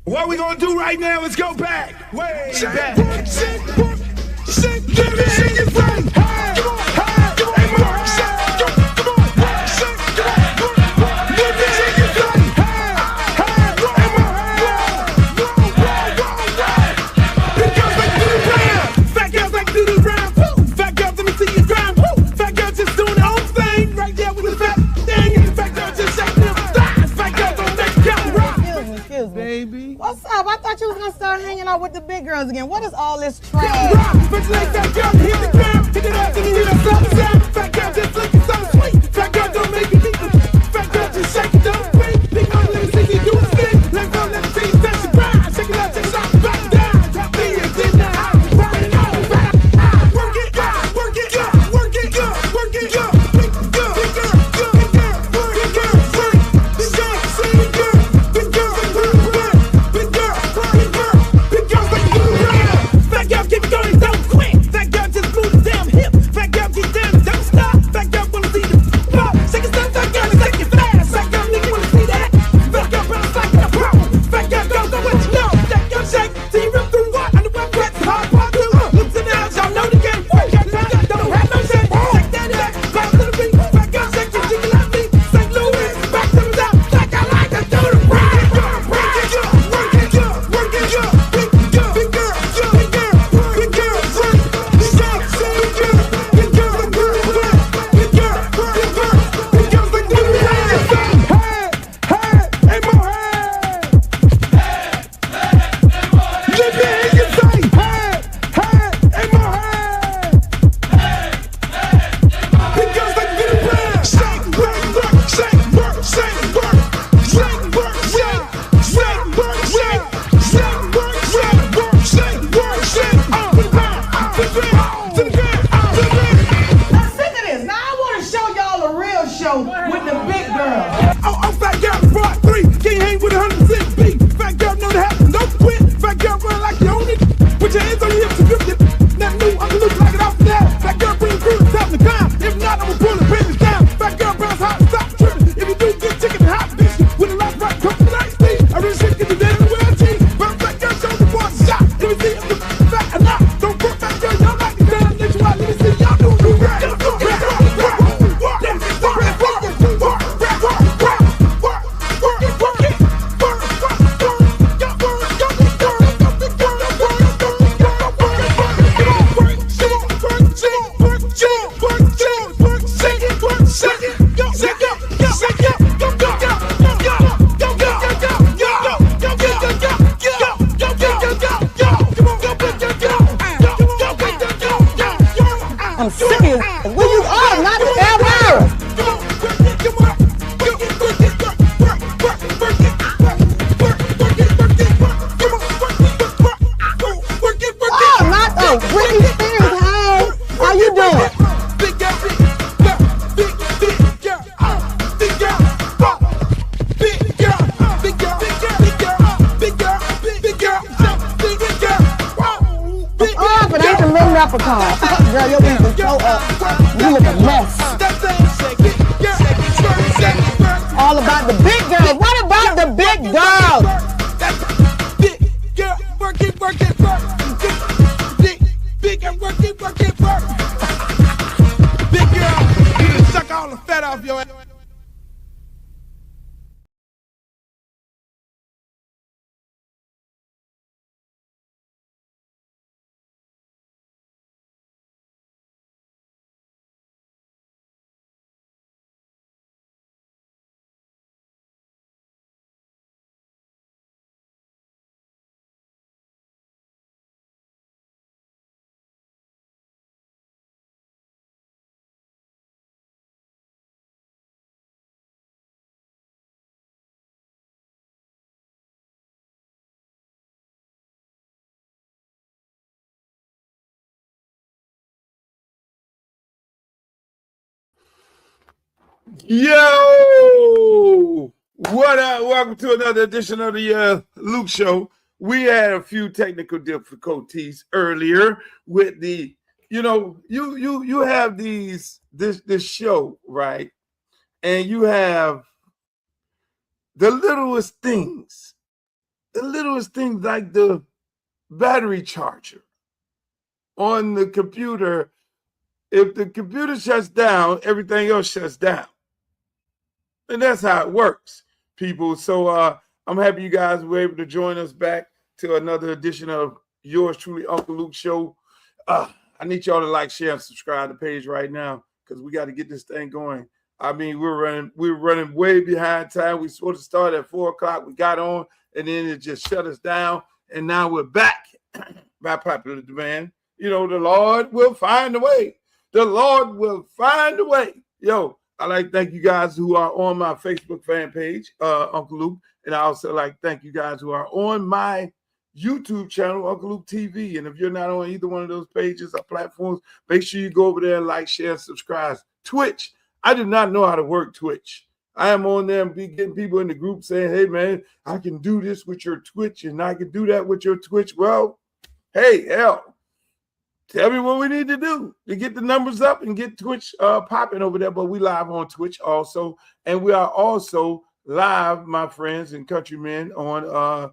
What we gonna do right now is go back, way back. Baby. What's up? I thought you was gonna start hanging out with the big girls again. What is all this trash? I'm serious. Where you are, not ever. Oh, not the Britney Spears. Hey, how you doing? Oh, but ain't the little leprechaun. Girl, your wings are so up. You look a mess. All about the big girls. What about the big girls? Big girl, work it, work it, work. Big girl, work it, work it, work. Big girl, you done suck all the fat off your ass. Yo, what up? Welcome to another edition of the Luke Show. We had a few technical difficulties earlier with the, you have this show, right? And you have the littlest things the littlest things like the battery charger on the computer. If the computer shuts down, everything else shuts down. And that's how it works, people. So I'm happy you guys were able to join us back to another edition of yours truly, Uncle Luke Show. I need y'all to like, share, and subscribe to the page right now because we got to get this thing going. I mean, we're running way behind time. We supposed to start at 4 o'clock. We got on, and then it just shut us down. And now we're back by popular demand. You know, the Lord will find a way. The Lord will find a way. Yo, I like to thank you guys who are on my Facebook fan page, Uncle Luke. And I also like to thank you guys who are on my YouTube channel, Uncle Luke TV. And if you're not on either one of those pages or platforms, make sure you go over there and like, share, and subscribe. Twitch. I do not know how to work Twitch. I am on there and be getting people in the group saying, hey, man, I can do this with your Twitch and I can do that with your Twitch. Well, hey, hell, tell me what we need to do to get the numbers up and get Twitch popping over there. But we live on Twitch also. And we are also live, my friends and countrymen, on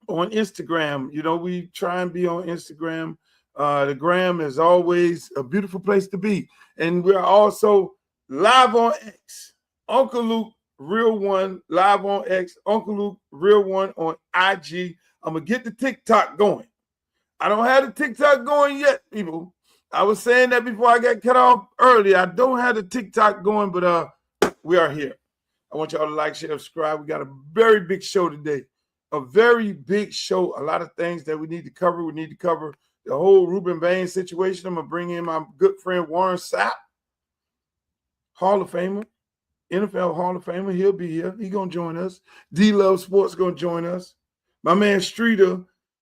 Instagram. You know, we try and be on Instagram. The gram is always a beautiful place to be. And we're also live on X. Uncle Luke Real One live on X. Uncle Luke Real One on IG. I'm going to get the TikTok going. I don't have the TikTok going yet, people. I was saying that before I got cut off early. I don't have the TikTok going, but we are here. I want y'all to like, share, subscribe. We got a very big show today. A very big show. A lot of things that we need to cover. We need to cover the whole Rueben Bain situation. I'm going to bring in my good friend Warren Sapp, Hall of Famer, NFL Hall of Famer. He'll be here. He's going to join us. D-Love Sports going to join us. My man Streeter,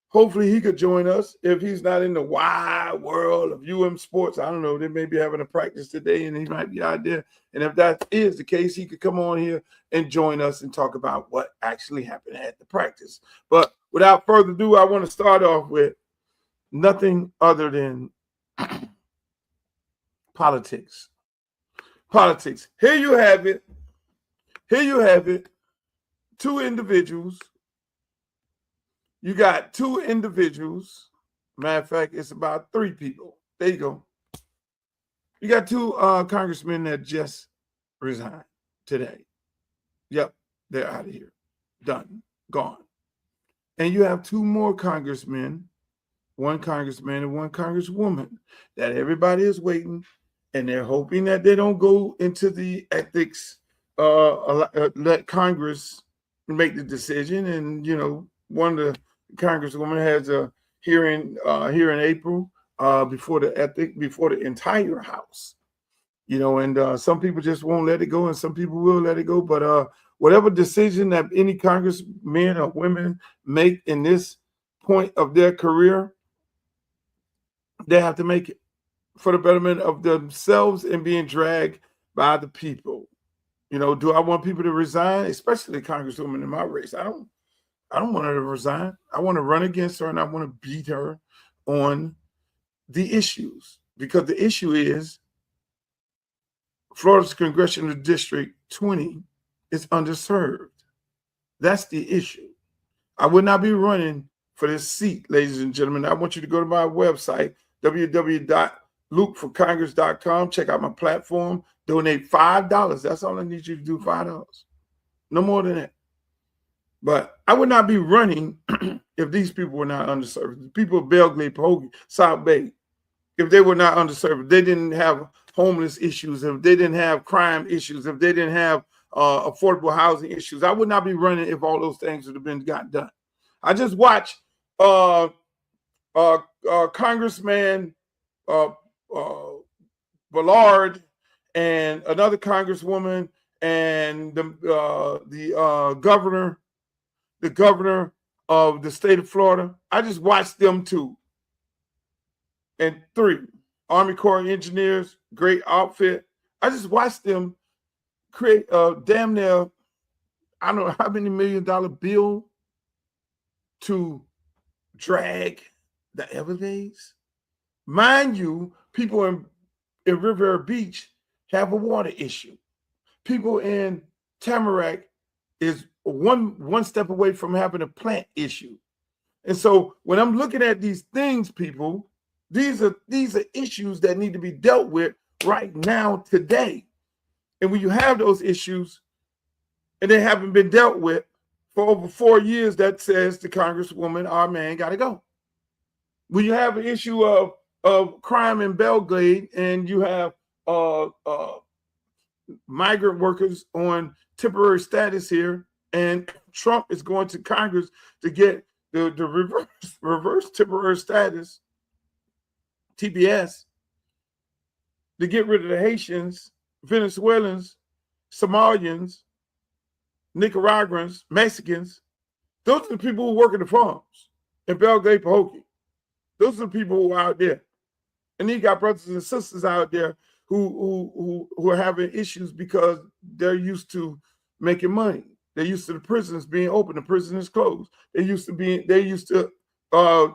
hopefully he could join us if he's not in the wide world of Sports. I don't know. They may be having a practice today and he might be out there. And if that is the case, he could come on here and join us and talk about what actually happened at the practice. But without further ado, I want to start off with nothing other than politics. Politics. Here you have it. Here you have it. Two individuals. You got two individuals. Matter of fact, it's about 3 people. There you go. You got 2 congressmen that just resigned today. Yep, they're out of here. Done. Gone. And you have 2 more congressmen, 1 congressman and 1 congresswoman, that everybody is waiting, and they're hoping that they don't go into the ethics, let Congress make the decision. And, you know, one of the congresswoman has a hearing here in April before the entire House, you know, and some people just won't let it go and some people will let it go. But whatever decision that any congressmen or women make in this point of their career, they have to make it for the betterment of themselves and being dragged by the people. You know, do I want people to resign, especially the congresswoman in my race? I don't want her to resign. I want to run against her and I want to beat her on the issues, because the issue is Florida's Congressional District 20 is underserved. That's the issue. I would not be running for this seat, ladies and gentlemen. I want you to go to my website, www.lukeforcongress.com. Check out my platform. Donate $5. That's all I need you to do, $5. No more than that. But I would not be running if these people were not underserved. The people of Belgrade, Pahokee, South Bay, if they were not underserved, if they didn't have homeless issues, if they didn't have crime issues, if they didn't have affordable housing issues, I would not be running if all those things would have been got done. I just watched Congressman Ballard and another congresswoman and the governor of the state of Florida. I just watched them 2. And 3, Army Corps of Engineers, great outfit. I just watched them create a damn near, I don't know how many $1 million bill to drag the Everglades. Mind you, people in Riviera Beach have a water issue. People in Tamarack is one step away from having a plant issue. And so when I'm looking at these things, people, these are issues that need to be dealt with right now, today. And when you have those issues and they haven't been dealt with for over 4 years, that says the Congresswoman, our man, got to go. When you have an issue of crime in Belgrade and you have migrant workers on temporary status here, and Trump is going to Congress to get the reverse temporary status, TPS, to get rid of the Haitians, Venezuelans, Somalians, Nicaraguans, Mexicans. Those are the people who work in the farms in Belgrade, Pahokee. Those are the people who are out there. And you got brothers and sisters out there who are having issues because they're used to making money. They're used to the prisons being open, the prison is closed. They're used to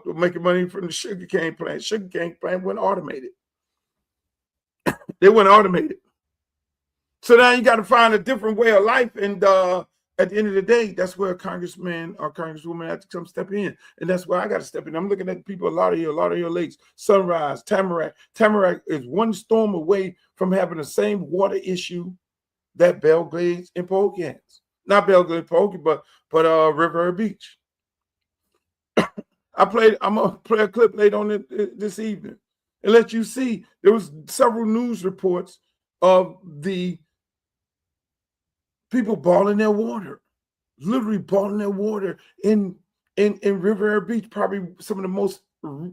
making money from the sugarcane plant. Sugarcane plant went automated. They went automated. So now you got to find a different way of life. And at the end of the day, that's where a congressman or congresswoman has to come step in. And that's where I got to step in. I'm looking at the people, a lot of your lakes, Sunrise, Tamarack. Tamarack is one storm away from having the same water issue that Belgrade and Pahokee has. Not Belgrade, Pahokee, but River Beach. I'm gonna play a clip later on this evening and let you see. There was several news reports of the people boiling their water, literally boiling their water in River Beach, probably some of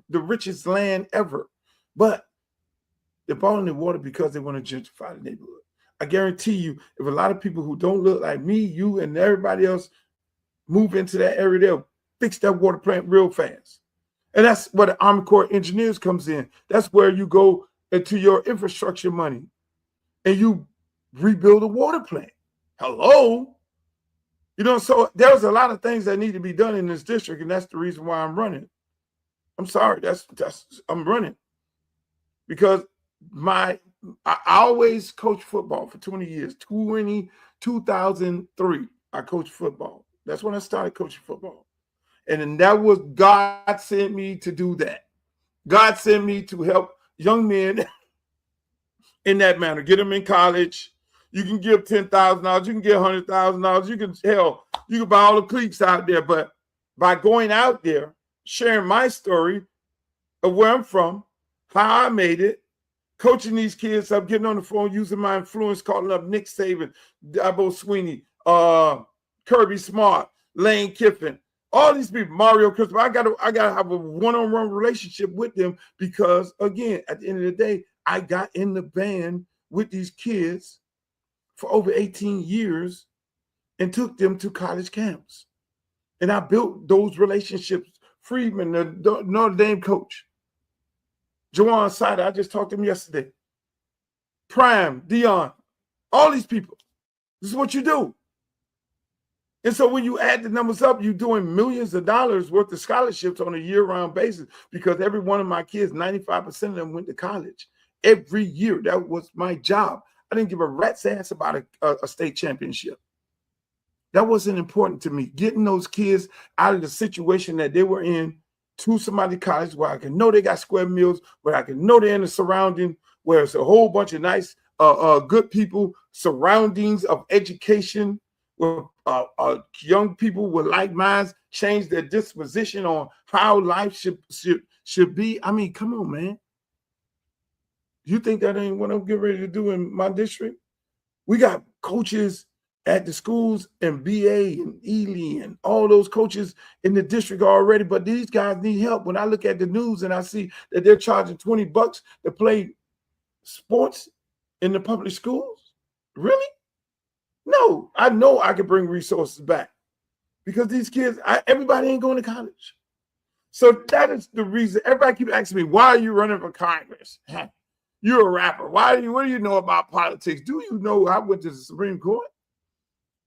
the richest land ever. But they're boiling their water because they want to gentrify the neighborhood. I guarantee you, if a lot of people who don't look like me, you, and everybody else move into that area, they'll fix that water plant real fast. And that's where the Army Corps of Engineers comes in. That's where you go into your infrastructure money and you rebuild a water plant. Hello? You know, so there's a lot of things that need to be done in this district, and that's the reason why I'm running. I'm sorry, I'm running. Because I always coached football for 20 years. 2003, I coached football. That's when I started coaching football. And then that was God sent me to do that. God sent me to help young men in that manner, get them in college. You can give $10,000, you can get $100,000, you can buy all the cleats out there. But by going out there, sharing my story of where I'm from, how I made it, coaching these kids up, getting on the phone, using my influence, calling up Nick Saban, Dabo Sweeney, Kirby Smart, Lane Kiffin, all these people, Mario Cristobal. I gotta have a one-on-one relationship with them because, again, at the end of the day, I got in the band with these kids for over 18 years and took them to college camps. And I built those relationships. Friedman, the Notre Dame coach, Jawan Sider, I just talked to him yesterday. Prime, Deion, all these people. This is what you do. And so when you add the numbers up, you're doing millions of dollars worth of scholarships on a year-round basis because every one of my kids, 95% of them went to college every year. That was my job. I didn't give a rat's ass about a state championship. That wasn't important to me. Getting those kids out of the situation that they were in to somebody college where I can know they got square meals, where I can know they're in a surrounding where it's a whole bunch of nice, good people, surroundings of education, where young people with like minds change their disposition on how life should be. I mean, come on, man. You think that ain't what I'm getting ready to do in my district? We got coaches at the schools and BA and Ely and all those coaches in the district already, but these guys need help. When I look at the news and I see that they're charging $20 to play sports in the public schools, really? No, I know I can bring resources back because these kids, everybody ain't going to college. So that is the reason. Everybody keep asking me, why are you running for Congress? You're a rapper. What do you know about politics? Do you know I went to the Supreme Court?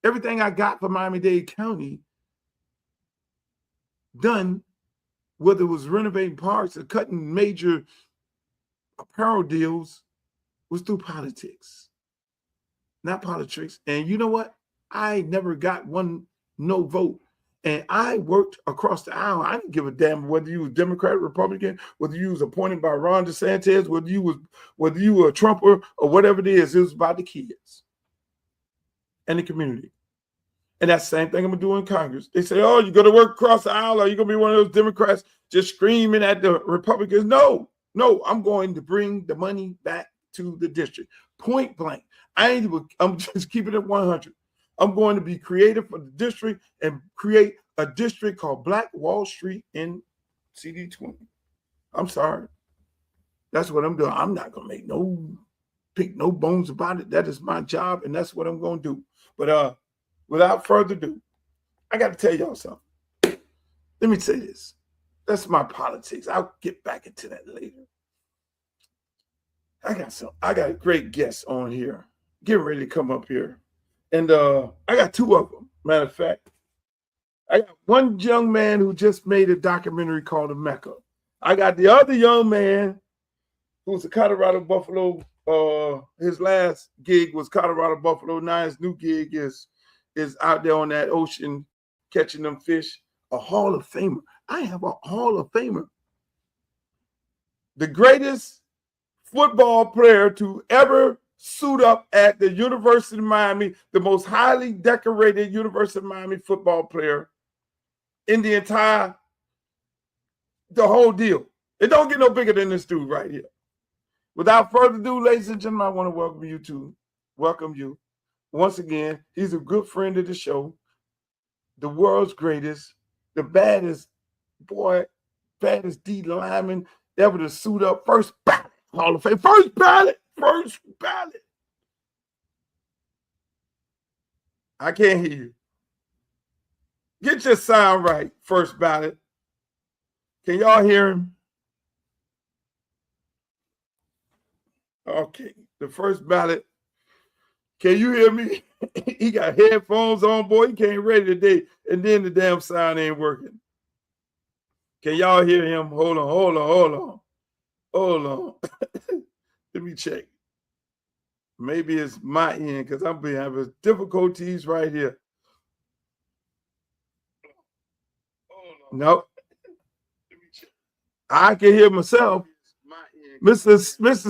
Everything I got from Miami-Dade County done, whether it was renovating parks or cutting major apparel deals, was through politics, not politics. And you know what? I never got one no vote. And I worked across the aisle. I didn't give a damn whether you was Democrat, Republican, whether you was appointed by Ron DeSantis, whether you were a Trumper or whatever it is. It was about the kids and the community. And that's the same thing I'm gonna do in Congress. They say, "Oh, you're gonna work across the aisle, or you're gonna be one of those Democrats just screaming at the Republicans." No, I'm going to bring the money back to the district. Point blank. I'm just keeping it 100. I'm going to be creative for the district and create a district called Black Wall Street in CD20. I'm sorry. That's what I'm doing. I'm not going to pick no bones about it. That is my job, and that's what I'm going to do. But without further ado, I got to tell y'all something. Let me say this. That's my politics. I'll get back into that later. I got a great guest on here. Get ready to come up here. And I got two of them. Matter of fact, I got one young man who just made a documentary called The Mecca. I got the other young man who's a Colorado Buffalo. His last gig was Colorado Buffalo. Now his new gig is out there on that ocean catching them fish. A Hall of Famer. I have a Hall of Famer. The greatest football player to ever suit up at the University of Miami, the most highly decorated University of Miami football player in the whole deal. It don't get no bigger than this dude right here. Without further ado, ladies and gentlemen, I want to welcome you once again. He's a good friend of the show, the world's greatest, the baddest D lineman ever to suit up. First ballot Hall of Fame. First ballot. I can't hear you. Get your sound right. First ballot. Can y'all hear him? Okay. The first ballot. Can you hear me? He got headphones on, boy. He came ready today. And then the damn sound ain't working. Can y'all hear him? Hold on. Let me check. Maybe it's my end because I'm being having difficulties right here. Nope. I can hear myself. Mr.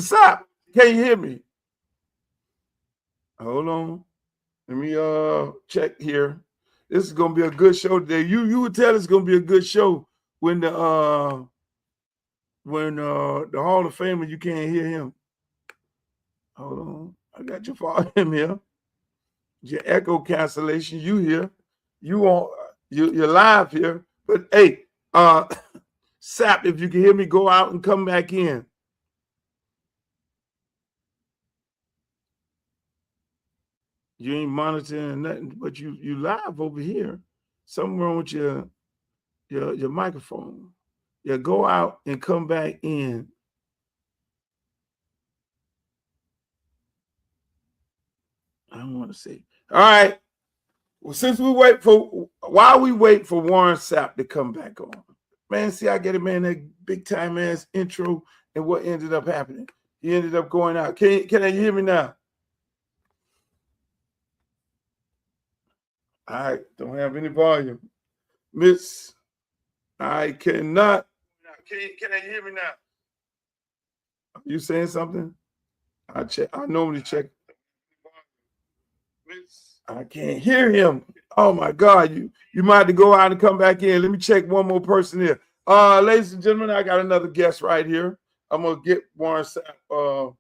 Sapp, can you hear me? Hold on. Let me check here. This is gonna be a good show today. You would tell it's gonna be a good show when the Hall of Famer, you can't hear him. Hold on. I got your volume here. Your echo cancellation, you here. You're live here. But hey, Sapp, if you can hear me, go out and come back in. You ain't monitoring nothing, but you live over here. Something wrong with your microphone. Yeah, go out and come back in. I don't want to say. All right. Well, while we wait for Warren Sapp to come back on, man, see, I get it, man, that big time ass intro and what ended up happening. He ended up going out. Can I hear me now? I don't have any volume. Miss, I cannot. Can I hear me now? Are you saying something? I normally check. I can't hear him. Oh my God, you might have to go out and come back in. Let me check one more person here. Ladies and gentlemen, I got another guest right here. I'm gonna get Warren Sapp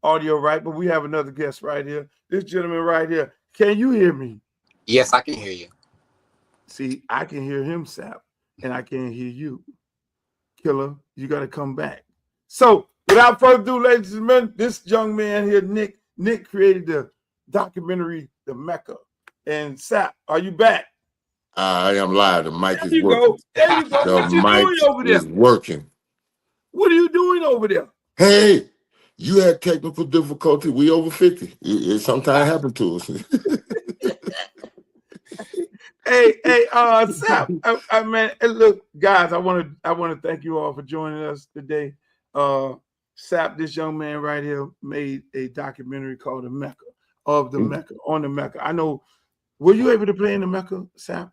audio right, but we have another guest right here. This gentleman right here. Can you hear me? Yes, I can hear you. See, I can hear him, Sapp, and I can't hear you. Killer, you got to come back. So, without further ado, ladies and gentlemen, this young man here, Nick created the documentary, The Mecca. And Sapp, are you back? I am live. The mic is working. There you go. The What you doing over there? is working. What are you doing over there? Hey, you had technical difficulty. We over 50. It sometimes happens to us. Hey, Sapp. I mean, look, guys, I want to thank you all for joining us today. Sapp, this young man right here, made a documentary called The Mecca, on the Mecca. I know Were you able to play in the Mecca, Sam?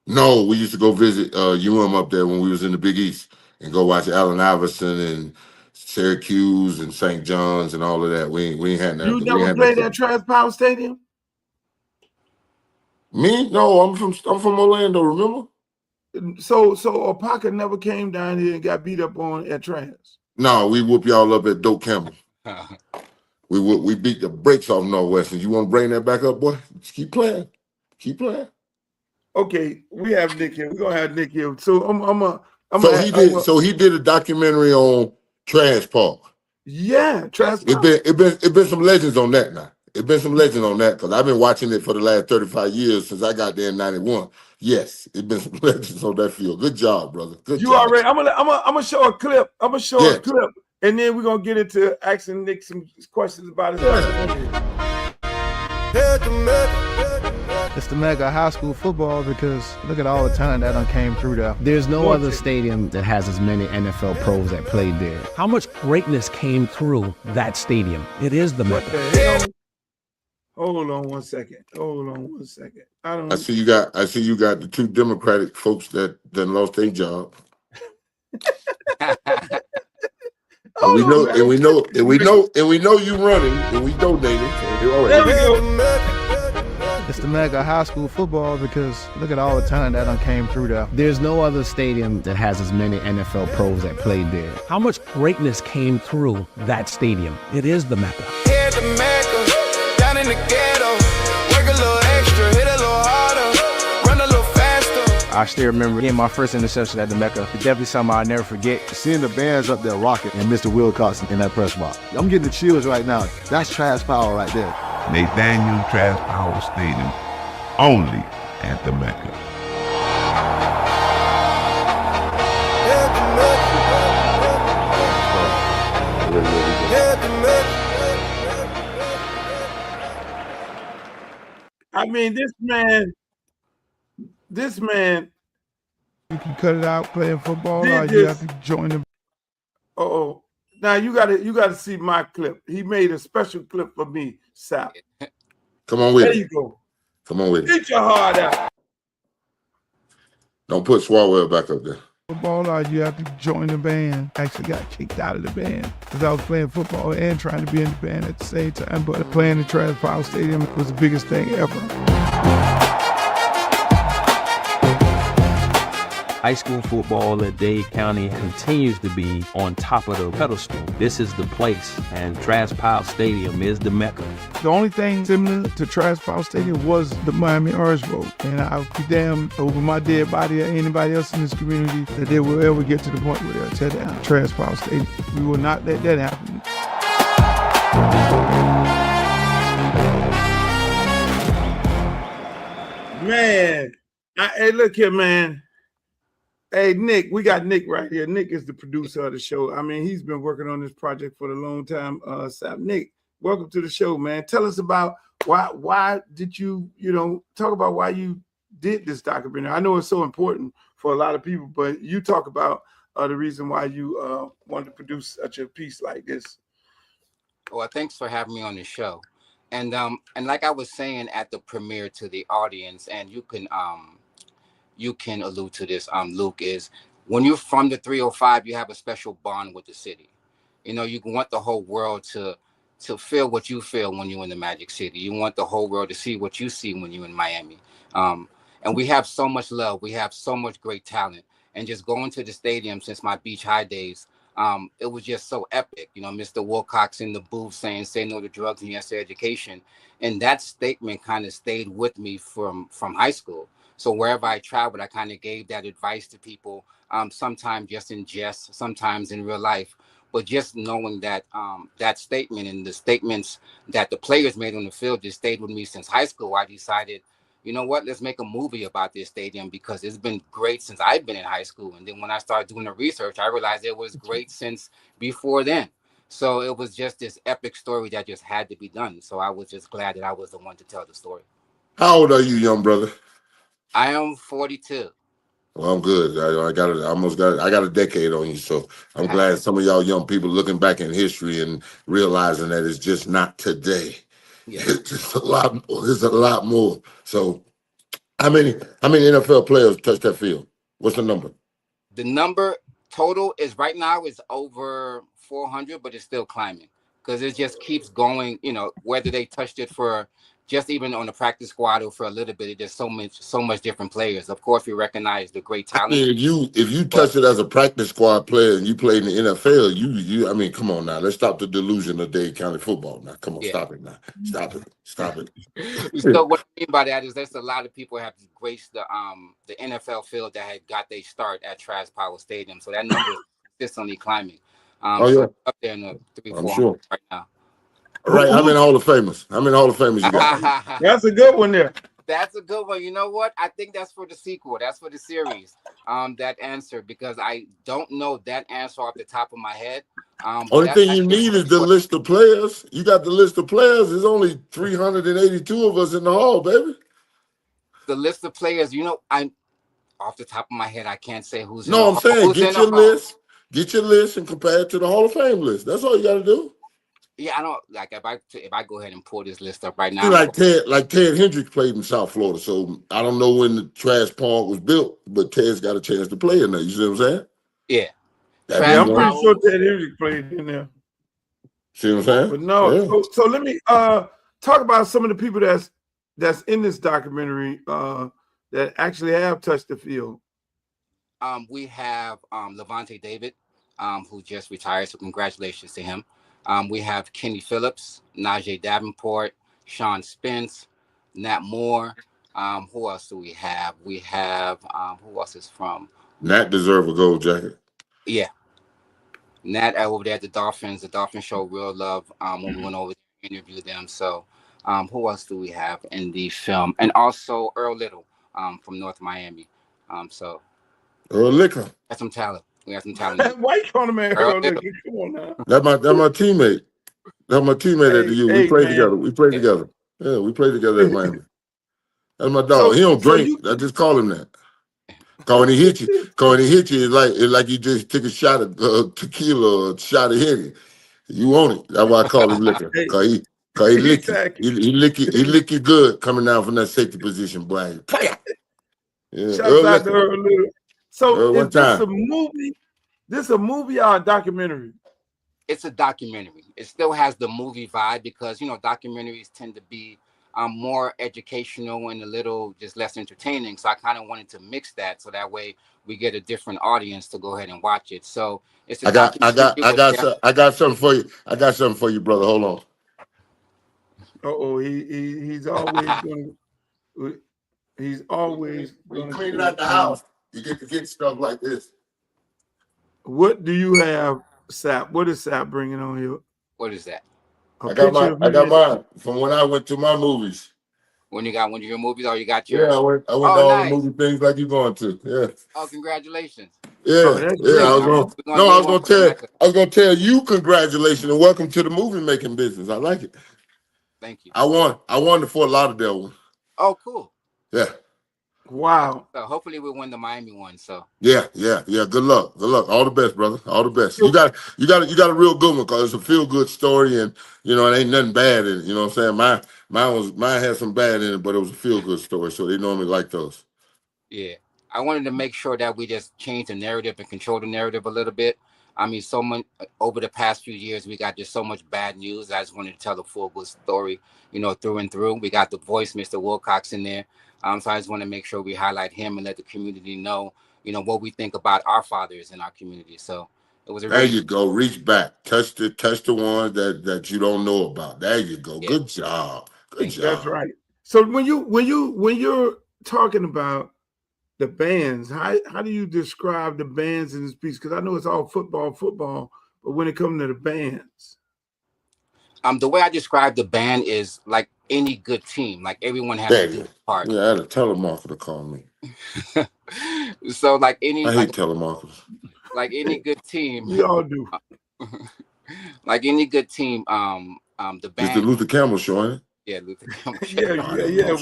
No, we used to go visit up there when we was in the Big East and go watch Allen Iverson and Syracuse and St. John's and all of that. We ain't had that. You never played at Travis Power Stadium? Me? No, I'm from Orlando, remember? So Opaka never came down here and got beat up on at Travis. No, we whoop y'all up at Doak Campbell. We beat the brakes off Northwestern. You want to bring that back up, boy? Just keep playing. Keep playing. Okay, we have Nick here. We're gonna have Nick here. So he did a documentary on Trash Park. Yeah, Trash Park. It been some legends on that now. It's been some legends on that because I've been watching it for the last 35 years since I got there in '91. Yes, it's been some legends on that field. Good job, brother. Good job. Already. I'm gonna show a clip. A clip, and then we're gonna get into asking Nick some questions about his documentary. It's the mega high school football because look at all the talent that done came through there. There's no other stadium that has as many NFL pros that played there. How much greatness came through that stadium? It is the Mecca. Hold on one second. I see you got the two Democratic folks that lost their job. We know you running and we donating. So there we go. It's the mega high school football because look at all the talent that done came through there. There's no other stadium that has as many NFL pros that played there. How much greatness came through that stadium? It is the Mecca. Head to Mecca, down in the ghetto, work a little extra, hit a little harder, run a little faster. I still remember getting my first interception at the Mecca. It's definitely something I'll never forget. Seeing the bands up there rocking and Mr. Wilcoxon in that press box. I'm getting the chills right now. That's Trash Power right there. Nathaniel Trash Power Stadium, only at the Mecca. I mean, this man. You can cut it out playing football, or you have to join the. Oh, now you gotta see my clip. He made a special clip for me, Sal. Come on with it. There you go. Come on with it. Get your heart out. Don't put Swalwell back up there. Football, or you have to join the band. Actually got kicked out of the band because I was playing football and trying to be in the band at the same time. But playing at Travis Power Stadium was the biggest thing ever. High school football at Dade County continues to be on top of the pedestal. This is the place, and Travis Power Stadium is the Mecca. The only thing similar to Travis Power Stadium was the Miami Orange Bowl. And I would be damned over my dead body or anybody else in this community that they will ever get to the point where they'll tear down Travis Power Stadium. We will not let that happen. Man, hey, look here, man. Hey, Nick, we got Nick right here. Nick is the producer of the show. I mean, he's been working on this project for a long time. Nick, welcome to the show, man. Tell us about why did you talk about why you did this documentary. I know it's so important for a lot of people, but you talk about the reason why you wanted to produce such a piece like this. Well, thanks for having me on the show. And like I was saying at the premiere to the audience, and you can allude to this, Luke, is when you're from the 305, you have a special bond with the city. You know, you want the whole world to feel what you feel when you're in the Magic City. You want the whole world to see what you see when you're in Miami. And we have so much love. We have so much great talent. And just going to the stadium since my Beach High days, it was just so epic. You know, Mr. Wilcox in the booth saying, say no to drugs and yes to education. And that statement kind of stayed with me from high school. So wherever I traveled, I kind of gave that advice to people, sometimes just in jest, sometimes in real life. But just knowing that that statement and the statements that the players made on the field just stayed with me since high school, I decided, you know what, let's make a movie about this stadium because it's been great since I've been in high school. And then when I started doing the research, I realized it was great since before then. So it was just this epic story that just had to be done. So I was just glad that I was the one to tell the story. How old are you, young brother? I am 42. Well, I'm good. I got a decade on you, so I'm glad some of y'all young people looking back in history and realizing that it's just not today. Yeah. It's just a lot more. It's a lot more. So how many NFL players touch that field? What's the number? The number total is right now is over 400, but it's still climbing because it just keeps going. You know, whether they touched it for just even on the practice squad or for a little bit, there's so much different players. Of course, we recognize the great I talent. mean, if you But touch it as a practice squad player and you played in the NFL, you I mean, come on now. Let's stop the delusion of Dade County football now. Come on, yeah. stop it now. Stop it. Stop it. So what I mean by that is there's a lot of people have graced the NFL field that had got their start at Travis Power Stadium. So that number is consistently climbing. Oh So yeah, it's up there in the 300, I'm 400 sure. right now. Right, how many Hall of Famers? How many Hall of Famers you got? That's a good one there. That's a good one. You know what? I think that's for the sequel. That's for the series. That answer, because I don't know that answer off the top of my head. But Only that's thing you actually need is the list of players. You got the list of players. There's only 382 of us in the hall, baby. the list of players. You know, I'm off the top of my head. I can't say who's in the No, I'm hall. saying Who's in get the your hall? list. Get your list and compare it to the Hall of Fame list. That's all you got to do. Yeah, I don't like if I go ahead and pull this list up right See, now. like Ted Hendricks played in South Florida, so I don't know when the trash pond was built, but Ted's got a chance to play in there. You see what I'm saying? Yeah. Yeah, I'm pretty sure Ted Hendricks played in there. See what I'm saying? But no, Yeah. so let me talk about some of the people that's in this documentary that actually have touched the field. We have Levante David, who just retired, so congratulations to him. We have Kenny Phillips, Najee Davenport, Sean Spence, Nat Moore. Who else do we have? We have who else is from? Nat deserve a gold jacket. Yeah, Nat over there at the Dolphins. The Dolphins show real love when we went over there and interviewed them. So, who else do we have in the film? And also Earl Little from North Miami. So Earl Liquor. that's some talent. We got some talent. Why you calling him Earl Liquor? Come on now. That's my teammate. That's my teammate at the U. We played together. We played together. Yeah, we played together at Miami. That's my dog. He don't drink. I just call him that. Cause when he hit you, it's like you just took a shot of tequila or a shot of Henny. You want it. That's why I call him liquor. Cause he lick you. He lick you good coming down from that safety position, boy. Yeah, Shouts out to Earl Little. So is this time. a movie? This a movie or a documentary? It's a documentary. It still has the movie vibe because, you know, documentaries tend to be more educational and a little just less entertaining. So I kind of wanted to mix that so that way we get a different audience to go ahead and watch it. So it's a I got something for you. I got something for you, brother. Hold on. He's always going to. He's always when you clean it out the house, you get to get stuff like this. What do you have, Sap? What is Sap bringing on here? What is that? I got mine from when I went to my movies. When you got one of your movies, or you got your? Yeah, I went to all the movie things like you going to. Yeah. Oh, congratulations. Yeah, I was gonna tell you congratulations and welcome to the movie making business. I like it. Thank you. I won the Fort Lauderdale one. Oh, cool. Yeah. Wow. So hopefully we win the Miami one. So yeah. Good luck. All the best, brother. All the best. You got a real good one because it's a feel good story, and you know it ain't nothing bad in it. You know what I'm saying? Mine had some bad in it, but it was a feel good story, so they normally like those. Yeah, I wanted to make sure that we just change the narrative and control the narrative a little bit. I mean, over the past few years, we got just so much bad news. I just wanted to tell the full good story, you know, through and through. We got the voice, Mr. Wilcox, in there. So I just want to make sure we highlight him and let the community know, you know, what we think about our fathers in our community. So it was there you go. Reach back, touch the ones that you don't know about. There you go. Yeah. Good job. Good job. That's right. So when you're talking about the bands, how do you describe the bands in this piece? Because I know it's all football, but when it comes to the bands, the way I describe the band is like any good team. Like everyone has to do their part. Yeah, I had a telemarketer call me. So like any, I hate telemarketers. Like any good team, we all do. Like any good team, the band. It's the Luther Campbell show, ain't it? Yeah, Luther Campbell. Yeah.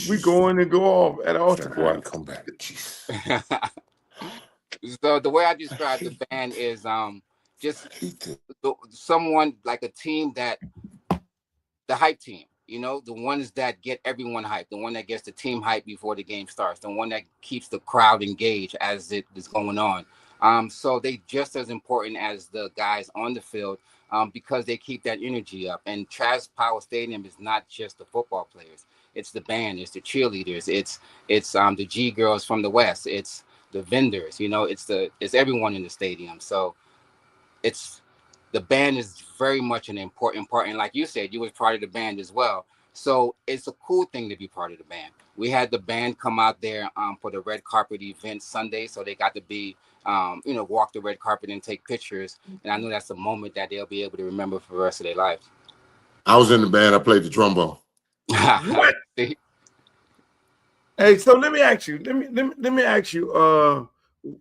We go in and go off at all times. Go out and come back. So the way I describe the band is just someone like a team that the hype team. You know, the ones that get everyone hyped, the one that gets the team hyped before the game starts, the one that keeps the crowd engaged as it is going on. So they just as important as the guys on the field, because they keep that energy up. And Travis Power Stadium is not just the football players; it's the band, it's the cheerleaders, it's the G girls from the West, it's the vendors. You know, it's everyone in the stadium. So it's the band is very much an important part. And like you said, you was part of the band as well. So it's a cool thing to be part of the band. We had the band come out there for the red carpet event Sunday. So they got to be, walk the red carpet and take pictures. And I know that's a moment that they'll be able to remember for the rest of their lives. I was in the band. I played the trombone. What? Hey, so let me ask you. Let me ask you.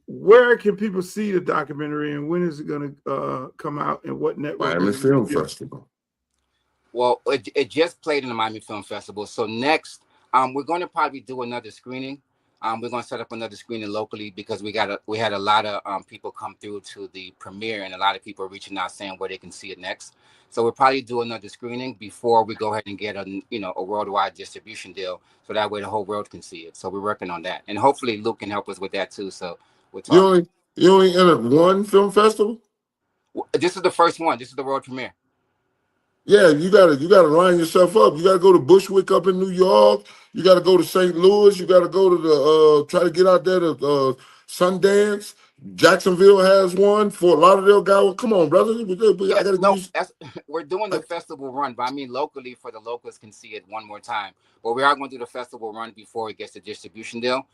Where can people see the documentary, and when is it going to come out, and what network? Miami Film Festival. Well, it just played in the Miami Film Festival. So next, we're going to probably do another screening. We're going to set up another screening locally because we had a lot of people come through to the premiere, and a lot of people are reaching out saying where they can see it next. So we'll probably do another screening before we go ahead and get a worldwide distribution deal, so that way the whole world can see it. So we're working on that, and hopefully Luke can help us with that too. So we're talking. You only entered one film festival? This is the first one. This is the world premiere. Yeah, you gotta line yourself up. You gotta go to Bushwick up in New York. You gotta go to St. Louis. You gotta go to the try to get out there to Sundance. Jacksonville has one. Fort Lauderdale got one. Come on, brother. We're doing the festival run, but I mean locally for the locals can see it one more time. But we are going to do the festival run before it gets the distribution deal.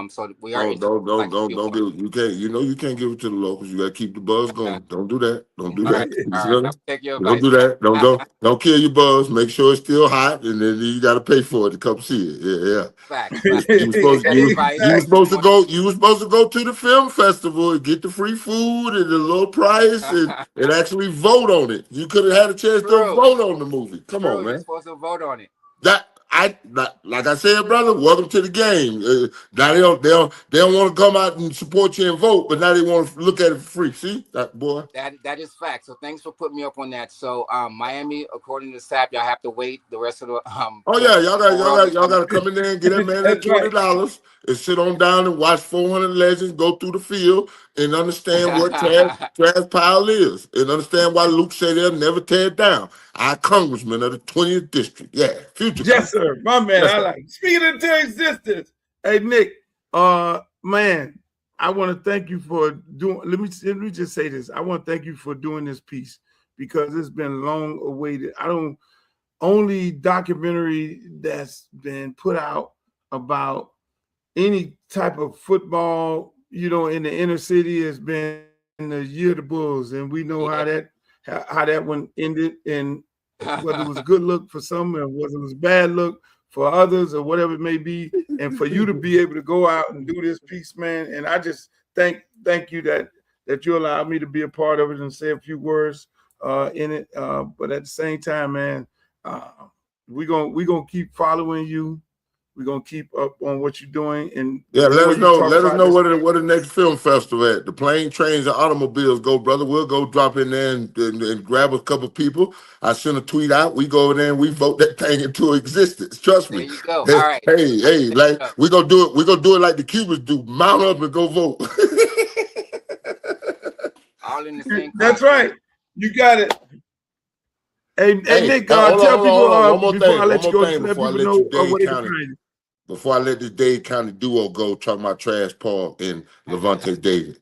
So we are. Don't give it. You can't. You can't give it to the locals. You gotta keep the buzz going. Don't do that. Don't do that. All right. Take your advice. Don't do that. Don't kill your buzz. Make sure it's still hot, and then you gotta pay for it to come see it. Yeah. Facts. You were supposed to go. You were supposed to go to the film festival and get the free food and the low price and actually vote on it. You could have had a chance to vote on the movie. Come on, man. You're supposed to vote on it. Like I said, brother, welcome to the game. Now they don't want to come out and support you and vote, but now they want to look at it for free. See that, boy? That is fact. So thanks for putting me up on that. So Miami, according to SAP, y'all have to wait the rest of the Oh yeah, y'all got to come in there and get that man that $20 and sit on down and watch 400 legends go through the field and understand what trash pile is and understand why Luke said they'll never tear it down. Our congressman of the 20th district, future. Yes, sir, my man. I like speaking into existence. Hey, Nick, man, I want to thank you for doing. Let me just say this. I want to thank you for doing this piece because it's been long awaited. Only documentary that's been put out about any type of football, in the inner city has been the Year of the Bulls, and we know how that one ended, and whether it was a good look for some or whether it was a bad look for others or whatever it may be, and for you to be able to go out and do this piece, man. And I just thank you that you allowed me to be a part of it and say a few words in it. But at the same time, man, we're gonna keep following you. We're gonna keep up on what you're doing, and let us know. Let us know where the next film festival at. The plane, trains, and automobiles go, brother. We'll go drop in there and grab a couple people. I send a tweet out. We go over there and we vote that thing into existence. Trust me. There you go. All right. Hey, like we gonna do it. We gonna do it like the Cubans do. Mount up and go vote. All in the same. That's right. You got it. Hey, Nick, tell people before I let you go, let people know what they can find. Before I let this Dade County duo go, talking about Trash Paul and Levante David,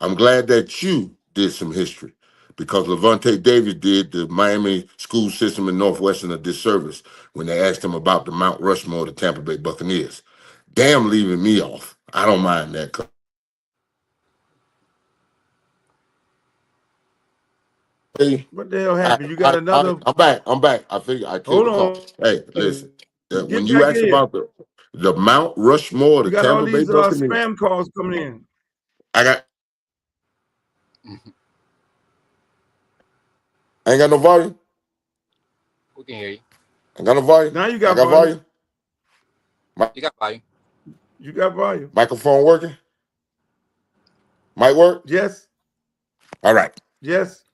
I'm glad that you did some history because Levante David did the Miami school system in Northwestern a disservice when they asked him about the Mount Rushmore of the Tampa Bay Buccaneers. Damn, leaving me off. I don't mind that. Hey, what the hell happened? You got another? I'm back. I figure I killed the call. Hey, listen. When you asked about the Mount Rushmore, the Tampa Bay Buccaneers, spam calls coming in. I ain't got no volume. We can hear you. I got no volume. Now you got volume. You got volume. You got volume. Microphone working? Mic work? Yes. All right. Yes.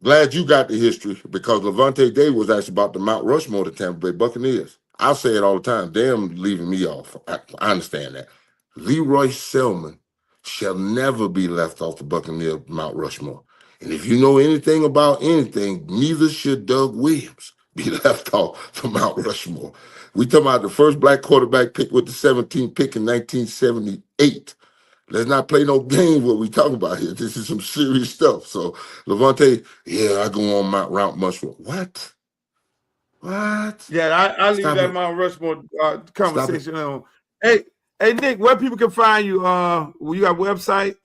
Glad you got the history because Levante Davis was actually about the Mount Rushmore to Tampa Bay Buccaneers. I'll say it all the time. Damn, leaving me off. I understand that. Leroy Selman shall never be left off the Buccaneer Mount Rushmore. And if you know anything about anything, neither should Doug Williams be left off the Mount Rushmore. We talking about the first black quarterback pick with the 17th pick in 1978. Let's not play no game what we talking about here. This is some serious stuff. So Levante, yeah, I go on Mount Rushmore. What? Yeah, I leave that Mount Rushmore conversation on. Hey, Nick, where people can find you? You got a website?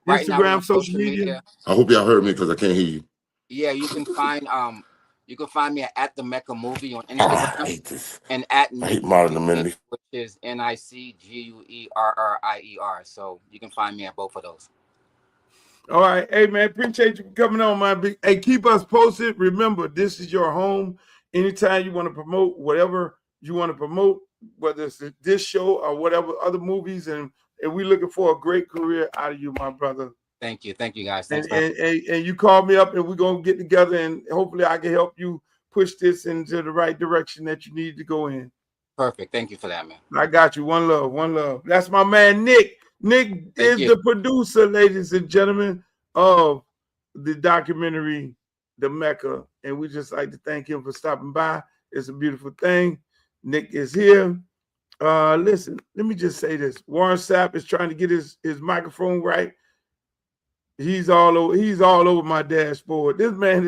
Right Instagram, now, social media. I hope y'all heard me because I can't hear you. Yeah, you can find me at the Mecca Movie on Instagram. I hate this. And at I hate modern amenity, which is NICGUERRIER. So you can find me at both of those. All right. Hey, man, appreciate you coming on, man. Hey, keep us posted. Remember, this is your home. Anytime you want to promote whatever you want to promote, whether it's this show or whatever other movies, and we're looking for a great career out of you, my brother. Thank you, guys. And you call me up, and we're gonna get together, and hopefully, I can help you push this into the right direction that you need to go in. Perfect. Thank you for that, man. I got you. One love. That's my man, Nick. Nick is the producer, ladies and gentlemen, of the documentary, The Mecca. And we just like to thank him for stopping by. It's a beautiful thing. Nick is here. Listen, let me just say this. Warren Sapp is trying to get his microphone right. He's all over my dashboard. This man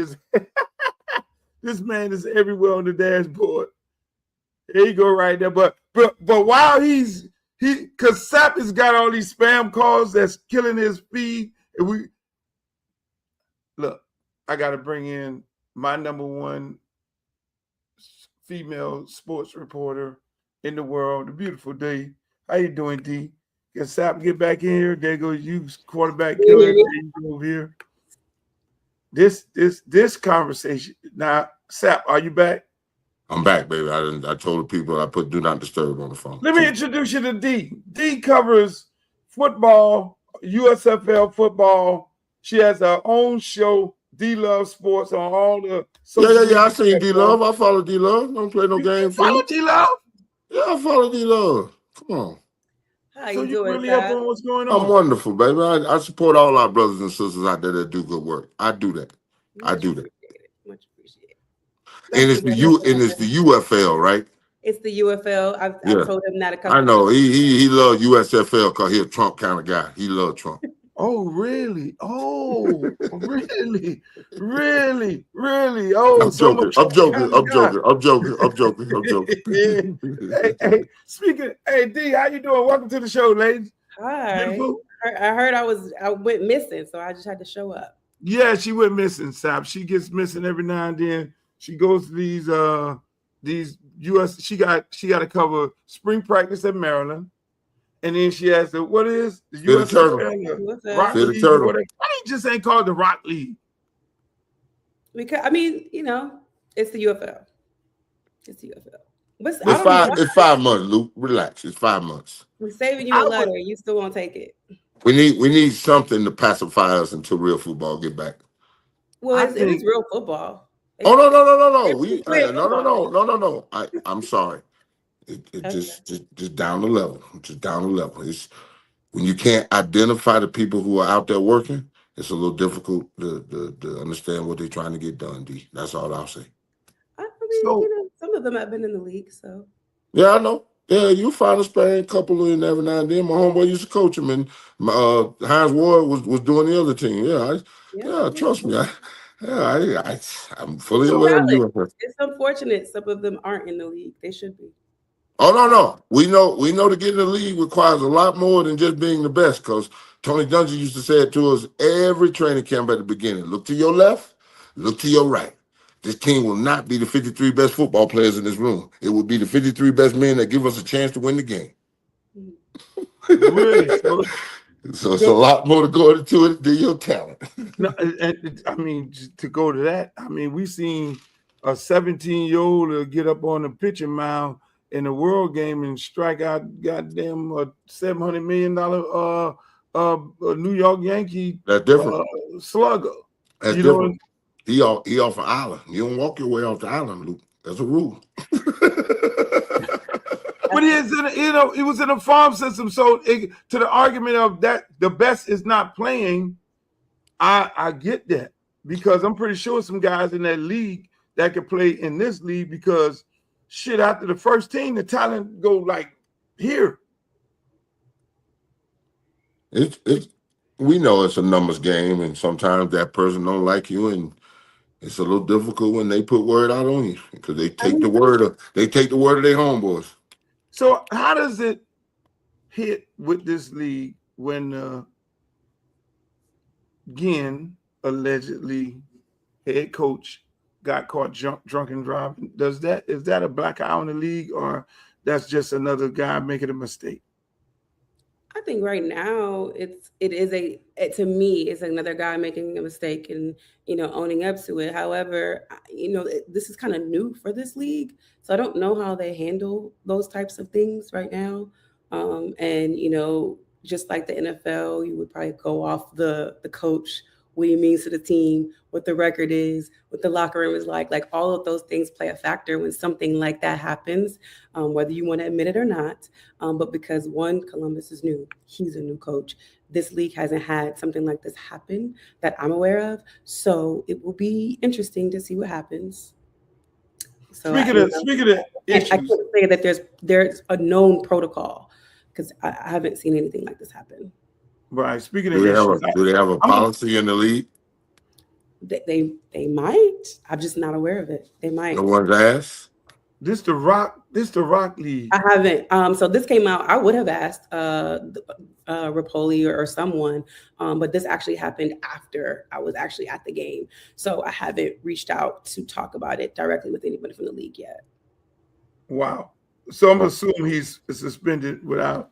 is everywhere on the dashboard. There you go, right there. But while because Sapp has got all these spam calls that's killing his feed. And I got to bring in my number one female sports reporter in the world, the beautiful D. How you doing, D? Can Sapp get back in here? There goes you, quarterback killer. Over here. This conversation. Now, Sapp, are you back? I'm back, baby. I told the people I put do not disturb on the phone. Let me introduce you to D. D covers football, USFL football. She has her own show, D Love Sports, on all the social Yeah. I seen D Love. I follow D Love. Don't play no game. Follow D Love? Yeah, I follow D Love. Come on. How you doing, really up on what's going on? I'm wonderful, baby. I support all our brothers and sisters out there that do good work. I do that. Much appreciated. And it's the UFL, right? It's the UFL. I've told him that a couple. I know he loves USFL because he's a Trump kind of guy. He loves Trump. Oh, really? Oh, really? Oh, I'm joking. Hey, speaking. Hey, D, how you doing? Welcome to the show, ladies. Hi. I heard I went missing, so I just had to show up. Yeah, she went missing, Sap. She gets missing every now and then. She goes to these US. She got to cover spring practice at Maryland. And then she has the US Turtle. Rock League. Why they just ain't called the Rock League? Because it's the UFL. It's the UFL. It's 5 months, Luke. Relax. It's 5 months. We're saving you a letter. You still won't take it. We need something to pacify us until real football get back. Well, it's real football. No. No. I'm sorry. Just down the level. Just down the level. It's when you can't identify the people who are out there working, it's a little difficult to understand what they're trying to get done, D. That's all I'll say. I mean, some of them have been in the league, so. Yeah, I know. Yeah, you find a sparring couple in every now and then. My homeboy used to coach him, and Hines Ward was doing the other team. Yeah, trust me. I'm fully aware of you. It's unfortunate some of them aren't in the league. They should be. Oh, no. We know to get in the league requires a lot more than just being the best, because Tony Dungy used to say it to us every training camp at the beginning. Look to your left, look to your right. This team will not be the 53 best football players in this room. It will be the 53 best men that give us a chance to win the game. Really? So it's a lot more to go into it than your talent. No, I mean, to go to that, I mean, we seen a 17-year-old get up on the pitching mound in the World Game and strike out goddamn $700 million New York Yankee that's different. Slugger. That's different. He off an island. You don't walk your way off the island, Luke. That's a rule. But it was in a farm system. So to the argument of that, the best is not playing. I get that, because I'm pretty sure some guys in that league that could play in this league, because shit, after the first team, the talent go like here. We know it's a numbers game, and sometimes that person don't like you, and it's a little difficult when they put word out on you, because they take the word of their homeboys. So how does it hit with this league when Ginn, allegedly head coach, got caught drunk and driving? Is that a black eye on the league, or that's just another guy making a mistake? I think right now to me it's another guy making a mistake and owning up to it. However, this is kind of new for this league, so I don't know how they handle those types of things right now. And just like the NFL, you would probably go off the coach, what he means to the team, what the record is, what the locker room is like all of those things play a factor when something like that happens, whether you want to admit it or not. But because Columbus is new, he's a new coach. This league hasn't had something like this happen that I'm aware of. So it will be interesting to see what happens. So speaking of issues, I can't say that there's a known protocol, because I haven't seen anything like this happen. Right. Speaking of issues, do they have a policy in the league? They might. I'm just not aware of it. They might. No one's asked. This the Rock League. I haven't. So this came out. I would have asked Rapoli or someone, but this actually happened after I was actually at the game. So I haven't reached out to talk about it directly with anybody from the league yet. Wow. So I'm assuming he's suspended without.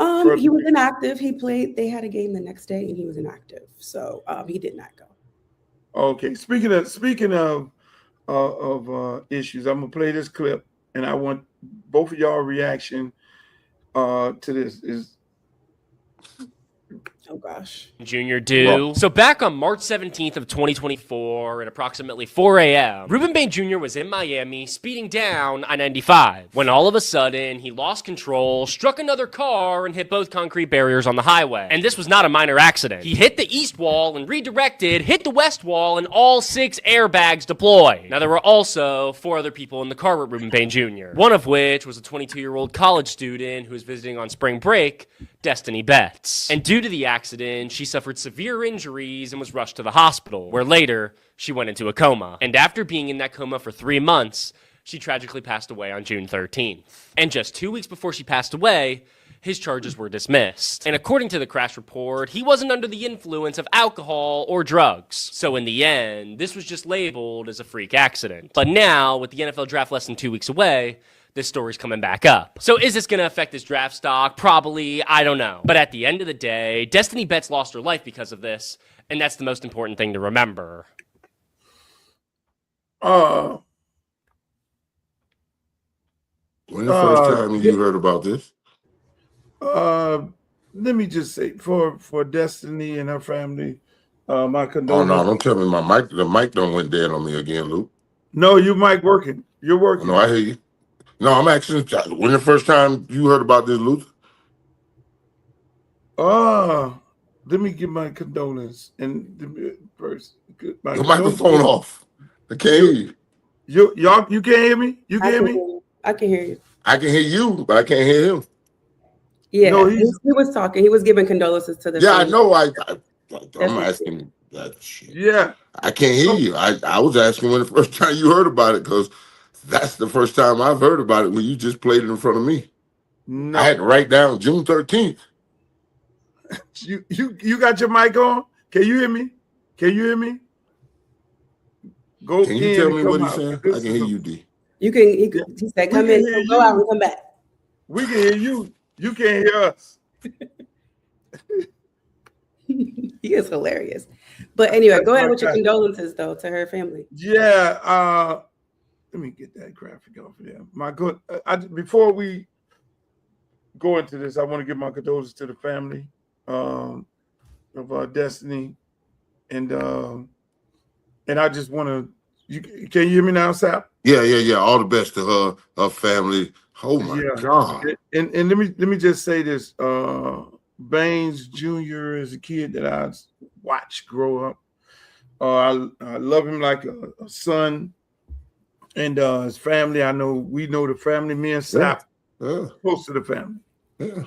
He was inactive. He played. They had a game the next day, and he was inactive. So he did not go. Okay. Speaking of issues, I'm gonna play this clip, and I want both of y'all reaction to this. Oh gosh. Junior do. So back on March 17th of 2024 at approximately 4 a.m., Rueben Bain Jr. was in Miami speeding down I-95 when all of a sudden he lost control, struck another car, and hit both concrete barriers on the highway. And this was not a minor accident. He hit the east wall and redirected, hit the west wall, and all 6 airbags deployed. Now there were also 4 other people in the car with Rueben Bain Jr., one of which was a 22-year-old college student who was visiting on spring break, Destiny Betts. And due to the accident, she suffered severe injuries and was rushed to the hospital, where later she went into a coma. And after being in that coma for 3 months, she tragically passed away on June 13th. And just 2 weeks before she passed away, his charges were dismissed. And according to the crash report, he wasn't under the influence of alcohol or drugs. So in the end, this was just labeled as a freak accident. But now, with the NFL draft less than 2 weeks away, this story's coming back up. So is this going to affect his draft stock? Probably. I don't know. But at the end of the day, Destiny Betts lost her life because of this, and that's the most important thing to remember. When the first time you heard about this? Let me just say, for Destiny and her family, my condolences. Oh no! Don't tell me the mic don't went dead on me again, Luke. No, your mic working. You're working. No, I hear you. No, I'm asking. When the first time you heard about this, Luke? Let me give my condolence and first. The microphone off. I can't hear you. You can't hear me? You can hear me? I can hear you. I can hear you, but I can't hear him. Yeah, no, he was talking. He was giving condolences to the family. I know. I'm asking that shit. Yeah. I can't hear you. I was asking when the first time you heard about it, because that's the first time I've heard about it when you just played it in front of me. No. I had to write down June 13th. You got your mic on? Can you hear me? Can you hear me? Go. Can you tell me what he's saying? I can hear you, D. You can. He said, "Come in, go out, and come back." We can hear you. You can't hear us. He is hilarious. But anyway, go ahead with your condolences, though, to her family. Yeah. Let me get that graphic off of there. My good. Before we go into this, I want to give my condolences to the family of Destiny and and I just want to. Can you hear me now, Sap? Yeah. All the best to her family. Oh my God! And let me just say this: Baines Jr. is a kid that I watched grow up. I love him like a son, and his family. We know the family. Me and Sap close to the family. Yeah.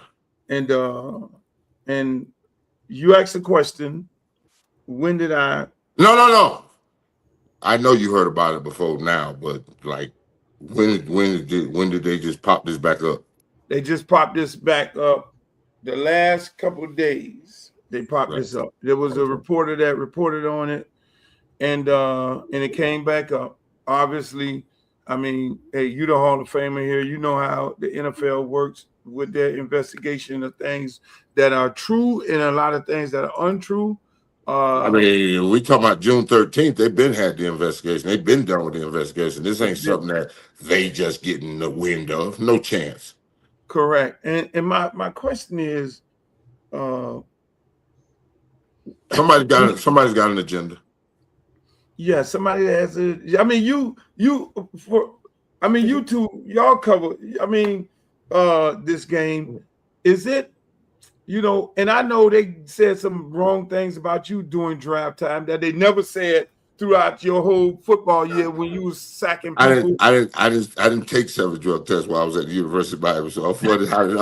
And you asked the question, when did I? No. I know you heard about it before now, but like, when did they just pop this back up? They just popped this back up. The last couple of days, they popped this up. There was a reporter that reported on it, and it came back up. Obviously, I mean, hey, you the Hall of Famer here. You know how the NFL works with their investigation of things that are true and a lot of things that are untrue. I mean, we talking about June 13th. They've been had the investigation. They've been done with the investigation. This ain't something that they just getting the wind of. No chance. Correct. And my question is, somebody's got an agenda. Yeah, somebody has a. I mean, you two, y'all cover. I mean, this game. Is it? And I know they said some wrong things about you during draft time that they never said throughout your whole football year when you was sacking people. I didn't take 7 drug tests while I was at the University of Miami, so I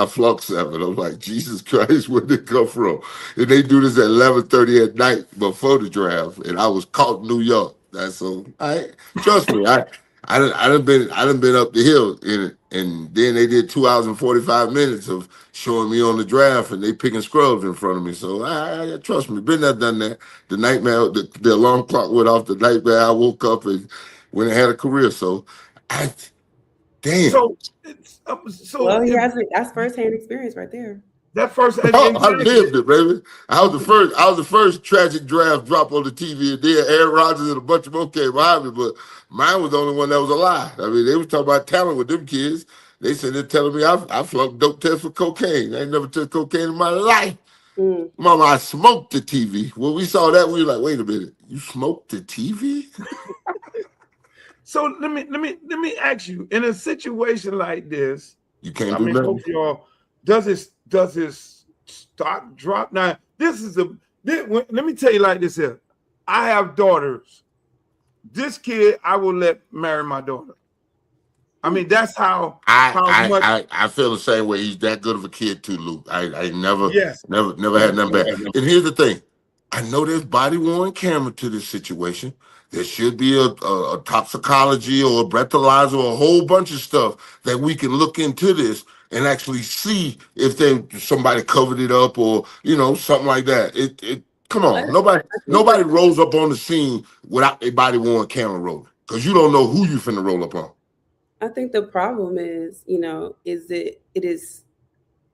flunked 7. I was like, Jesus Christ, where did it come from? And they do this at 11:30 at night before the draft, and I was caught in New York. That's so. Trust me, I done been up the hill in it, and then they did 2 hours and 45 minutes of showing me on the draft, and they picking scrubs in front of me. So I trust me, been there, done that. The nightmare, the alarm clock went off. The nightmare, I woke up and when I had a career. So damn. So well, that's firsthand experience right there. That first, I lived it, baby. I was the first tragic draft drop on the TV, and then Aaron Rodgers and a bunch of them came behind me, but mine was the only one that was a lie. I mean, they were talking about talent with them kids. They said they're telling me I flunked dope test for cocaine. I ain't never took cocaine in my life. Mama, I smoked the TV. When we saw that, we were like, wait a minute, you smoked the TV? So let me ask you, in a situation like this, you can't do nothing. Hope y'all, does his stock drop? Now, let me tell you like this here. I have daughters. This kid, I will let marry my daughter. I mean, that's how much I feel the same way. He's that good of a kid too, Luke. I never had nothing bad. And here's the thing. I know there's body-worn camera to this situation. There should be a toxicology or a breathalyzer or a whole bunch of stuff that we can look into this and actually see if somebody covered it up or something like that. Come on, nobody rolls up on the scene without a body-worn camera rolling because you don't know who you finna roll up on. I think the problem is, it is.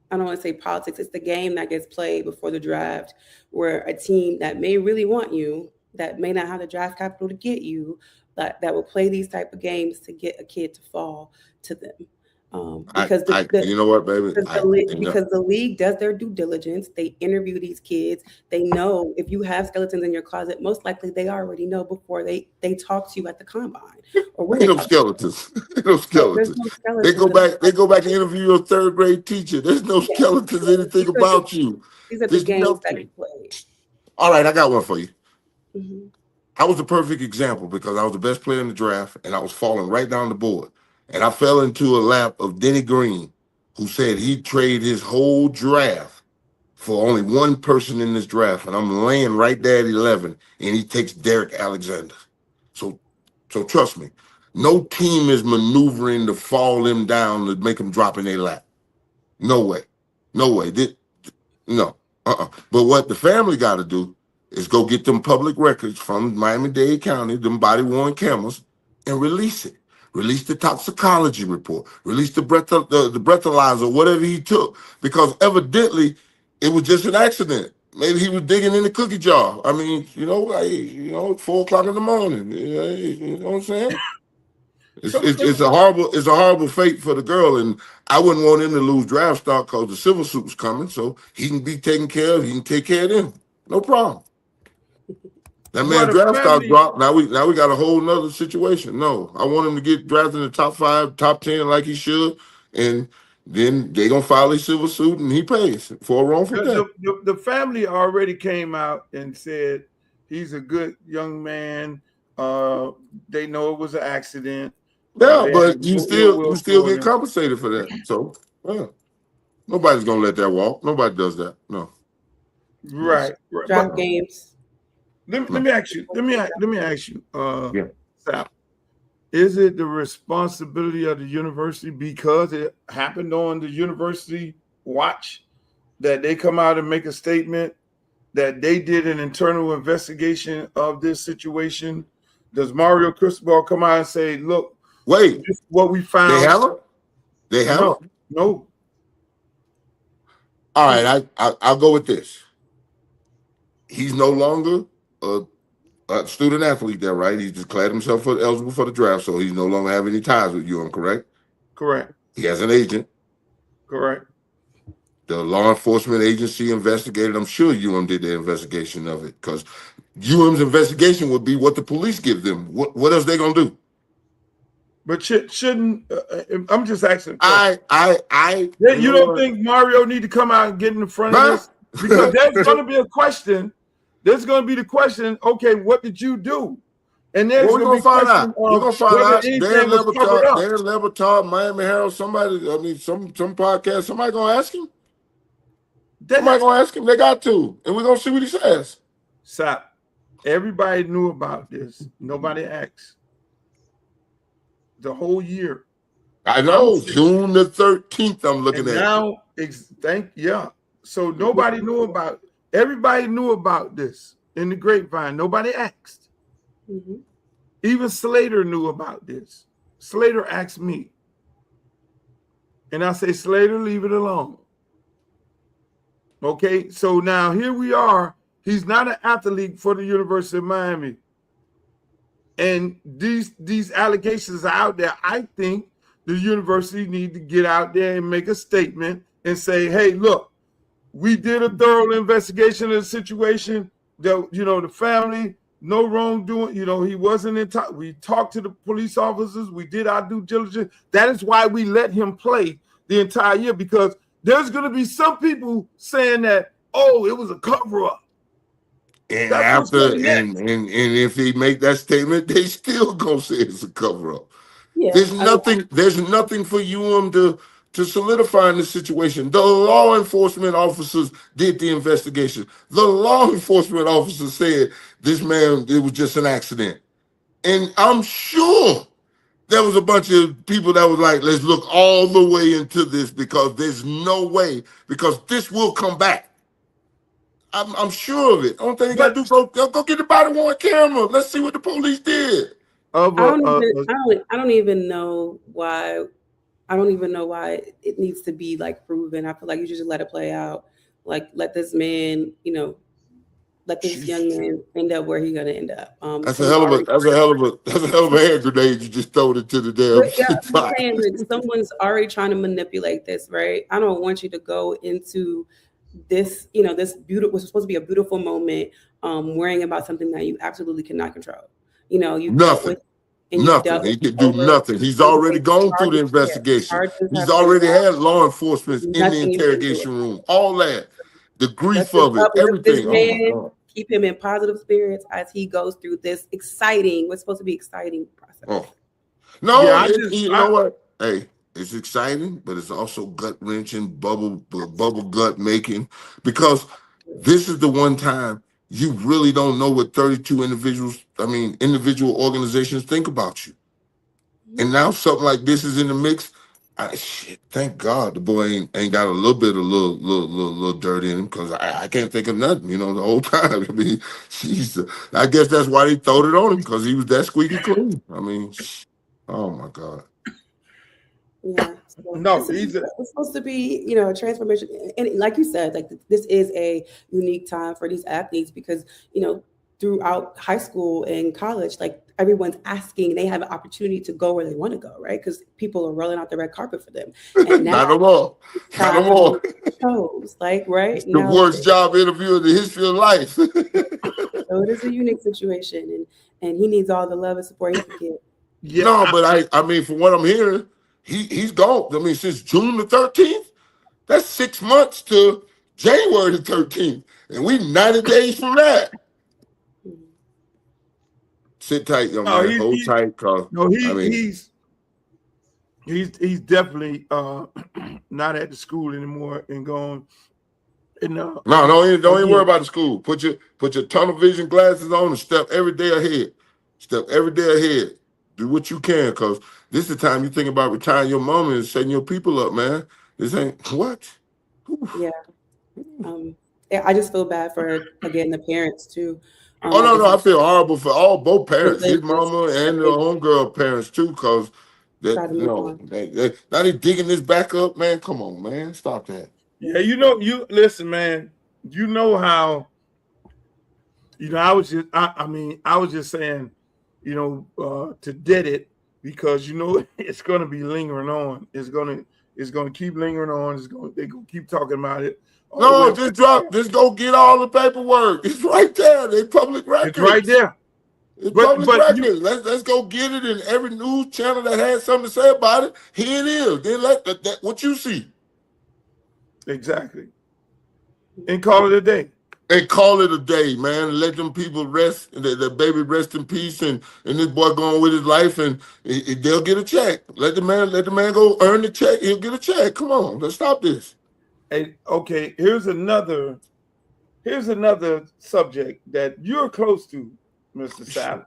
I don't want to say politics. It's the game that gets played before the draft, where a team that may really want you, that may not have the draft capital to get you, that will play these type of games to get a kid to fall to them. Because you know what, baby? Because the league does their due diligence. They interview these kids. They know if you have skeletons in your closet, most likely they already know before they talk to you at the combine. Or ain't no skeletons. No skeletons. They go back and interview your 3rd grade teacher. There's no skeletons, anything about you. These are the games that you play. All right, I got one for you. Mm-hmm. I was the perfect example because I was the best player in the draft and I was falling right down the board. And I fell into a lap of Denny Green, who said he'd trade his whole draft for only one person in this draft. And I'm laying right there at 11, and he takes Derek Alexander. So trust me, no team is maneuvering to fall him down to make him drop in their lap. No way. No. But what the family got to do is go get them public records from Miami-Dade County, them body-worn cameras, and release it. Release the toxicology report. Release the breathalyzer, whatever he took, because evidently it was just an accident. Maybe he was digging in the cookie jar. I mean, 4 o'clock in the morning. You know what I'm saying? It's a horrible fate for the girl, and I wouldn't want him to lose draft stock because the civil suit's coming, so he can be taken care of. He can take care of them. No problem. That man draft stock dropped. Now we got a whole nother situation. No, I want him to get drafted in the top 5, top 10 like he should, and then they gonna file a civil suit and he pays for a wrongful death. The family already came out and said he's a good young man. They know it was an accident. Yeah, but you still get compensated for that. So nobody's gonna let that walk. Nobody does that. No. Right. Drop games. Let me ask you. Sal, is it the responsibility of the university, because it happened on the university watch, that they come out and make a statement that they did an internal investigation of this situation? Does Mario Cristobal come out and say, look, wait, this is what we found? They haven't? They haven't? No. All right, I'll go with this. He's no longer a student athlete there, right? He's declared himself eligible for the draft, so he's no longer have any ties with UM, correct? Correct. He has an agent. Correct. The law enforcement agency investigated. I'm sure UM did the investigation of it, because UM's investigation would be what the police give them. What else they gonna do? But shouldn't I'm just asking? You don't think Mario need to come out and get in the front of this? Because there's going to be a question. There's going to be the question. Okay, what did you do? And there's we're gonna find out. We're gonna find out. Dan Le Batard, Miami Herald, somebody. I mean, some podcast. Somebody gonna ask him. Somebody gonna ask him. They got to, and we're gonna see what he says. Stop. Everybody knew about this. Nobody asked. The whole year. I know. June the 13th. I'm looking at now. So nobody knew about it. Everybody knew about this in the grapevine. Nobody asked. Mm-hmm. Even Slater knew about this. Slater asked me. And I say, Slater, leave it alone. Okay, so now here we are. He's not an athlete for the University of Miami. And these allegations are out there. I think the university need to get out there and make a statement and say, hey, look, we did a thorough investigation of the situation. The family, no wrongdoing. He wasn't in touch. We talked to the police officers. We did our due diligence. That is why we let him play the entire year, because there's going to be some people saying that, oh, it was a cover-up. And if they make that statement, they still gonna say it's a cover-up. Yeah, there's nothing for UM to solidify in this situation. The law enforcement officers did the investigation. The law enforcement officer said this man, it was just an accident. And I'm sure there was a bunch of people that was like, let's look all the way into this, because there's no way, because this will come back. I'm sure of it. Only thing you gotta do is go get the body worn camera. Let's see what the police did. I don't even know why. I don't even know why it needs to be like proven. I feel like you should just let it play out. Like, let this man, let this young man end up where he's gonna end up. That's a hell of a hand grenade you just throwed into the damn. I'm saying that someone's already trying to manipulate this, right? I don't want you to go into this, this beautiful, was supposed to be a beautiful moment, worrying about something that you absolutely cannot control. Nothing. He can do nothing. He's already gone through the investigation. He's already had law enforcement in the interrogation room. All that, the grief of it, everything. Keep him in positive spirits as he goes through this what's supposed to be exciting process. You know what? Hey. It's exciting, but it's also gut-wrenching, bubble gut making, because this is the one time you really don't know what 32 individual organizations think about you. And now something like this is in the mix. Thank God the boy ain't got a little dirt in him, because I can't think of nothing, the whole time. I mean, I guess that's why they throwed it on him, because he was that squeaky clean. I mean, oh my God. Yeah. So it's supposed to be, a transformation. And like you said, like, this is a unique time for these athletes, because, throughout high school and college, like, everyone's asking, they have an opportunity to go where they want to go, right? Because people are rolling out the red carpet for them. And now, not no more. Shows, like, right? It's the worst job interview in the history of life. So it is a unique situation, and he needs all the love and support he can get. Yeah, no, but I mean, from what I'm hearing, he's gone. I mean, since June the 13th, that's 6 months to January the 13th, and we 90 days from that. Sit tight, young man. Hold tight, cause he's definitely not at the school anymore and going. No, don't even worry about the school. Put your tunnel vision glasses on and step every day ahead. Step every day ahead. Do what you can, cause this is the time you think about retiring your mama and setting your people up, man. This ain't what. Yeah. I just feel bad for again the parents too. No, I feel horrible for both parents, his mama and the homegirl parents too, cause now they digging this back up, man. Come on, man, stop that. Yeah, you listen, man. You know how. I was just, I was just saying, to dead it because it's going to be lingering on. It's going to keep lingering on. They're going to keep talking about it. No, just go get all the paperwork. It's right there. They public records. It's right there. It's public records. Let's go get it in every news channel that has something to say about it. Here it is. Then let what you see. Exactly. And call it a day. And call it a day, man. Let them people rest, the baby rest in peace, and this boy going with his life, and they'll get a check. Let the man go earn the check. He'll get a check. Come on, let's stop this. Hey, okay, here's another subject that you're close to, Mr. Sapp.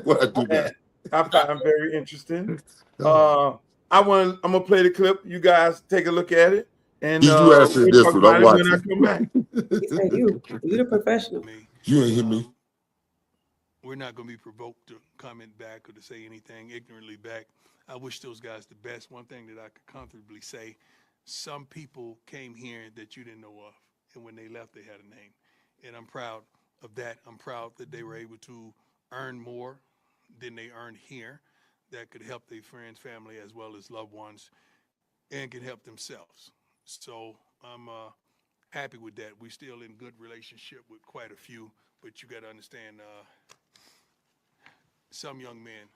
What I do that? I find very interesting. I'm gonna play the clip. You guys take a look at it. And you answer different. I'm watching. When I come back. He said you're the professional. You ain't hear me. We're not going to be provoked to comment back or to say anything ignorantly back. I wish those guys the best. One thing that I could comfortably say, some people came here that you didn't know of, and when they left, they had a name. And I'm proud of that. I'm proud that they were able to earn more than they earned here that could help their friends, family, as well as loved ones, and can help themselves. So I'm happy with that. We're still in good relationship with quite a few, but you got to understand some young men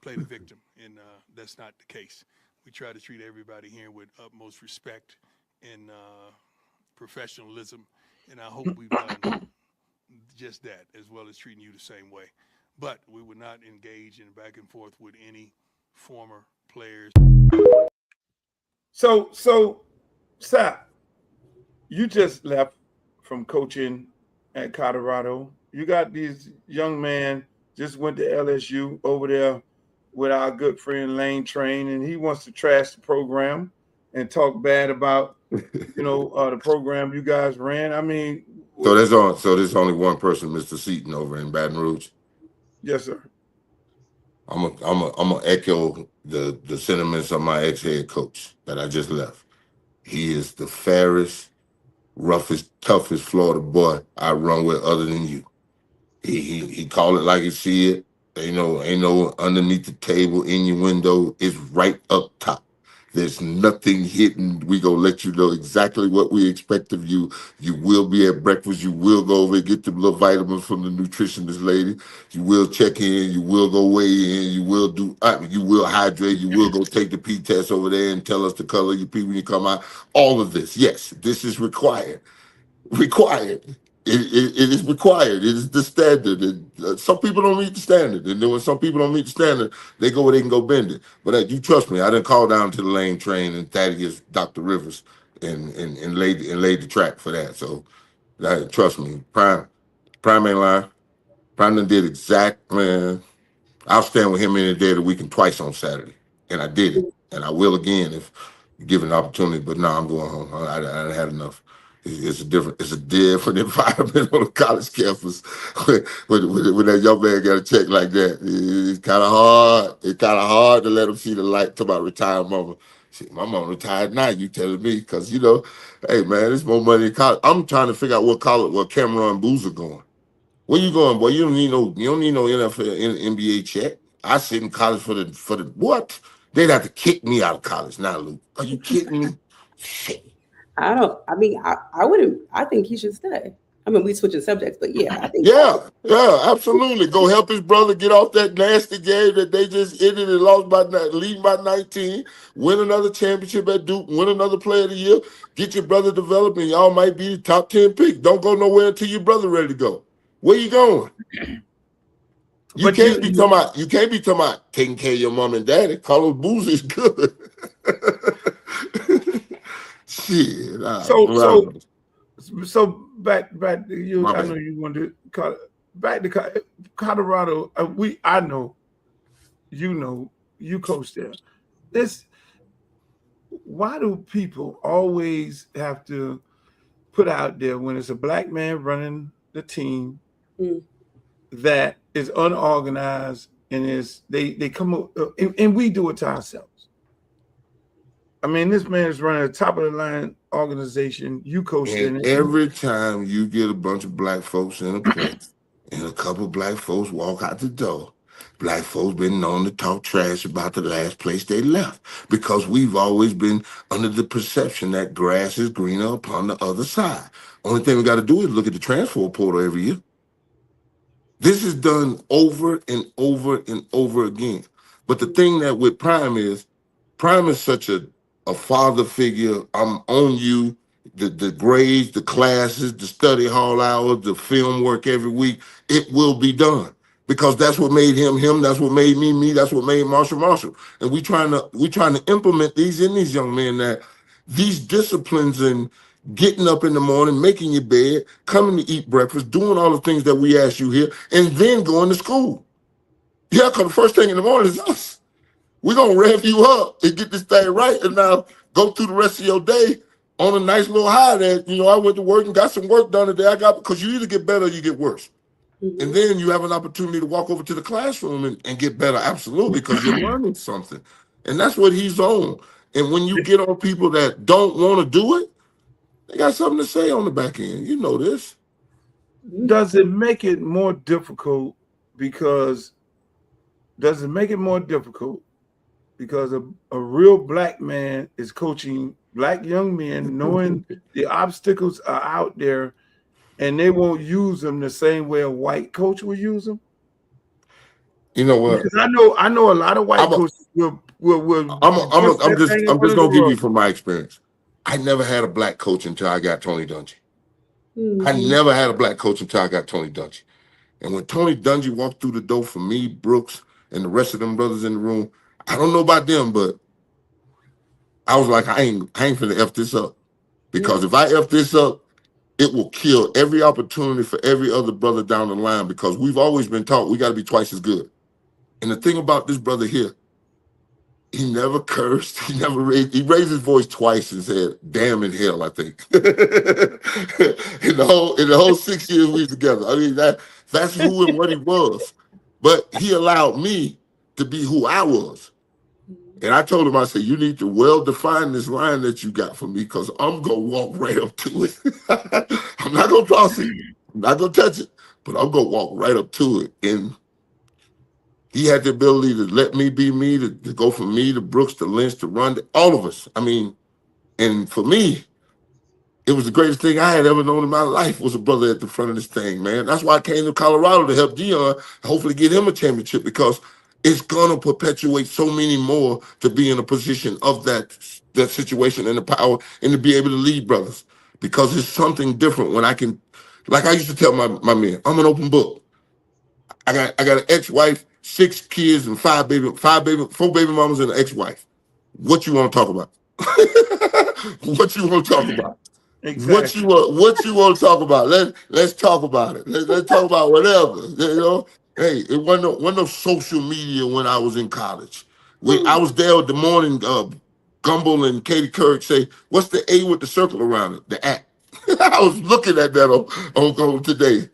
play the victim, and that's not the case. We try to treat everybody here with utmost respect and professionalism, and I hope we've done just that, as well as treating you the same way. But we would not engage in back and forth with any former players. So, Sapp, you just left from coaching at Colorado. You got these young men just went to LSU over there with our good friend Lane Train, and he wants to trash the program and talk bad about the program you guys ran. I mean, so there's only one person, Mr. Seaton, over in Baton Rouge. Yes, sir. I'm gonna echo the sentiments of my ex-head coach that I just left. He is the fairest, roughest, toughest Florida boy I run with other than you. He call it like he see it. Ain't no underneath the table, innuendo. It's right up top. There's nothing hidden. We gonna let you know exactly what we expect of you. You will be at breakfast. You will go over and get the little vitamins from the nutritionist lady. You will check in. You will go weigh in. You will hydrate. You will go take the P test over there and tell us the color of your pee when you come out. All of this, yes, this is required. It is required. It is the standard. And some people don't meet the standard, and then when some people don't meet the standard, they go where they can go bend it. But you trust me, I didn't call down to the Lane Train and Thaddeus Dr. Rivers and laid the track for that. So trust me, Prime ain't lying. Prime done did man. I'll stand with him any day of the week and twice on Saturday, and I did it, and I will again if given an opportunity. But no, I'm going home. I had enough. It's a different environment on a college campus when that young man got a check like that. It's kind of hard. It's kind of hard to let him see the light. Talk about retired mama. Shit, my mom retired now. You telling me? Because hey man, there's more money in college. I'm trying to figure out what Cameron Boozer going. Where you going, boy? You don't need no NFL NBA check. I sit in college for the what? They'd have to kick me out of college now, Luke. Are you kidding me? Shit. I wouldn't. I think he should stay. I mean, we switching subjects, but yeah, I think Yeah, absolutely. Go help his brother get off that nasty game that they just ended and lost by leading by 19. Win another championship at Duke. Win another Player of the Year. Get your brother developed, and y'all might be the top 10 pick. Don't go nowhere until your brother ready to go. Where you going? You can't be talking about taking care of your mom and daddy. Carlos Boozer is good. Shit. So back to you. I know you want to back to Colorado. I know, you coach there. Why do people always have to put out there when it's a black man running the team that is unorganized and they come up and we do it to ourselves? I mean, this man is running a top of the line organization. You coached in it. Every time you get a bunch of black folks in a place and a couple of black folks walk out the door, black folks been known to talk trash about the last place they left because we've always been under the perception that grass is greener upon the other side. Only thing we got to do is look at the transfer portal every year. This is done over and over and over again. But the thing that with Prime is such a father figure. I'm on you. The grades, the classes, the study hall hours, the film work every week, it will be done. Because that's what made him him, that's what made me, that's what made Marshall. And we trying to implement these in these young men, that these disciplines and getting up in the morning, making your bed, coming to eat breakfast, doing all the things that we ask you here, and then going to school. Yeah, because the first thing in the morning is us. We're going to rev you up and get this thing right, and now go through the rest of your day on a nice little high that, I went to work and got some work done today. Because you either get better or you get worse. And then you have an opportunity to walk over to the classroom and get better, absolutely, because you're learning something. And that's what he's on. And when you get on people that don't want to do it, they got something to say on the back end. You know this. Does it make it more difficult because a real black man is coaching black young men, knowing the obstacles are out there, and they won't use them the same way a white coach will use them? You know what? Because I know a lot of white coaches will. I'm just gonna give you from my experience. I never had a black coach until I got Tony Dungy. I never had a black coach until I got Tony Dungy. And when Tony Dungy walked through the door for me, Brooks, and the rest of them brothers in the room, I don't know about them, but I was like, I ain't finna F this up. Because if I F this up, it will kill every opportunity for every other brother down the line, because we've always been taught we got to be twice as good. And the thing about this brother here, he never cursed. He raised his voice twice and said, damn in hell, I think. in the whole 6 years we were together. I mean, that's who and what he was. But he allowed me to be who I was. And I told him, I said, you need to well define this line that you got for me, because I'm going to walk right up to it. I'm not going to cross it. I'm not going to touch it. But I'm going to walk right up to it. And he had the ability to let me be me, to go from me to Brooks to Lynch to Run, to all of us. I mean, and for me, it was the greatest thing I had ever known in my life, was a brother at the front of this thing, man. That's why I came to Colorado, to help Deion, hopefully get him a championship, because it's going to perpetuate so many more to be in a position of that situation and the power, and to be able to lead brothers. Because it's something different when I can, like I used to tell my men, I'm an open book. I got an ex-wife, 6 kids, and 4 baby mamas and an ex-wife. What you want to talk about? What you want to talk about? Exactly. What you want to talk about? Let's talk about it. Let's talk about whatever. Hey, it wasn't no social media when I was in college. I was there at the morning. Gumbel and Katie Couric say, "What's the A with the circle around it?" The act. I was looking at that on today.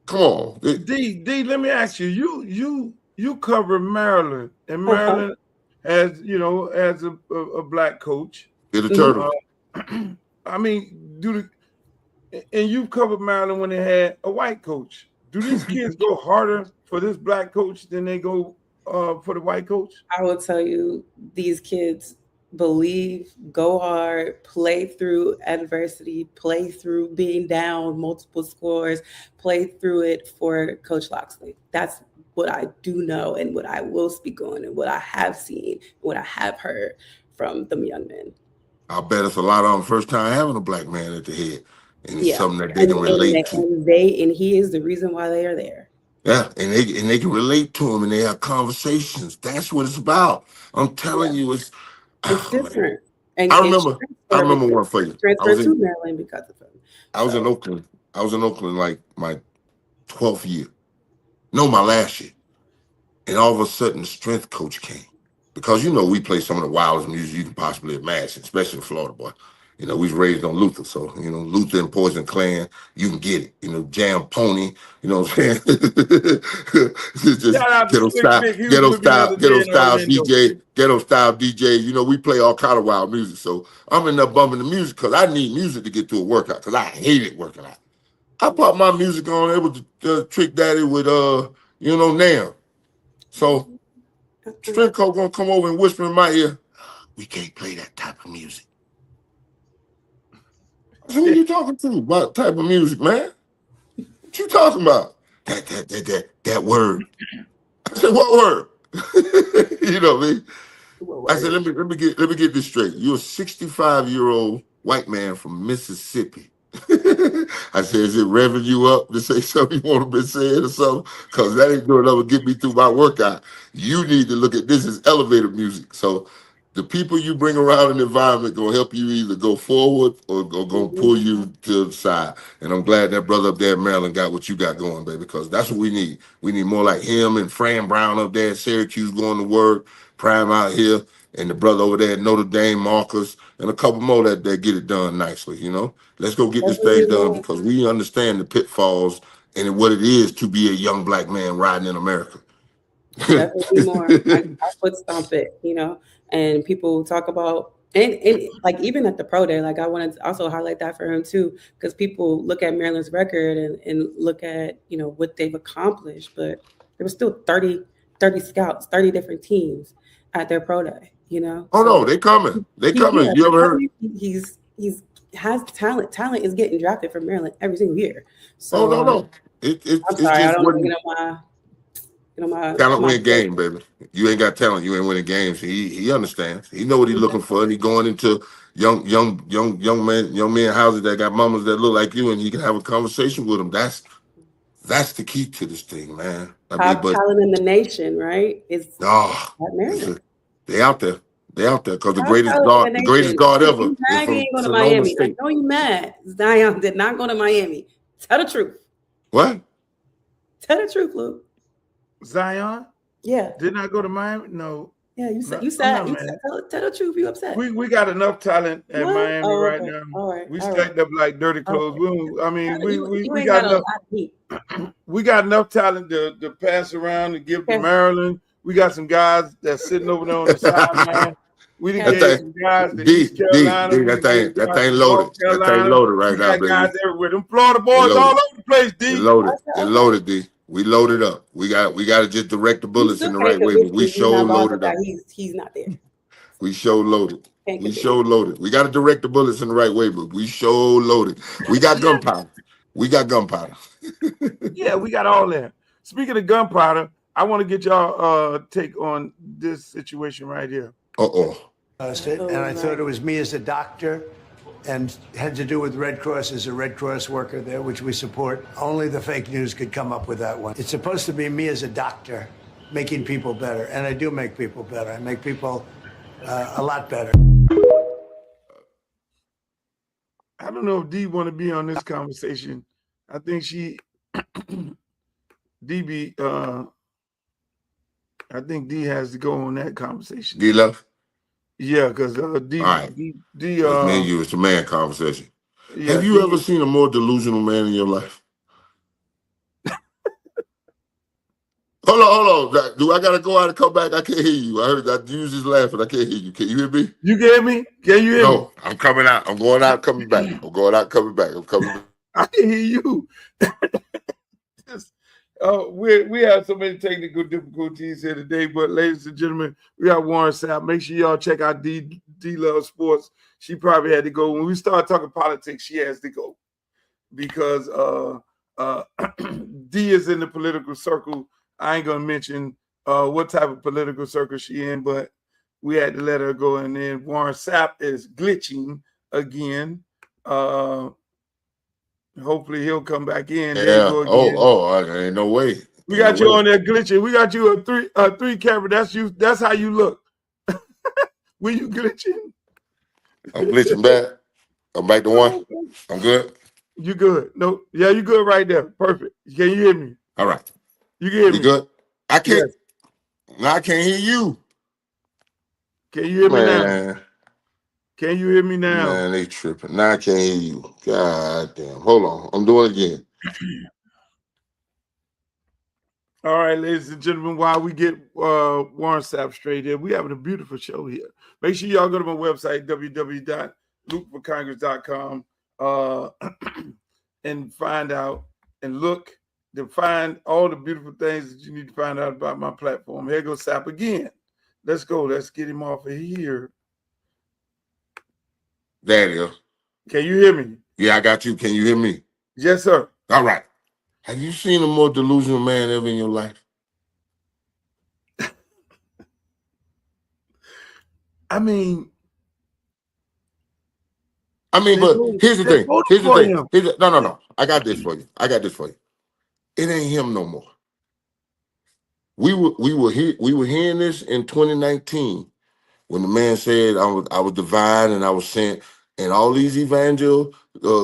Come on, D. Let me ask you. You cover Maryland, and Maryland has a black coach. They're the Turtles. I mean, and you've covered Maryland when they had a white coach. Do these kids go harder for this black coach than they go for the white coach? I will tell you, these kids believe, go hard, play through adversity, play through being down multiple scores, play through it for Coach Loxley. That's what I do know and what I will speak on and what I have seen, what I have heard from them young men. I'll bet it's a lot of them first time having a black man at the head. And it's something that they can relate to. And he is the reason why they are there. Yeah, and they can relate to him and they have conversations. That's what it's about. I'm telling you, it's different. And I remember one for you. I was to Maryland because of him. I was in Oakland. I was in Oakland like my 12th year. No, my last year. And all of a sudden the strength coach came. Because we play some of the wildest music you can possibly imagine, especially in Florida, boy. We was raised on Luther, so Luther and Poison Clan, you can get it. Jam Pony, you know what I'm saying? Just ghetto style DJ. We play all kind of wild music. So I'm in there bumping the music because I need music to get to a workout because I hated working out. I put my music on, able to trick daddy with Nam. So strength coach gonna come over and whisper in my ear, we can't play that type of music. I said, who are you talking to about type of music, man? What you talking about? That word. I said, what word? You know what I mean? I said, let me get this straight. You're a 65-year-old white man from Mississippi. I said, is it revving you up to say something you want to be saying or something? Because that ain't doing nothing to get me through my workout. You need to look at this as elevator music. So the people you bring around in the environment going to help you either go forward or going to pull you to the side. And I'm glad that brother up there in Maryland got what you got going, baby, because that's what we need. We need more like him and Fran Brown up there at Syracuse going to work, Prime out here, and the brother over there at Notre Dame, Marcus, and a couple more that get it done nicely, Let's go get this thing done because we understand the pitfalls and what it is to be a young black man riding in America. Definitely more. I foot stomp it, and people talk about, and like even at the pro day, like I wanted to also highlight that for him too, because people look at Maryland's record and look at, what they've accomplished, but there was still 30 scouts, 30 different teams at their pro day, Oh, no, they coming. They coming. You ever heard? He's has talent. Talent is getting drafted from Maryland every single year. So no. I'm sorry, I don't want to get on my talent win game, baby. You ain't got talent, you ain't winning games. He understands. He know what he's looking for, and he going into young men houses that got mamas that look like you, and he can have a conversation with them. That's the key to this thing, man. Top talent in the nation, right? It's Maryland. They out there. They out there because the greatest guard ever. Ain't going to Miami. I know you mad. Zion did not go to Miami. Tell the truth. What? Tell the truth, Luke. Zion? Yeah. Did not go to Miami? No. Yeah, you said tell the truth. You upset? We got enough talent at Miami right now. All right. We stacked up like dirty clothes. Okay. We got enough. We got enough talent to pass around and give to Maryland. We got some guys that's sitting over there on the sideline. We didn't get some guys to East Carolina. That thing loaded. That thing loaded right now, baby. Guys everywhere. Them Florida boys all over the place, D. It loaded, D. We loaded up. We got to just direct the bullets in the right way. But we show loaded up. He's not there. We show loaded. We show loaded. We got to direct the bullets in the right way, but we show loaded. We got gunpowder. Yeah, we got all that. Speaking of gunpowder, I want to get y'all take on this situation right here. And I thought it was me as a doctor and had to do with Red Cross as a Red Cross worker there, which we support. Only the fake news could come up with that one. It's supposed to be me as a doctor making people better, and I do make people better. I make people a lot better. I don't know if Dee want to be on this conversation. I think I think D has to go on that conversation. D left? Yeah, because D. All right. D me and you, it's a man conversation. Yeah, have you ever seen a more delusional man in your life? Hold on. Do I gotta go out and come back? I can't hear you. I heard that you was just laughing. I can't hear you. Can you hear me? You can hear me? Can you hear me? No, I'm coming out. I'm going out, coming back. I'm going out, coming back. I'm coming back. I can hear you. We have so many technical difficulties here today, but ladies and gentlemen, we got Warren Sapp. Make sure y'all check out D D loves sports. She probably had to go. When we started talking politics, she has to go because D is in the political circle. I ain't gonna mention what type of political circle she in, but we had to let her go. And then Warren Sapp is glitching again. Hopefully he'll come back in. Yeah. There you go again. Ain't no way. We got you on there glitching. We got you a three camera. That's you. That's how you look. Were you glitching? I'm glitching back. I'm back to one. I'm good. You good? No. Yeah, you good right there. Perfect. Can you hear me? All right. You can hear me? You good? I can't. Yes. No, I can't hear you. Can you hear me now? Can you hear me now? Man, they tripping. Now I can't hear you. God damn. Hold on. I'm doing it again. All right, ladies and gentlemen, while we get Warren Sapp straight here, we having a beautiful show here. Make sure y'all go to my website, www.lukeforcongress.com, and find out and look to find all the beautiful things that you need to find out about my platform. Here goes Sapp again. Let's go. Let's get him off of here. There you go. Can you hear me? Yeah, I got you. Can you hear me? Yes, sir. All right. Have you seen a more delusional man ever in your life? I mean, but here's the thing. No. I got this for you. It ain't him no more. We were hearing this in 2019 when the man said I was divine and I was sent, and all these evangel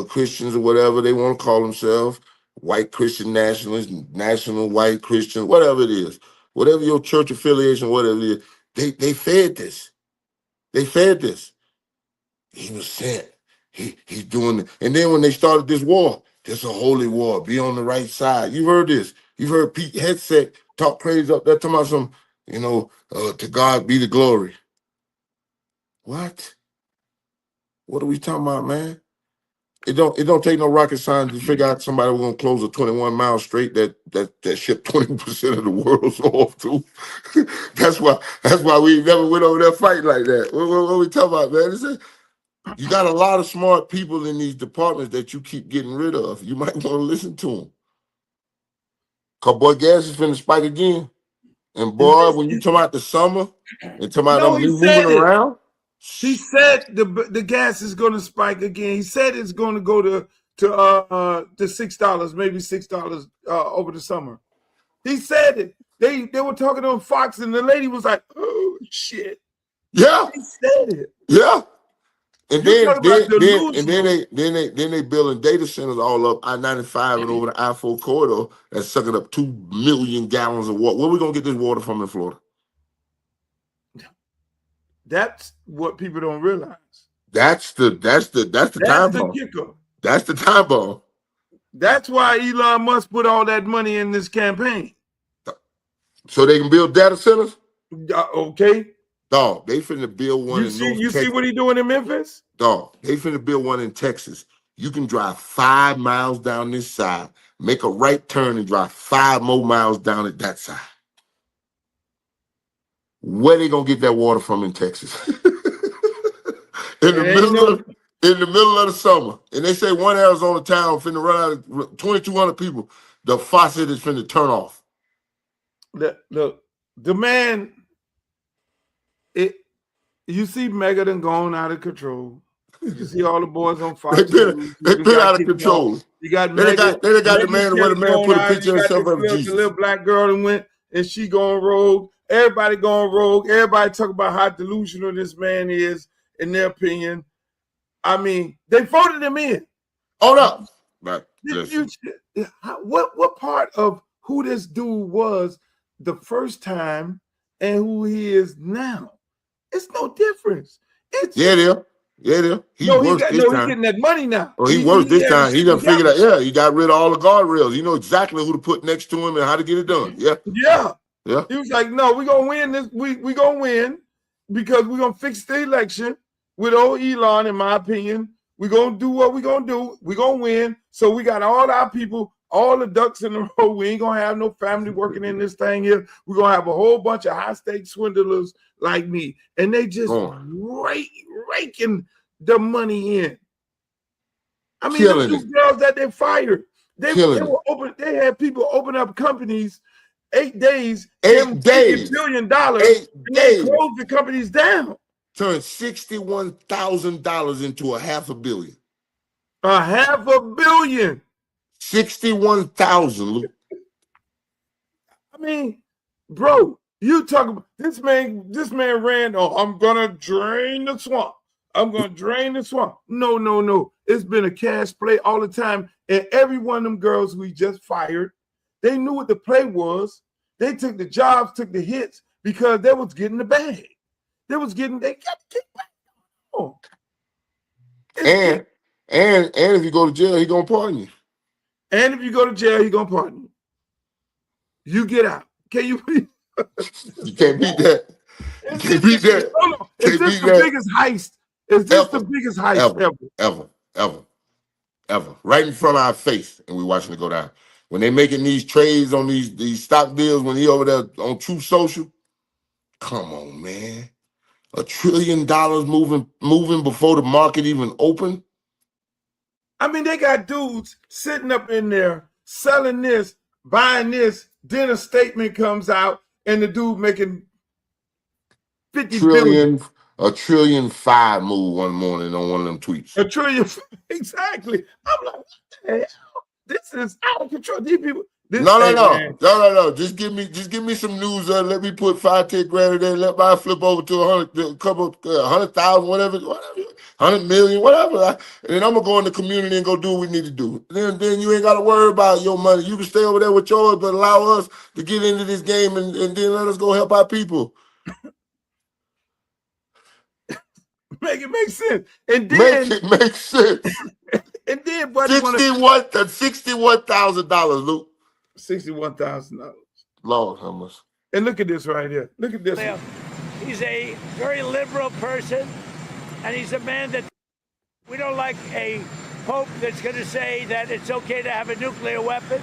Christians or whatever they want to call themselves, white Christian nationalists, national white Christians, whatever it is, whatever your church affiliation, whatever it is, they fed this. They fed this. He was sent. He's doing it. And then when they started this war, there's a holy war. Be on the right side. You've heard this. You've heard Pete Hegseth talk crazy up there, talking about some, to God be the glory. What? What are we talking about, man? It don't take no rocket science to figure out somebody was gonna close a 21-mile strait that shipped 20% of the world's off to. That's why we never went over there fighting like that. What we talking about, man? You got a lot of smart people in these departments that you keep getting rid of. You might want to listen to them. Cause boy, gas is finna spike again. And boy, when you talk about the summer and talk about them moving around. He said the gas is going to spike again. He said it's going to go to $6, maybe $6 over the summer. He said it. They were talking on Fox, and the lady was like, "Oh shit!" Yeah, he said it. Yeah, and then they building data centers all up I-95 and over the I-4 corridor that's sucking up 2 million gallons of water. Where are we gonna get this water from in Florida? That's what people don't realize. That's the time bomb. That's the time bomb. That's why Elon Musk put all that money in this campaign. So they can build data centers? Okay. Dog, they finna build one in North Texas. You see what he doing in Memphis? Dog, they finna build one in Texas. You can drive 5 miles down this side, make a right turn and drive 5 more miles down at that side. Where they gonna get that water from in Texas? in the middle of the summer. And they say one Arizona town finna run out of 2,200 people. The faucet is finna turn off. The man, you see MAGA done gone out of control. You see all the boys on Fox. They've been out of control. You got they got the man where the man put a picture of himself of Jesus. The little black girl and went and she going rogue. Everybody going rogue. Everybody talk about how delusional this man is in their opinion. I mean, they voted him in. Hold up. But what part of who this dude was the first time and who he is now? It's no difference. It is. He's getting that money now. Oh, he worked this time. He done figured out. Yeah, he got rid of all the guardrails. You know exactly who to put next to him and how to get it done. Yeah. He was like, no, we're gonna win this. We're gonna win because we're gonna fix the election with old Elon, in my opinion. We're gonna do what we're gonna do. We're gonna win. So we got all our people all the ducks in the row. We ain't gonna have no family working in this thing here. We're gonna have a whole bunch of high stakes swindlers like me, and they just raking the money in. I mean, those two girls that they fired, they were open. They had people open up companies 8 days, $8 billion, and they closed the companies down. Turned $61,000 into $500 million. $500 million. 61,000, Luke. I mean, bro, you talk about this man. This man ran on. I'm gonna drain the swamp. I'm gonna drain the swamp. No. It's been a cash play all the time. And every one of them girls we just fired, they knew what the play was. They took the jobs, took the hits because they was getting the bag. They got the kickback. Oh. And if you go to jail, he gonna pardon you. And if you go to jail, he gonna pardon you. You get out. Can you? You can't beat that. You can't beat that. Is this the biggest heist? Is this the biggest heist ever? Right in front of our face, and we watching it go down. When they making these trades on these stock deals, when he over there on Truth Social, come on, man. $1 trillion moving before the market even opened. I mean, they got dudes sitting up in there selling this, buying this. Then a statement comes out, and the dude making $50 billion. $1.5 trillion move one morning on one of them tweets. $1 trillion, exactly. I'm like, what the hell? This is out of control. These people. No. Just give me some news. Let me put 5-10 grand in there. Let me flip over to 100,000, whatever, 100 million, whatever. And then I'm gonna go in the community and go do what we need to do. Then you ain't gotta worry about your money. You can stay over there with yours, but allow us to get into this game and then let us go help our people. Make it make sense. And then make it make sense. And then, buddy, $61,000, Luke. $61,000. Lord, how much? And look at this right here. Look at this. He's a very liberal person, and he's a man that we don't like a pope that's going to say that it's okay to have a nuclear weapon.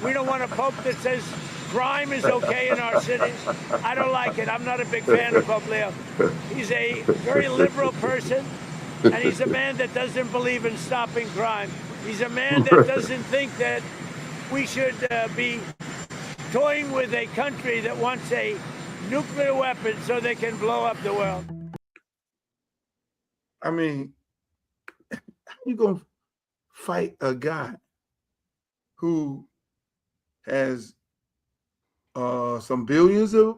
We don't want a pope that says crime is okay in our cities. I don't like it. I'm not a big fan of Pope Leo. He's a very liberal person, and he's a man that doesn't believe in stopping crime. He's a man that doesn't think that we should be toying with a country that wants a nuclear weapon so they can blow up the world. I mean, how you going to fight a guy who has some billions of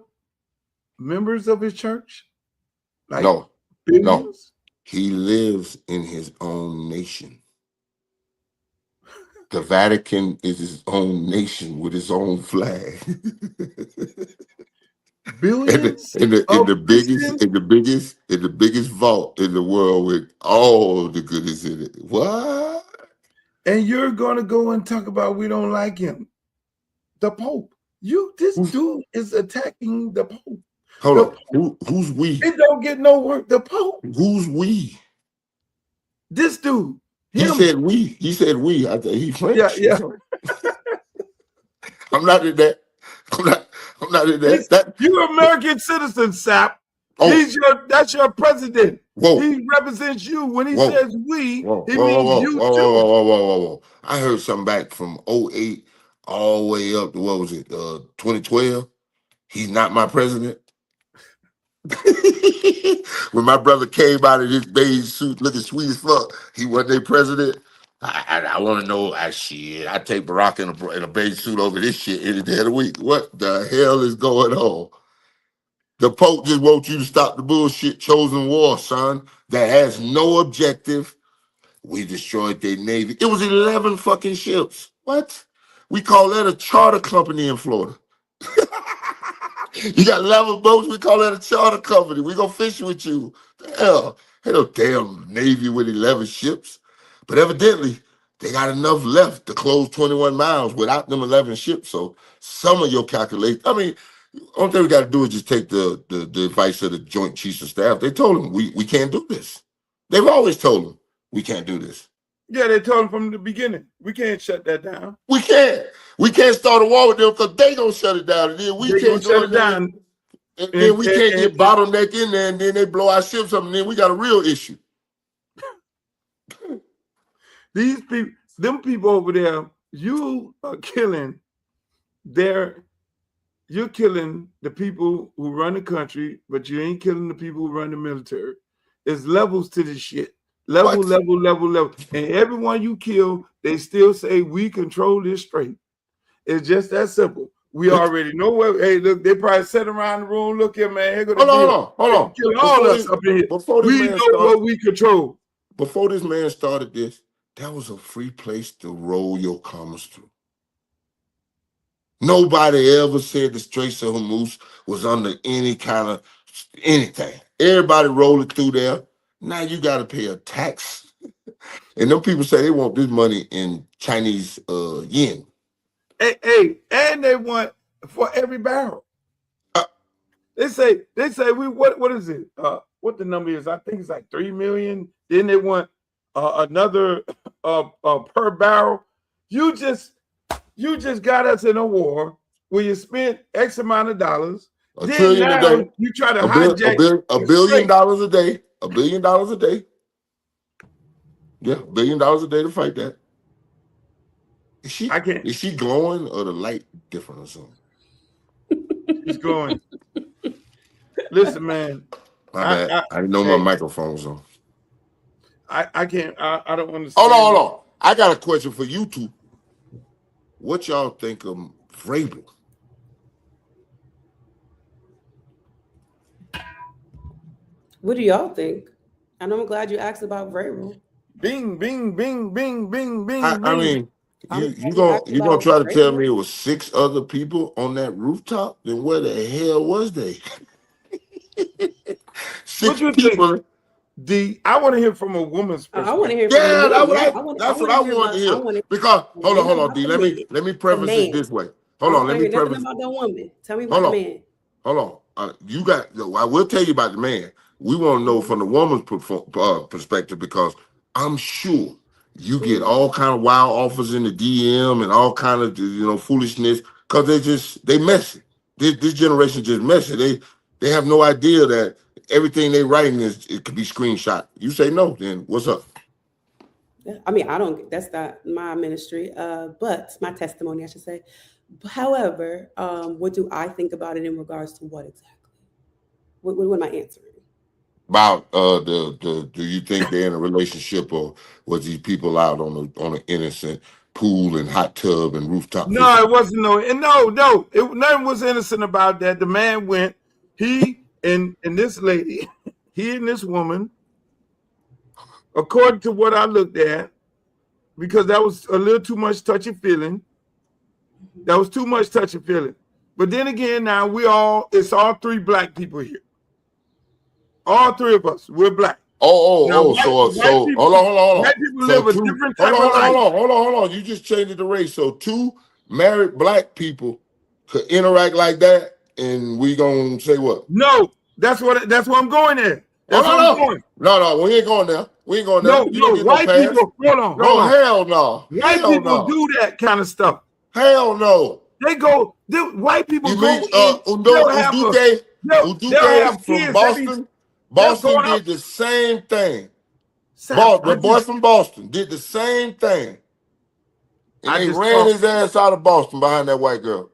members of his church? Like billions? No. He lives in his own nation. The Vatican is his own nation with its own flag. Billions in the biggest vault in the world with all the goodies in it. What? And you're gonna go and talk about we don't like him. The Pope. This dude is attacking the Pope. Hold on. Who's we? It don't get no work. The Pope. Who's we? This dude. He said we. He said we. I think he French. Yeah. I'm not in that. I'm not in that. You're an American citizen, Sap. Oh. That's your president. Whoa. He represents you. When he says we, he means you too. Whoa. I heard something back from 2008 all the way up to, 2012. He's not my president. When my brother came out of his beige suit looking sweet as fuck, he wasn't their president. I want to know. I take Barack in a beige suit over this shit any day of the week. What the hell is going on? The Pope just wants you to stop the bullshit chosen war, son, that has no objective. We destroyed their Navy. It was 11 fucking ships. What? We call that a charter company in Florida. You got 11 boats, we call that a charter company. We go fishing with you. The hell, ain't no damn Navy with 11 ships. But evidently, they got enough left to close 21 miles without them 11 ships. So some of your calculations, I mean, only thing we got to do is just take the advice of the Joint Chiefs of Staff. They told them, we can't do this. They've always told them, we can't do this. Yeah, they told them from the beginning. We can't shut that down. We can't. We can't start a war with them because they gonna shut it down. And then we can't shut it down. And then we can't get bottlenecked in there, and then they blow our ships up, and then we got a real issue. These people, them people over there, you are killing you're killing the people who run the country, but you ain't killing the people who run the military. There's levels to this shit. Level. And everyone you kill, they still say we control this straight. It's just that simple. We already know what. Hey, look, they probably sat around the room. Look here, man. Here Hold on. Kill all us up in here. We know what we control. Before this man started this, that was a free place to roll your commas through. Nobody ever said the Straits of Hormuz was under any kind of anything. Everybody rolled it through there. Now you got to pay a tax. And them people say they want this money in Chinese yen. Hey, and they want for every barrel. They say we what is it? What the number is? I think it's like 3 million. Then they want another per barrel. You just got us in a war where you spent X amount of dollars. $1 trillion a day. You try to hijack $1 billion a day. $1 billion a day. Yeah, $1 billion a day to fight that. Is she glowing or the light different or something? She's glowing. Listen, man. My bad. I didn't know my microphone was on. I can't. I don't understand. Hold on. I got a question for you two. What y'all think of Vrabel? What do y'all think? And I'm glad you asked about Vrabel. Bing, bing, bing, bing, bing, bing. I mean, you gonna try to tell me it was 6 other people on that rooftop? Then where the hell was they? 6 people. I want to hear from a woman's perspective. I want to hear from that's what I want to hear. Because hold on, D. Let me preface it this way. Hold on, let me preface. About that woman. Tell me about the man. Hold on. I will tell you about the man. We want to know from the woman's perspective because I'm sure you get all kind of wild offers in the DM and all kind of foolishness because they messy. This generation just messy. They have no idea that everything they writing it could be screenshot. You say no, then what's up? I mean, that's not my ministry, but my testimony, I should say. However, what do I think about it in regards to what exactly? What am I answering? About do you think they're in a relationship or was these people out on an innocent pool and hot tub and rooftop? No, it wasn't nothing was innocent about that. The man went, he and this lady, he and this woman, according to what I looked at, because that was a little too much touchy feeling. That was too much touchy feeling. But then again, now it's all 3 black people here. All 3 of us, we're black. So hold on. White people live a different type of life. Hold on. You just changed the race. So 2 married black people could interact like that, and we gonna say what? No, that's what I'm going at. No, we ain't going there. We ain't going there. No, white people. Hold on. No, hell no. White people do that kind of stuff. Hell no. White people go in. Uduke from Boston. Boston did the same thing. The boy from Boston did the same thing. And they ran his ass out of Boston behind that white girl.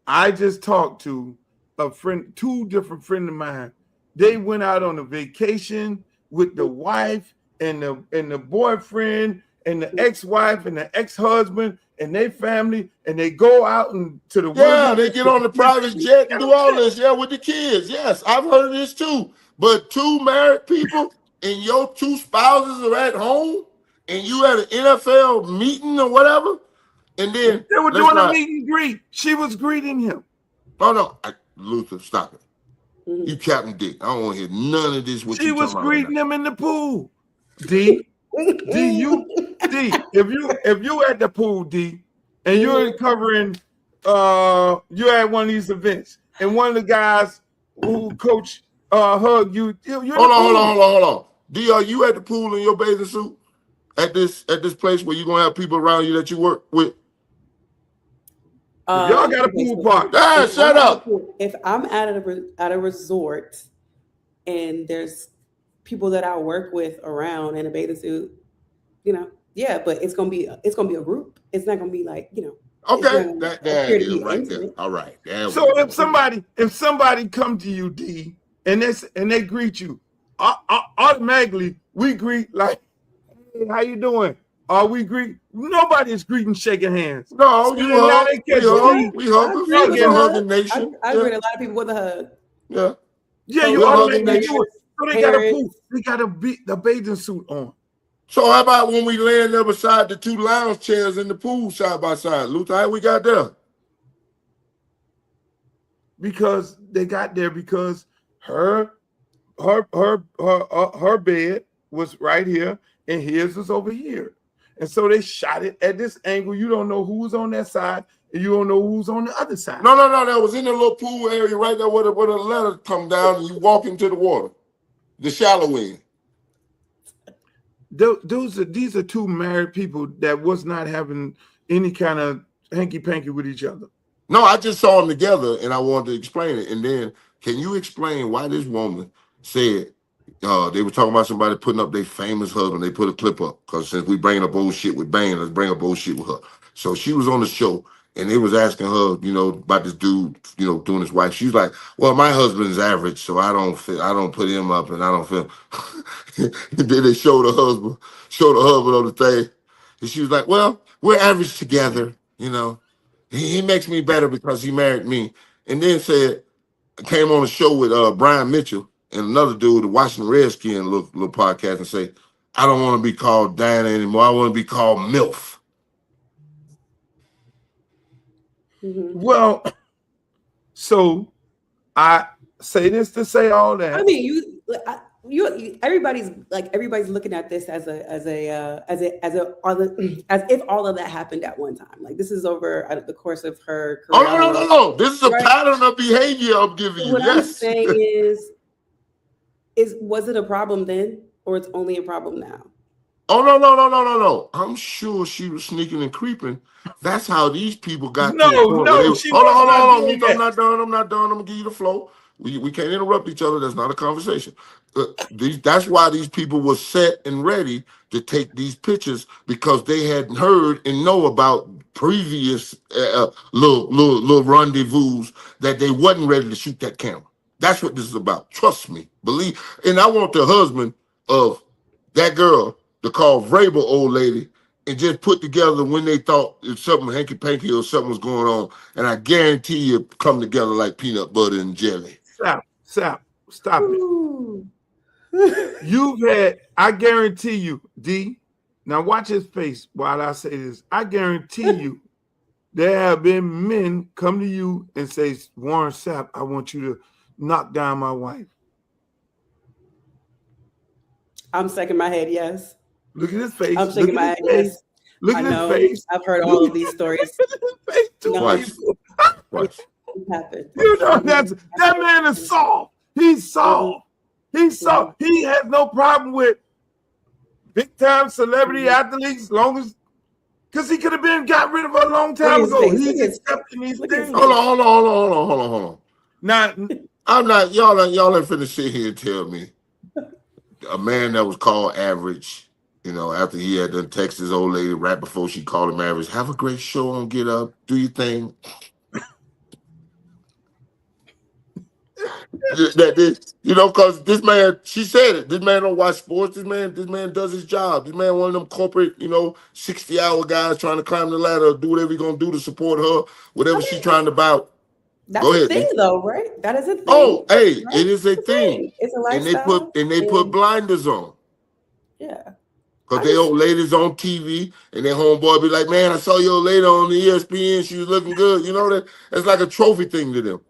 I just talked to a friend, 2 different friends of mine. They went out on a vacation with the wife and the boyfriend and the ex-wife and the ex-husband and their family, and they go out to the they get on the private jet and do all this, with the kids. Yes, I've heard of this too. But 2 married people and your 2 spouses are at home and you at an NFL meeting or whatever, and then they were doing a meet and greet. She was greeting him. No, Luther, stop it. You Captain Dick. I don't want to hear none of this. She was greeting him in the pool. D, if you at the pool, D, and you're covering, you're at one of these events, and one of the guys who coach hug you. Hold on. D, are you at the pool in your bathing suit? at this place where you're gonna have people around you that you work with? Y'all got a pool party. Shut up. If I'm at a resort and there's people that I work with around in a bathing suit, yeah, but it's gonna be a group. It's not gonna be like, Okay, that is right there. All right. So if somebody come to you, D, and they greet you, automatically we greet like, hey, how you doing? Nobody's greeting, shaking hands. No, we hug. It's a hugging nation. I greet a lot of people with a hug. Yeah. Yeah, you automatically do it. So they got a pool. They got the bathing suit on. So how about when we land there beside the 2 lounge chairs in the pool side by side, Luther? How we got there? Because they got there because her bed was right here and his was over here. And so they shot it at this angle. You don't know who's on that side and you don't know who's on the other side. No. That was in the little pool area right there where the ladder come down and you walk into the water. The shallow end. These are 2 married people that was not having any kind of hanky-panky with each other. No, I just saw them together and I wanted to explain it. And then, can you explain why this woman said they were talking about somebody putting up their famous husband? They put a clip up because since we bringing up bullshit with Bain, let's bring up bullshit with her. So she was on the show and they was asking her, about this dude, doing his wife. She's like, well, my husband's average, so I don't put him up and I don't feel. And then they showed her husband on the thing. And she was like, well, we're average together, He makes me better because he married me. And then came on the show with Brian Mitchell and another dude, the Washington Redskin little podcast, and say, I don't want to be called Diana anymore. I want to be called MILF. Mm-hmm. Well, so I say this to say all that. I mean, everybody's looking at this as if all of that happened at one time. Like this is over the course of her career. Oh no! This is a pattern of behavior I'm giving you. What yes. I'm saying was it a problem then, or it's only a problem now? Oh no! I'm sure she was sneaking and creeping. That's how these people got. No. Hold on. I'm not done. I'm gonna give you the flow. We can't interrupt each other. That's not a conversation. That's why these people were set and ready to take these pictures because they had heard and know about previous little rendezvous that they wasn't ready to shoot that camera. That's what this is about. Trust me, believe. And I want the husband of that girl to call Vrabel old lady and just put together when they thought if something hanky-panky or something was going on, and I guarantee you come together like peanut butter and jelly. Stop it. I guarantee you, D, now watch his face while I say this. I guarantee you there have been men come to you and say, Warren Sapp, I want you to knock down my wife. I'm shaking my head, yes. Look at his face. I'm shaking my head, yes. Look at his face. I've heard all of these stories. Twice. Happened. That man is soft. He's soft. He's soft. He has no problem with big time celebrity athletes, long as because he could have been got rid of her a long time ago. He's accepting these things. Hold on. Now, I'm not. Y'all ain't finna sit here and tell me a man that was called average, after he had done text his old lady right before she called him average. Have a great show on Get Up. Do your thing. Because this man, she said it. This man don't watch sports. This man does his job. This man one of them corporate, 60-hour guys trying to climb the ladder, do whatever he's gonna do to support her, whatever she's trying to buy. That's Go a ahead, thing, though, right? That is a thing. Oh, hey, right? it is a thing. It's a lifestyle. And they put blinders on. Yeah. Because they old ladies on TV and their homeboy be like, man, I saw your lady on the ESPN. She was looking good. That's like a trophy thing to them.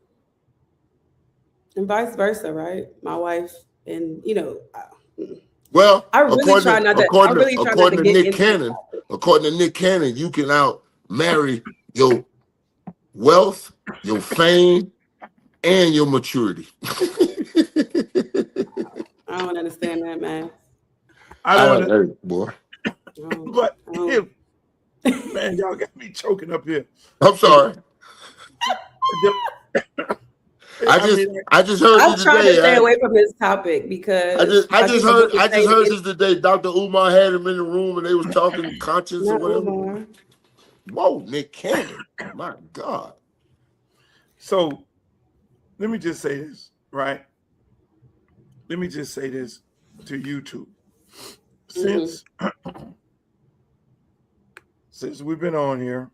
And vice versa, right? My wife and, well, I really try not to. According to Nick Cannon, you can out marry your wealth, your fame, and your maturity. I don't understand that, man. I don't boy. But if, man, y'all got me choking up here. I'm sorry. I just heard I'm this trying today. to stay away from this topic because I just heard this today. Dr. Umar had him in the room and they was talking conscience or whatever. Umar. Whoa, Nick Cannon. My God. So let me just say this, right? Let me just say this to you two. Since we've been on here,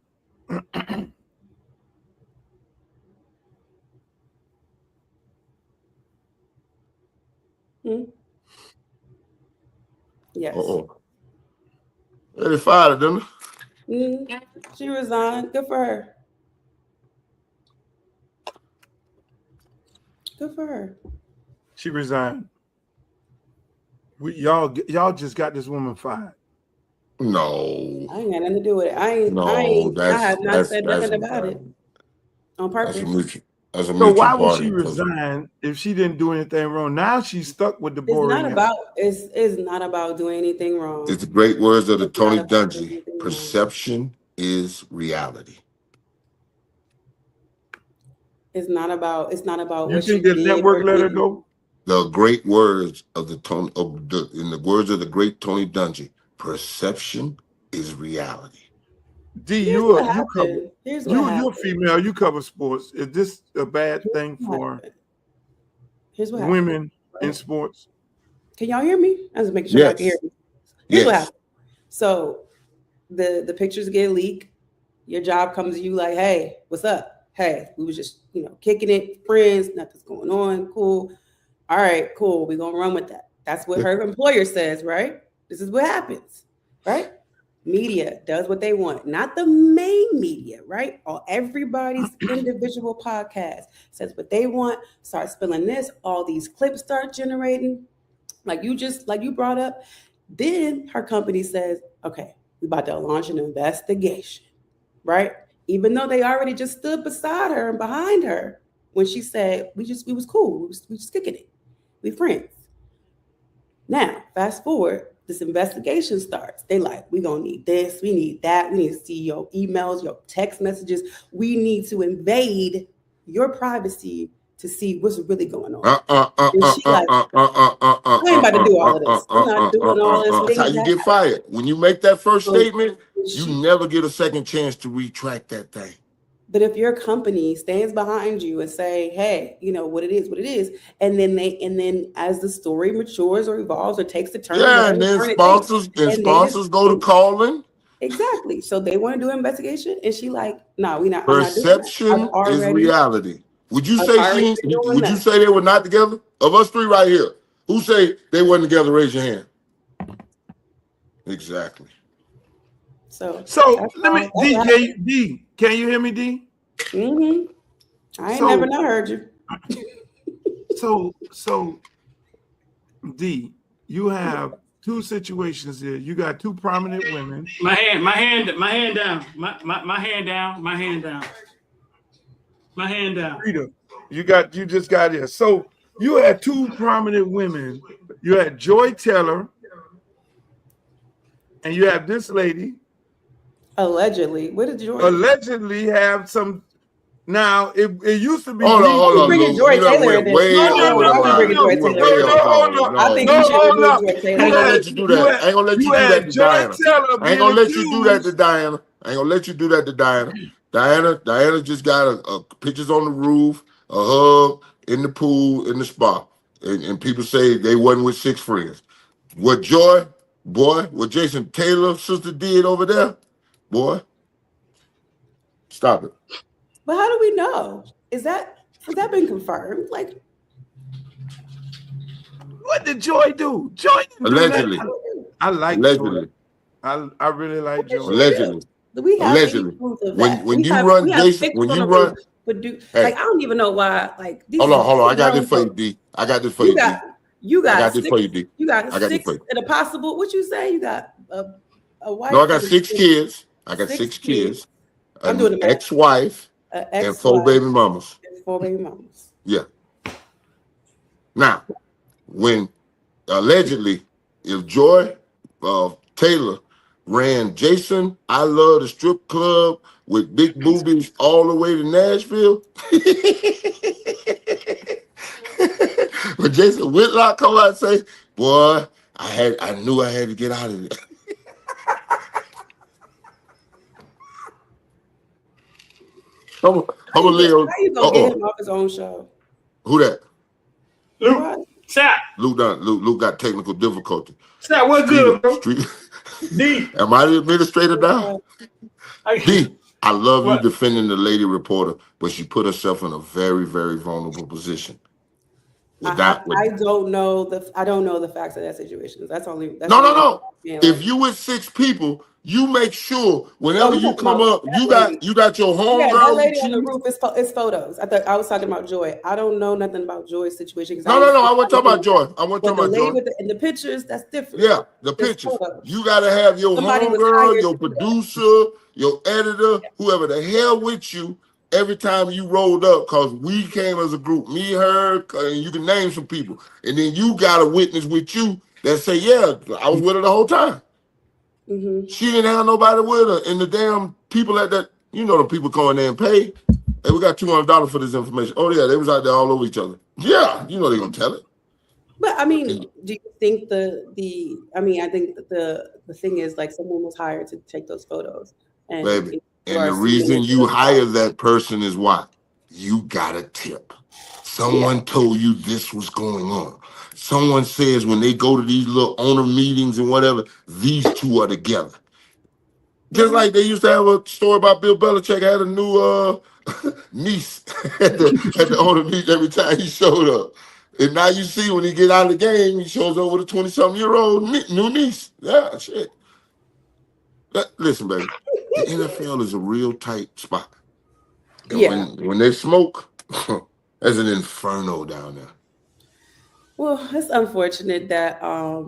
Yes. They fired them. She resigned. Good for her. Good for her. she resigned. Y'all just got this woman fired. No. I ain't got nothing to do with it. I have not said nothing about it on purpose. So why would she resign if she didn't do anything wrong? Now she's stuck with the boring. It's not about doing anything wrong. It's the great words of the Tony Dungy. Perception is reality. It's not about You what think you the did network or let her didn't. go? The great words of in the words of the great Tony Dungy. Perception is reality. D, Here's what happened. You're female. You cover sports. Is this a bad thing for women in sports? Can y'all hear me? I was making sure y'all can hear me. Here's what happened. So the pictures get leaked. Your job comes to you like, hey, what's up? Hey, we was just, kicking it, friends, nothing's going on. Cool. All right, cool. We're gonna run with that. That's what her employer says, right? This is what happens, right? Media does what they want, not the main media, right? Or everybody's individual podcast says what they want, start spilling this, all these clips start generating, like you brought up. Then her company says, okay, we're about to launch an investigation, right? Even though they already just stood beside her and behind her when she said, we was cool, we just kicking it, we friends. Now, fast forward, this investigation starts. They like, we gonna need this, we need that, we need to see your emails, your text messages. We need to invade your privacy to see what's really going on. And she like, I ain't about to do all of this. I'm not doing all this. That's how you get fired. When you make that first statement, you never get a second chance to retract that thing. But if your company stands behind you and say, hey, what it is, and then as the story matures or evolves or takes a turn, and then sponsors go to calling. Exactly. So they want to do an investigation, and she like, no, we're not. Perception is reality. Would you say you say they were not together? Of us three right here, who say they wasn't together? Raise your hand. Exactly. So let me D. Can you hear me, D? I ain't never not heard you. So D, you have two situations here. You got two prominent women. My hand down. My hand down. Rita, you just got here. So you had two prominent women. You had Joy Taylor, and you have this lady. Allegedly, what did Joy allegedly have some? Now it used to be. Hold on. Bringing Joy Taylor in there. I think you should remove Joy Taylor. I ain't gonna let you do that. I ain't gonna let you do that to Diana. I ain't gonna let you do that to Diana. I ain't gonna let you do that to Diana. Diana just got pictures on the roof, a hug in the pool, in the spa, and people say they wasn't with six friends. What Jason Taylor's sister did over there, boy, stop it. But how do we know? Has that been confirmed? Like, what did Joy do? Joy didn't allegedly. Do that. I like allegedly. Joy. I really like Joy. Allegedly. We have allegedly. When you run, like I don't even know why. Like, hold on. I got this for you, D. I got this for you, D. You got I got this for you, D. You got six and a possible. What you say? You got a wife? No, I got 6 kids. I got 6 kids. I'm doing the ex-wife. And 4 baby mamas. 4 baby mamas. Yeah. Now, when allegedly, if Joy Taylor ran Jason, I Love the Strip Club with big boobies all the way to Nashville. When Jason Whitlock come out and say, boy, I knew I had to get out of there. I'm How you gonna get him off his own show? Who that? Luke. Sap. Luke got technical difficulty. Sap, what's good, bro? D. Am I the administrator now? D. I love you defending the lady reporter, but she put herself in a very, very vulnerable position. I don't know the facts of that situation. No. If you with 6 people, you make sure whenever you come up, you got your home girl. That lady on the roof is photos. I was talking about Joy. I don't know nothing about Joy's situation. No. I wasn't talking about Joy. I wasn't talking about Joy. In the pictures, that's different. Yeah, the pictures. You got to have your home girl, your producer, your editor, whoever the hell with you every time you rolled up, because we came as a group, me, her, and you can name some people. And then you got a witness with you that say, yeah, I was with her the whole time. Mm-hmm. She didn't have nobody with her. And the damn people at that, the people going there and pay. Hey, we got $200 for this information. Oh, yeah, they was out there all over each other. Yeah, they're going to tell it. But I mean, do you think I think the thing is, like, someone was hired to take those photos. And, baby. And the reason you hire that person is why? You got a tip. Someone told you this was going on. Someone says when they go to these little owner meetings and whatever, these two are together. Just like they used to have a story about Bill Belichick had a new niece at the owner meeting every time he showed up. And now you see when he get out of the game, he shows up with a 20-something-year-old new niece. Yeah, shit. Listen, baby, the NFL is a real tight spot. And when they smoke, there's an inferno down there. Well, it's unfortunate that for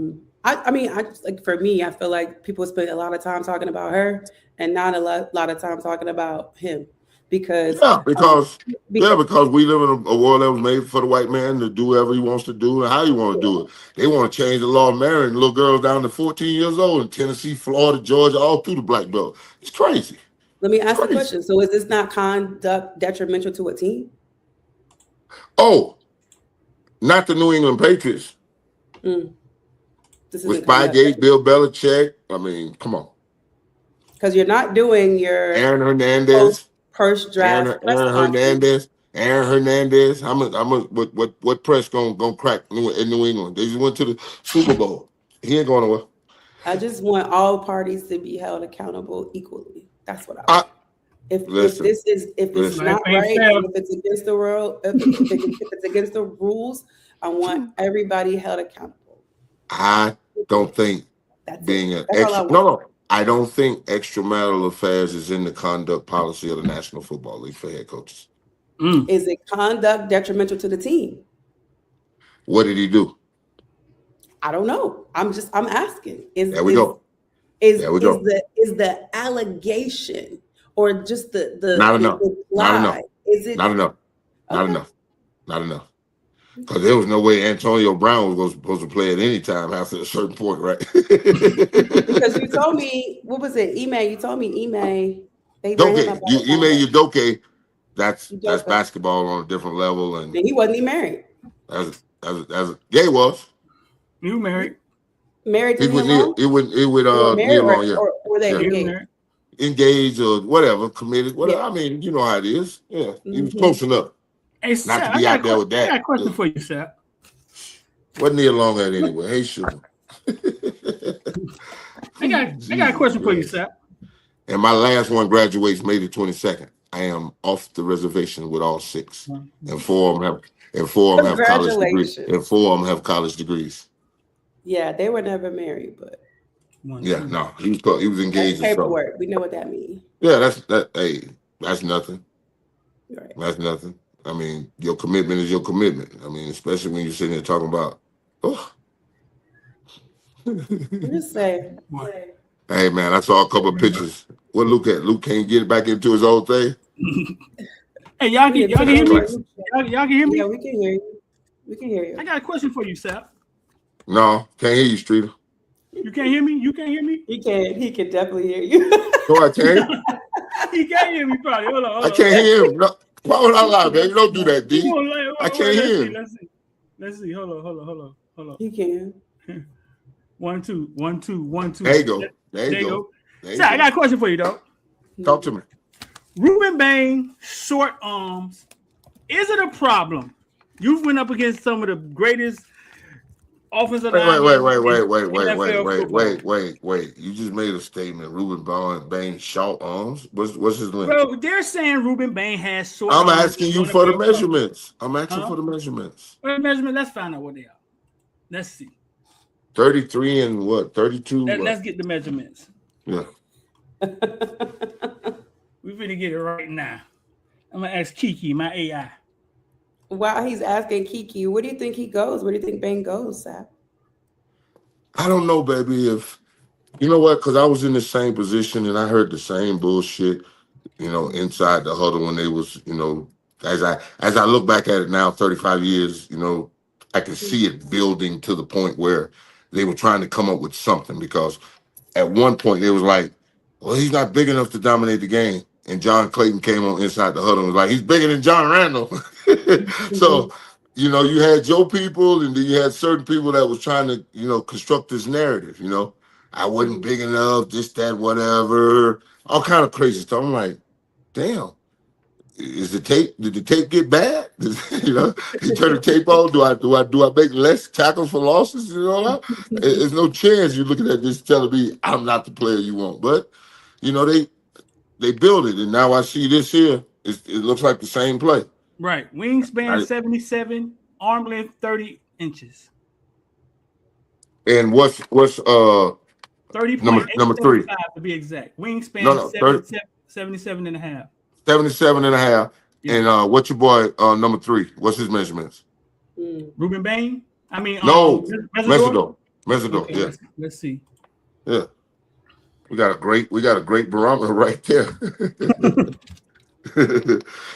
me, I feel like people spend a lot of time talking about her and not a lot of time talking about him. Because we live in a world that was made for the white man to do whatever he wants to do and how he want to do it. They want to change the law of marrying little girls down to 14 years old in Tennessee, Florida, Georgia, all through the black belt. It's crazy. Let me ask the question. So is this not conduct detrimental to a team? Oh, not the New England Patriots. With Spygate, Bill Belichick. I mean, come on. Because you're not doing your Aaron Hernandez. First draft. Aaron Hernandez. What press gonna crack in New England? They just went to the Super Bowl. He ain't going nowhere. I just want all parties to be held accountable equally. That's what I want. If it's not right, if it's against the world, if it's against the rules, I want everybody held accountable. I don't think I don't think extramarital affairs is in the conduct policy of the National Football League for head coaches. Is it conduct detrimental to the team? What did he do? I don't know. I'm asking. There we go. Is the allegation or just the not enough? lie? Not enough. Is it not enough? Not enough. Not enough. Because there was no way Antonio Brown was supposed to play at any time after a certain point, right? Because you told me, what was it? Ime. You told me Ime. Ime Udoka. That's basketball on a different level, and he wasn't even married. He was. You married? Married to Nia Long? It would Nia Long, yeah. Or were they engaged? Engaged or whatever, committed, whatever. Yeah. I mean, you know how it is. Yeah, he was close enough. Hey, not to be out there with that. I got a question for you, Sap. Wasn't Nia Long at anyway? Hey, sure. I got a question for you, Sap. And my last one graduates May the 22nd. I am off the reservation with all 6, and 4 of them have college degrees. And 4 of them have college degrees. Yeah, they were never married, but yeah, no, he was engaged. That's paperwork. We know what that means. Yeah, that's nothing. Right. That's nothing. I mean, your commitment is your commitment. I mean, especially when you're sitting there talking about, I'm just saying. Hey man, I saw a couple of pictures. What Luke at? Luke can't get back into his old thing. Hey, y'all can hear me? Y'all can hear me? Yeah, we can hear you. We can hear you. I got a question for you, Sap. No, can't hear you, Streeter. You can't hear me? You can't hear me? He can. He can definitely hear you. No, I can't. He can't hear me probably. Hold on. I can't hear him. No. Why would I lie, man? Don't do that, D. I can't hear him. Let's see. Hold on. He can. 1 2 1 2 1 2. There you go. There you go. So I got a question for you, dog. Talk to me. Rueben Bain, short arms. Is it a problem? You've went up against some of the greatest offensive Wait. You just made a statement. Rueben Bain short arms. What's his length? Well, they're saying Rueben Bain has short I'm arms. asking you for the measurements. I'm asking for the measurements. What measurement? Let's find out what they are. Let's see. 33 and what? 32? Let's get the measurements. Yeah. We're gonna get it right now. I'm gonna ask Kiki, my AI. While he's asking Kiki, where do you think he goes? Where do you think Bain goes, Sap? I don't know, baby. If you know what, because I was in the same position and I heard the same bullshit, inside the huddle when they was, as I look back at it now, 35 years, I can see it building to the point where they were trying to come up with something, because at one point they was like, well, he's not big enough to dominate the game. And John Clayton came on inside the huddle and was like, he's bigger than John Randall. So, you had your people, and then you had certain people that was trying to, construct this narrative, I wasn't big enough, this, that, whatever, all kind of crazy stuff. I'm like, damn, did the tape get bad? You turn the tape on, do I make less tackles for losses? There's no chance you're looking at this telling me I'm not the player you want. But, they built it, and now I see this here. It looks like the same play. Right. Wingspan 77, arm length 30 inches. And what's 30 number 3 to be exact. Wingspan 77 and a half. 77 and a half. Yeah. And what's your boy number 3? What's his measurements? Rueben Bain? I mean, no, Mesidor. Okay, yeah. Let's see. Yeah. We got a great barometer right there.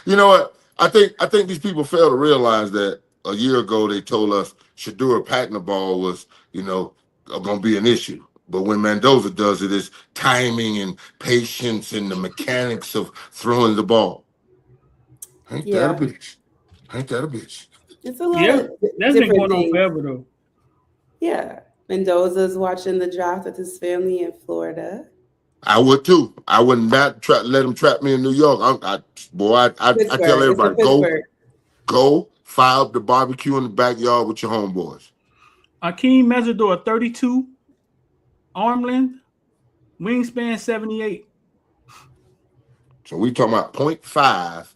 You know what? I think these people fail to realize that a year ago they told us Shadura patting the ball was, going to be an issue. But when Mendoza does it, it's timing and patience and the mechanics of throwing the ball. Ain't that a bitch? It's a lot. That's been going on forever, though. Yeah. Mendoza's watching the draft with his family in Florida. I would too. I would not let him trap me in New York. I tell everybody, go fire up the barbecue in the backyard with your homeboys. Akeem Mesidor, 32, arm length, wingspan 78. So we talking about 0.5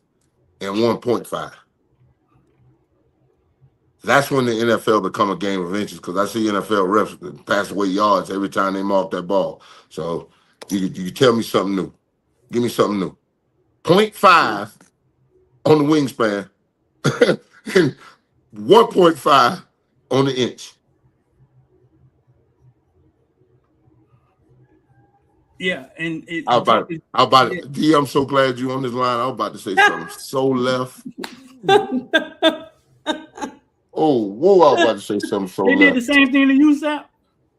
and 1.5. That's when the NFL become a game of inches, because I see NFL refs pass away yards every time they mark that ball. So you tell me something new. Give me something new. 0.5 on the wingspan and 1.5 on the inch. Yeah, and I'm so glad you're on this line. I was about to say something so left. Whoa, I was about to say something so They did the same thing to you, Sap?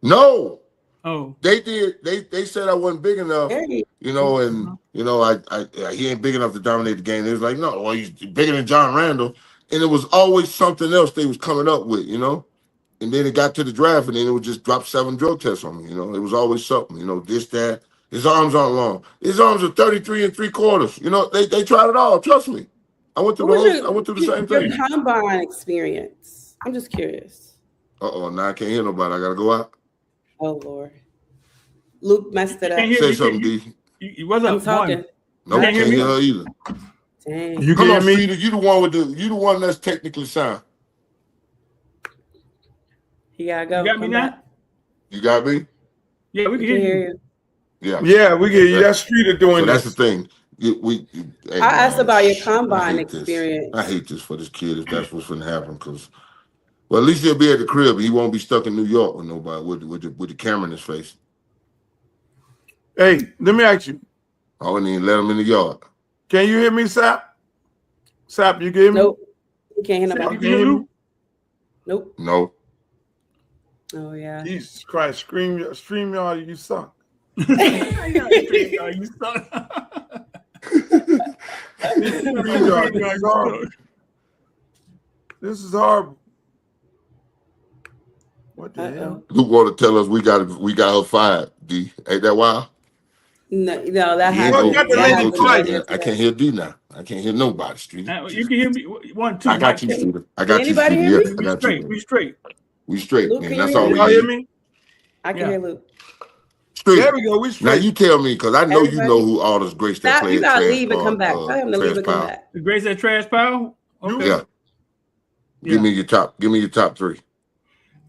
No. Oh. They did. They said I wasn't big enough, and he ain't big enough to dominate the game. They was like, no, well, he's bigger than John Randall. And it was always something else they was coming up with, And then it got to the draft, and then it would just drop 7 drug tests on me, It was always something, this, that. His arms aren't long. His arms are 33 3/4. They tried it all. Trust me. I went through the same thing. Your combine experience. I'm just curious. Now I can't hear nobody. I gotta go out. Oh Lord. Luke messed it up. Say something, D. You wasn't talking. No, can't hear her either. Dang. You can hear me? You the one that's technically sound. You gotta go. You got me now? You got me? Yeah, we can hear you. Yeah, we get you. That street are doing That's the thing. I asked about your combine experience. I hate this for this kid if that's what's going to happen, because, well, at least he'll be at the crib. He won't be stuck in New York with nobody with the camera in his face. Hey, let me ask you. I wouldn't even let him in the yard. Can you hear me, Sap? Sap, you get me? Nope. You can't hear nobody. Can you hear me? Nope. No. Oh yeah. Jesus Christ, StreamYard, you suck. StreamYard, you suck. StreamYard, this is horrible. This is horrible. What the hell? Luke want to tell us we got her fired. D, ain't that wild? No, that happened. I can't hear D now. I can't hear nobody. Street. You can hear me. 1, 2. I got you, Streeter. I got you, anybody Streeter. hear Yes, me? I got straight. you. We straight. We straight, Luke, man. can That's you all we Y'all need. hear me? I can hear Luke. Straight. There we go. We straight. Now you tell me, because I know Everybody. you know who all this Grace that Stop, played. you gotta leave and come back. Tell him to leave and come back. The Grace at Trash Pile? Okay. Yeah. Give me your top 3.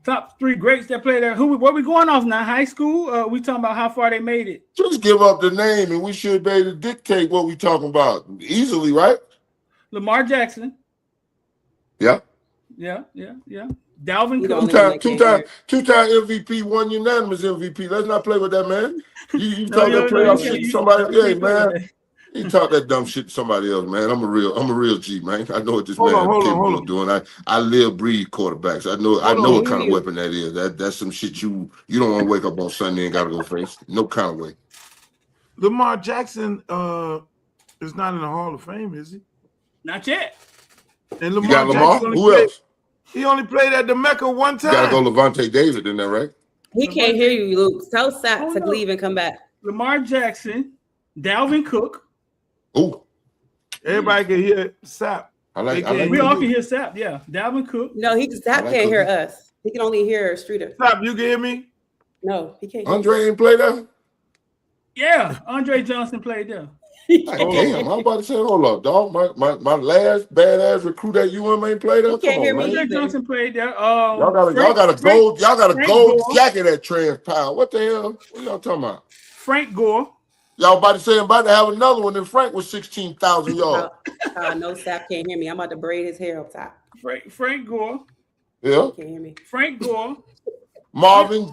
Top 3 greats that played there. What we going off now? High school? We talking about how far they made it? Just give up the name and we should be able to dictate what we talking about easily, right? Lamar Jackson. Yeah. Yeah. Dalvin Cook. Two-time MVP, one unanimous MVP. Let's not play with that, man. You talk that playoff shit to somebody. Yeah, man. You talk that dumb shit to somebody else, man. I'm a real G, man. I know what this man is capable of doing. I live, breathe quarterbacks. I know what kind of weapon that is. That's some shit you don't want to wake up on Sunday and gotta go face. No kind of way. Lamar Jackson is not in the Hall of Fame, is he? Not yet. And You got Lamar? Who else? He only played at the Mecca one time. You gotta go Levante David in there, right? He can't hear you, Luke. Tell Sap to leave and come back. Lamar Jackson, Dalvin Cook. Oh, everybody can hear Sap. We all can hear Sap. Yeah, Dalvin Cook. No, Sap can't hear us. He can only hear Streeter. Sap, you can hear me? No, he can't. Andre ain't play there. Yeah, Andre Johnson played there. Damn, I'm about to say, hold up, dog. My last badass recruit at UM ain't played there. Come on, man. Andre Johnson played there. Y'all got a gold jacket at Transpile. What the hell? What y'all talking about? Frank Gore. Y'all about to have another one, and Frank was 16,000 yards. No, Sap can't hear me. I'm about to braid his hair up top. Frank Gore. Yeah. Can't hear me. Frank Gore. Marvin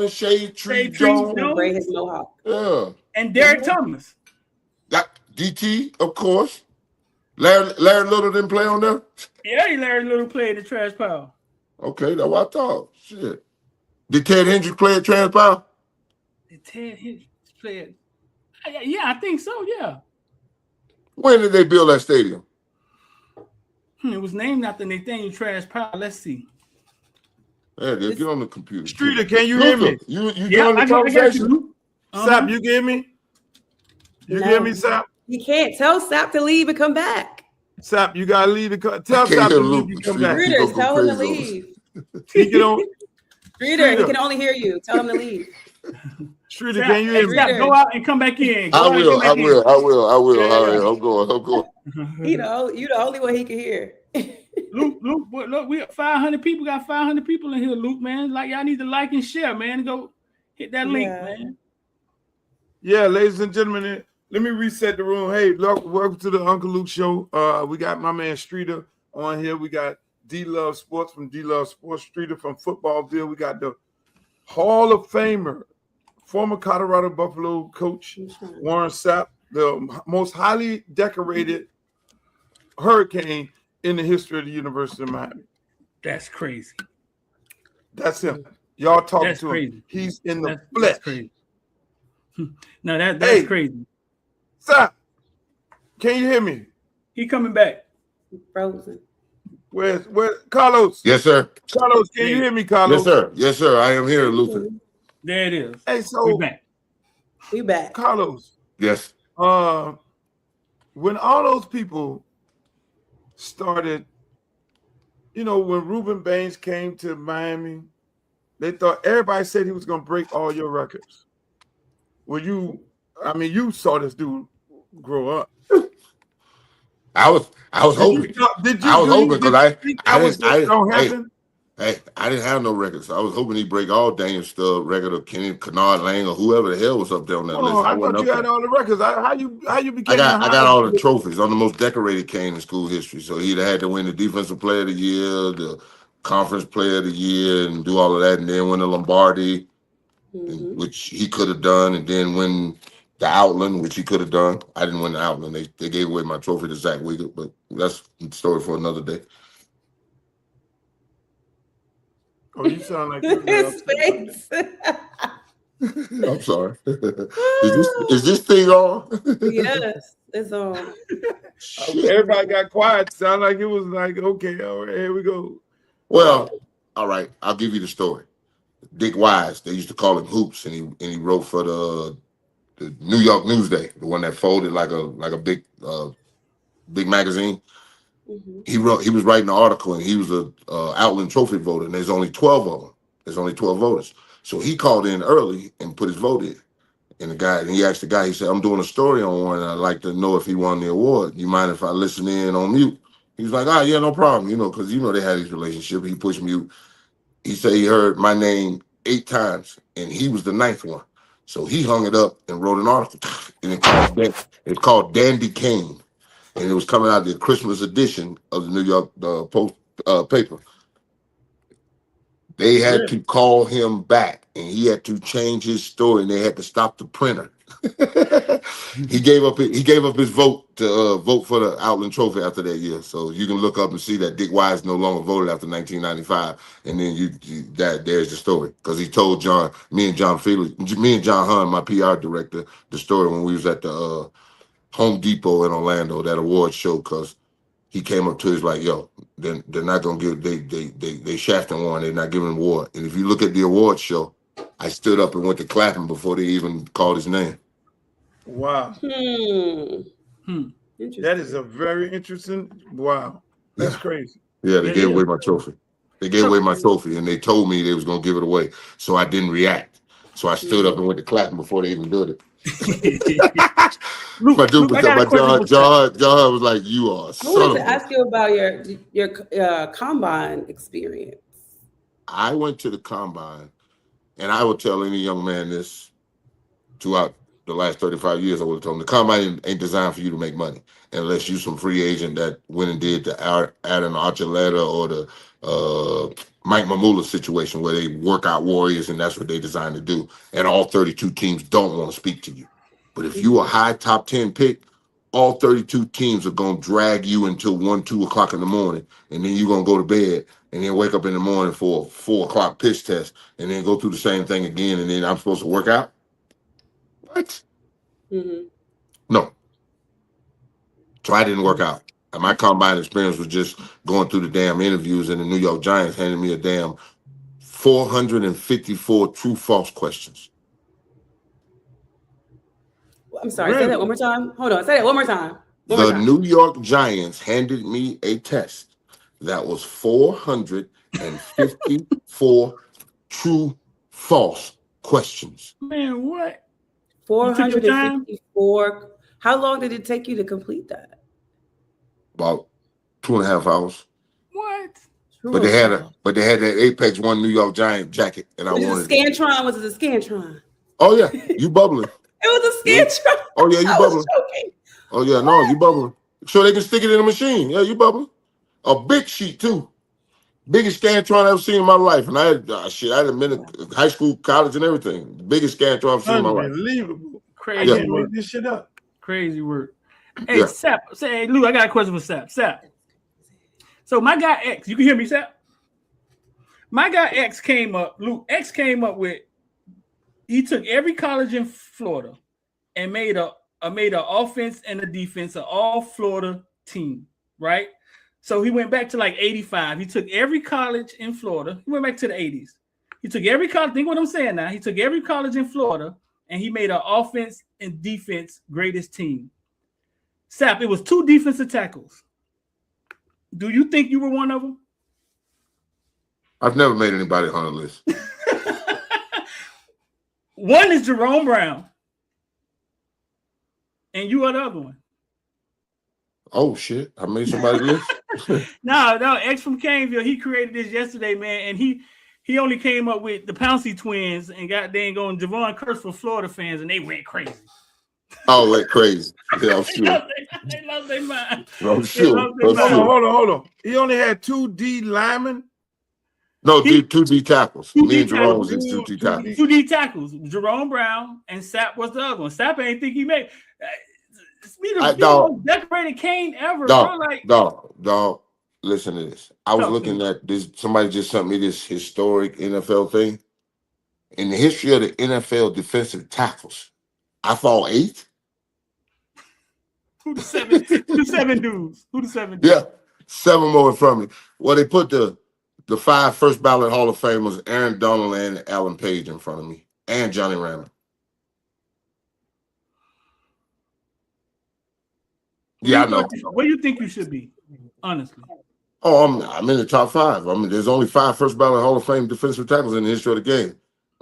Shade Tree Jones. Braid his mohawk. Yeah. And Derek Thomas. Got DT, of course. Larry Little didn't play on there? Yeah, Larry Little played the Trash Pile. Okay, that's what I thought. Shit. Did Ted Hendricks play at Trash Pile? Did Ted Hendricks play it? Yeah, I think so, yeah. When did they build that stadium? It was named after Nathaniel Trash Pile. Let's see. Yeah, get on the computer. Streeter, can you hear me? You get on the conversation? Sap, you hear me? You hear me, Sap? He can't. Tell Sap to leave and come back. Sap, you gotta leave. Tell Sap to leave and come back. Streeter, tell him to leave. He can only. Streeter, he can only hear you. Tell him to leave. Streeter, can you hear me? Go out and come back in. I will. All right, I'm going. You the only one he can hear. Luke, we 500 people. Got 500 people in here, Luke, man. Like, y'all need to like and share, man. Go hit that link, man. Yeah, ladies and gentlemen, let me reset the room. Hey, look, welcome to the Uncle Luke Show. We got my man Streeter on here. We got D Love Sports from D Love Sports, Streeter from Footballville. We got the Hall of Famer, former Colorado Buffalo coach Warren Sapp, the most highly decorated Hurricane in the history of the University of Miami. That's crazy. That's him. Y'all talking That's to crazy. him. He's in the flesh. That's crazy. No, that's crazy. Stop. Can you hear me? He coming back. Frozen. Where's Carlos? Yes, sir. Carlos, can you hear me, Carlos? Yes, sir. I am here, Luther. There it is. Hey, so we back. Carlos. Yes. When all those people started, when Rueben Bain came to Miami, they thought everybody said he was going to break all your records. Well, you saw this dude grow up. I was hoping. I was hoping because I didn't have no records. I was hoping he'd break all Daniel Stubb record of Kenny Kennard Lang or whoever the hell was up there on that list. I thought you had all the records. How you became? I got all the trophies. I'm the most decorated cane in school history. So he'd had to win the Defensive Player of the Year, the Conference Player of the Year, and do all of that, and then win the Lombardi, which he could have done, and then win the Outland, which he could have done. I didn't win the Outland. They gave away my trophy to Zach Wiegert, but that's a story for another day. Oh, you sound like you're His face. I'm sorry. Is this thing on? Yes, it's on. Everybody got quiet. Sound like it was like, okay, all right, here we go. Well, all right. I'll give you the story. Dick Wise, they used to call him Hoops, and he wrote for the New York Newsday, the one that folded like a big magazine. Mm-hmm. He was writing an article, and he was a Outland Trophy voter, and there's only 12 of them. There's only 12 voters. So he called in early and put his vote in. And he asked the guy, he said, I'm doing a story on one, and I'd like to know if he won the award. You mind if I listen in on mute? He was like, yeah, no problem, because they had his relationship. He pushed mute. He said he heard my name 8 times, and he was the 9th one. So he hung it up and wrote an article, and it's called Dandy Kane. And it was coming out the Christmas edition of the New York Post paper. They had to call him back, and he had to change his story, and they had to stop the printer. He gave up his vote to vote for the Outland Trophy after that year. So you can look up and see that Dick Wise no longer voted after 1995, and then there's the story, because he told me and John Hahn, my PR director, the story when we was at the Home Depot in Orlando, that award show, because he came up to us like, yo, they're not gonna give they shafting one, they're not giving him an award. And if you look at the award show, I stood up and went to clap him before they even called his name. Wow. That is a very interesting. Wow. That's crazy. Yeah, they gave away my trophy. They gave away my trophy, and they told me they was gonna give it away. So I didn't react. So I stood up and went to clap him before they even did it. John was like, "You are." I wanted to ask you about your combine experience. I went to the combine, and I would tell any young man this throughout the last 35 years. I would have told him the combine ain't designed for you to make money unless you're some free agent that went and did the Adam Archuleta or the Mike Mamula situation where they work out warriors, and that's what they designed to do. And all 32 teams don't want to speak to you. But if you a high top 10 pick, all 32 teams are going to drag you until 1, 2 o'clock in the morning. And then you're going to go to bed and then wake up in the morning for a 4 o'clock pitch test and then go through the same thing again. And then I'm supposed to work out? What? Mm-hmm. No. So I didn't work out. And my combine experience was just going through the damn interviews, and the New York Giants handed me a damn 454 true-false questions. I'm sorry, say that one more time. Hold on, say that one more time. The New York Giants handed me a test that was 454 true-false questions. Man, what? 454. How long did it take you to complete that? About 2.5 hours. What? But they had that Apex One New York Giant jacket, and I wanted. Was it a Scantron? Was it a Scantron? Oh yeah, you bubbling. It was a Scantron. Oh yeah, you bubbling. Oh yeah, no, you bubbling. So they can stick it in a machine. Yeah, you bubbling. A big sheet too. Biggest Scantron I've ever seen in my life. And I had I had a minute high school, college, and everything. The biggest Scantron I've seen in my life. Unbelievable. Crazy. I can't make this shit up. Crazy work. Hey, Sap, say, Lou, I got a question for Sap. Sap. So my guy X, you can hear me, Sap? My guy X came up, Luke X came up with, he took every college in Florida and made an offense and a defense of all Florida team, right? So he went back to like 85. He took every college in Florida. He went back to the 80s. He took every college, think what I'm saying now. He took every college in Florida and he made an offense and defense greatest team. Sap, it was 2 defensive tackles. Do you think you were one of them? I've never made anybody on the list. One is Jerome Brown. And you are the other one. Oh, shit. I made somebody list? No, X from Caneville, he created this yesterday, man. And he only came up with the Pouncey twins and got dang on Javon Curse for Florida fans, and they went crazy. Oh, went crazy. Yeah, I'm sure. They lost their mind. I'm sure. Hold on. He only had 2 D linemen. No, 2 D tackles. Me and Jerome was in 2 D tackles. 2 D tackles. Jerome Brown and Sap was the other one. Sap ain't think he made. It's me the most decorated cane ever, bro. Like, dog. listen to this. I was looking at this. Somebody just sent me this historic NFL thing. In the history of the NFL defensive tackles, I fall 8th. Who the seven? Who the 7 dudes? Who the 7 dudes? Yeah, 7 more in front of me. Well, they put the 5 first ballot Hall of Famers, Aaron Donald and Alan Page, in front of me, and Johnny Randall. Yeah, I know. Where do you think you should be? Honestly. Oh, I'm in the top 5. I mean, there's only 5 first ballot Hall of Fame defensive tackles in the history of the game.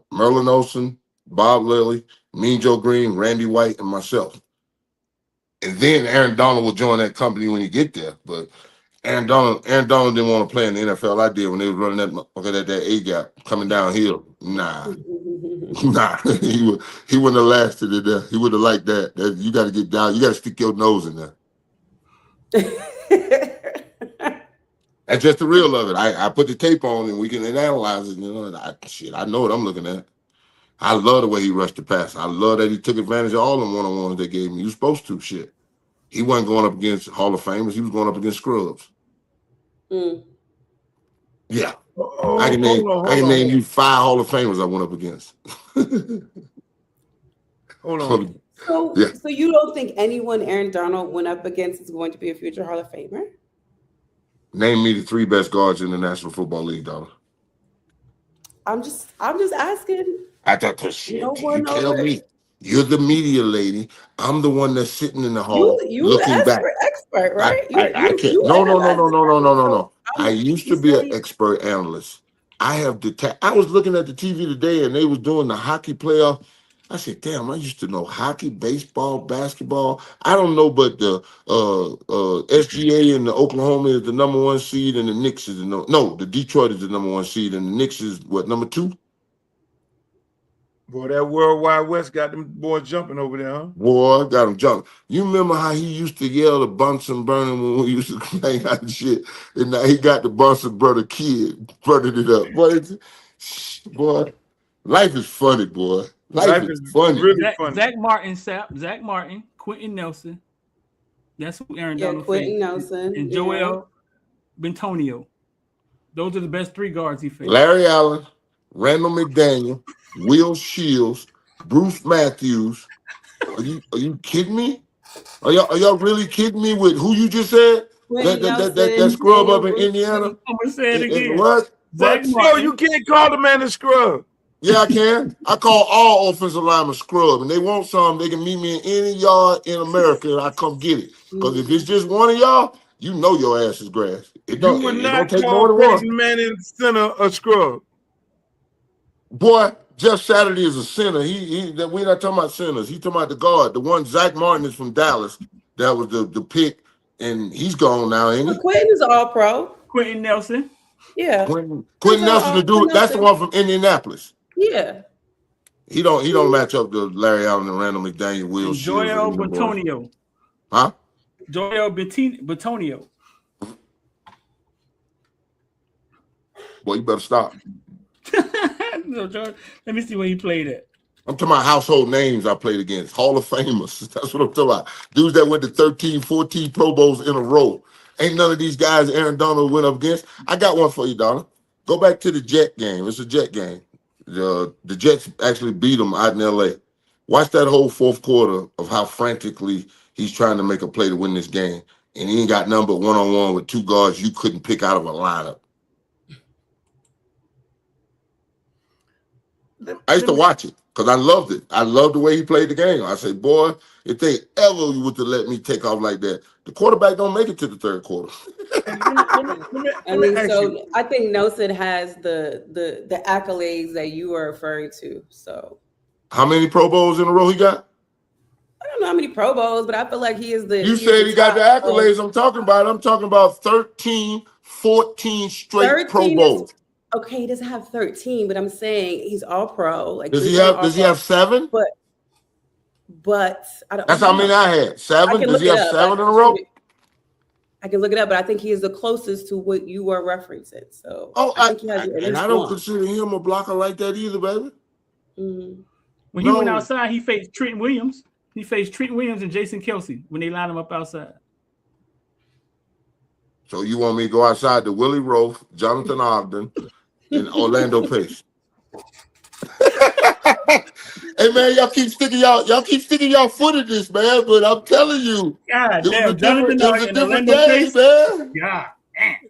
Merlin Olsen, Bob Lilly, Mean Joe Green, Randy White, and myself. And then Aaron Donald will join that company when he get there. But Aaron Donald didn't want to play in the NFL. I did when they was running that A gap coming downhill. Nah. Nah. he wouldn't have lasted it there. He would have liked that. You got to get down. You got to stick your nose in there. That's just the real of it. I put the tape on and we can analyze it. You know, I know what I'm looking at. I love the way he rushed the pass. I love that he took advantage of all the one-on-ones they gave him. He was supposed to. Shit. He wasn't going up against Hall of Famers. He was going up against scrubs. Yeah. I can name you 5 Hall of Famers I went up against. Hold on. So you don't think anyone Aaron Donald went up against is going to be a future Hall of Famer? Name me the 3 best guards in the National Football League, Donald. I'm just asking. I thought that shit. No You tell me. You're the media lady. I'm the one that's sitting in the hall You looking back. Expert, right? I can't. No. I used to be an expert analyst. I was looking at the TV today and they was doing the hockey playoff. I said, damn, I used to know hockey, baseball, basketball. I don't know, but the SGA and the Oklahoma is the number 1 seed and the Knicks is the Detroit is the number 1 seed and the Knicks is what, number 2? Boy, that World Wide West got them boys jumping over there, huh? Boy, got them jumping. You remember how he used to yell the Bunsen burner when we used to hang out and shit? And now he got the Bunsen burner kid, burning it up. Boy, life is funny, boy. Life is funny. Really funny. Zach Martin, Quentin Nelson. That's who Aaron Donald faced. Quentin Nelson. And Joel Bentonio. Those are the best 3 guards he faced. Larry Allen, Randall McDaniel, Will Shields, Bruce Matthews. Are you kidding me? Are y'all really kidding me with who you just said? That scrub up in Indiana? I'm gonna say it again. What? No, you can't call the man a scrub. Yeah, I can. I call all offensive linemen scrub, and they want some. They can meet me in any yard in America, and I come get it. Because if it's just one of y'all, you know your ass is grass. It don't take more than one. Peyton Manning center a scrub. Boy, Jeff Saturday is a center. We're not talking about centers. He's talking about the guard. The one Zach Martin is from Dallas. That was the pick, and he's gone now, ain't he? Quentin is all pro. Quentin Nelson. Yeah. Quentin Nelson, the dude. That's the one from Indianapolis. Yeah. He don't match up to Larry Allen and Randall McDaniel, Will Shields. Joel Bentonio. Huh? Joel Bentonio. Boy, you better stop. No, George, let me see where he played at. I'm talking about household names I played against. Hall of Famers. That's what I'm talking about. Dudes that went to 13, 14 Pro Bowls in a row. Ain't none of these guys Aaron Donald went up against. I got one for you, Donald. Go back to the Jet game. It's a Jet game. The Jets actually beat them out in L.A. Watch that whole 4th quarter of how frantically he's trying to make a play to win this game. And he ain't got nothing but one-on-one with 2 guards you couldn't pick out of a lineup. I used to watch it because I loved it. I loved the way he played the game. I said, boy, if they ever would to let me take off like that, the quarterback don't make it to the 3rd quarter. I think Nelson has the accolades that you are referring to. So, how many Pro Bowls in a row he got? I don't know how many Pro Bowls, but I feel like he is the. You said he got the accolades. I'm talking about 13, 14 straight Pro Bowls. Okay, he doesn't have 13, but I'm saying he's all pro. Like, does he have 7? But I don't. That's how many I had. 7. Does he have 7 in a row? I can look it up, but I think he is the closest to what you were referencing. So, I don't consider him a blocker like that either, baby. When he went outside, he faced Trenton Williams. He faced Trenton Williams and Jason Kelsey when they lined him up outside. So you want me to go outside to Willie Roaf, Jonathan Ogden, and Orlando Pace? Hey man, y'all keep sticking y'all foot in this, man. But I'm telling you, God it damn, was a different Orlando game, Pace. man. God.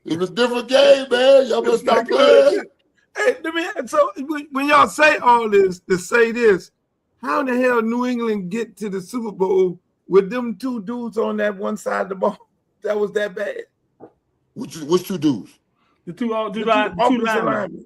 It was a different game, man. Y'all better stop playing. Hey, so when y'all say all this, to say this, how in the hell New England get to the Super Bowl with them two dudes on that one side of the ball? That was that bad. Which two dudes? The two offensive linemen. linemen.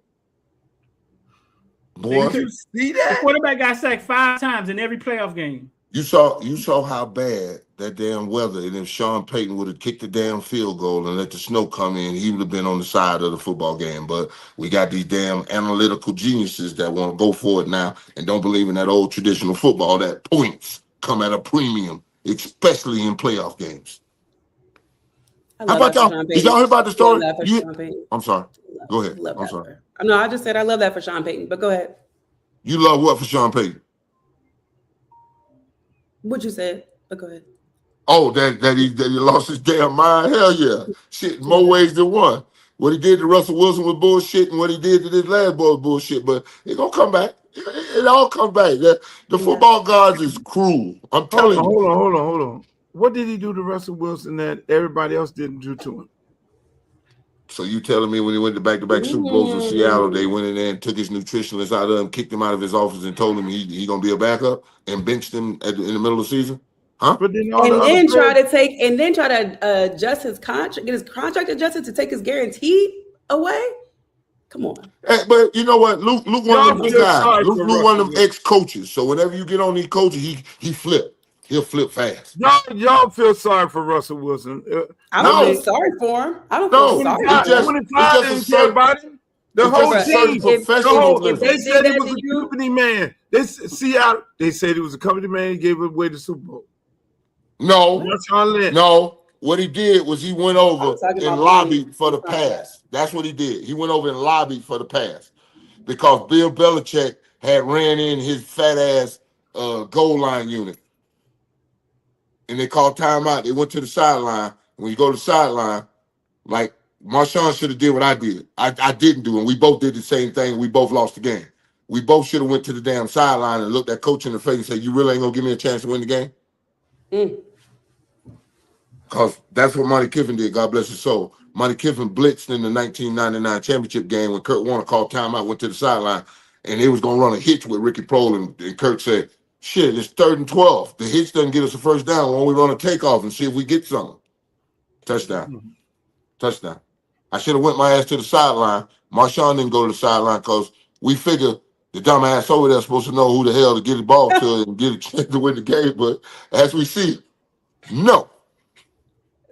Boy, did you see that? The quarterback got sacked 5 times in every playoff game. You saw how bad that damn weather, and if Sean Payton would have kicked the damn field goal and let the snow come in, he would have been on the side of the football game. But we got these damn analytical geniuses that want to go for it now and don't believe in that old traditional football that points come at a premium, especially in playoff games. How about y'all? Did y'all hear about the story? I'm sorry. Go ahead. I'm sorry. No, I just said I love that for Sean Payton, but go ahead. You love what for Sean Payton? What you said, but go ahead. Oh, that he lost his damn mind? Hell yeah. Shit, in more ways than one. What he did to Russell Wilson was bullshit, and what he did to this last boy was bullshit, but it's going to come back. It all comes back. The football gods is cruel. I'm telling you. Hold on. What did he do to Russell Wilson that everybody else didn't do to him? So you telling me when he went to back-to-back Super Bowls in Seattle, they went in there and took his nutritionist out of him, kicked him out of his office, and told him he gonna be a backup and benched him in the middle of the season? Huh? But then try to adjust his contract, get his contract adjusted to take his guarantee away. Come on. Hey, but you know what? Luke one of them guys. Luke one of them ex-coaches. So whenever you get on these coaches, he flip. He'll flip fast. Y'all feel sorry for Russell Wilson. I don't feel sorry for him. I don't feel sorry for him. It's just about him. The whole team, they said he was a company man. They said he was a company man. He gave away the Super Bowl. No. What he did was he went over and lobbied for the pass. That's what he did. He went over and lobbied for the pass because Bill Belichick had ran in his fat ass goal line unit. And they called timeout. They went to the sideline. When you go to the sideline, like Marshawn should have did what I did. I didn't do it. We both did the same thing. We both lost the game. We both should have went to the damn sideline and looked that coach in the face and said, "You really ain't gonna give me a chance to win the game?" Because that's what Monty Kiffin did. God bless his soul. Monty Kiffin blitzed in the 1999 championship game when Kurt Warner called timeout, went to the sideline, and they was gonna run a hitch with Ricky Prohl, and Kurt said, "Shit, it's 3rd and 12. The hitch doesn't get us a first down. Why don't we run a takeoff and see if we get something?" Touchdown. Touchdown. I should have went my ass to the sideline. Marshawn didn't go to the sideline because we figured the dumb ass over there supposed to know who the hell to get the ball to and get a chance to win the game. But as we see, no.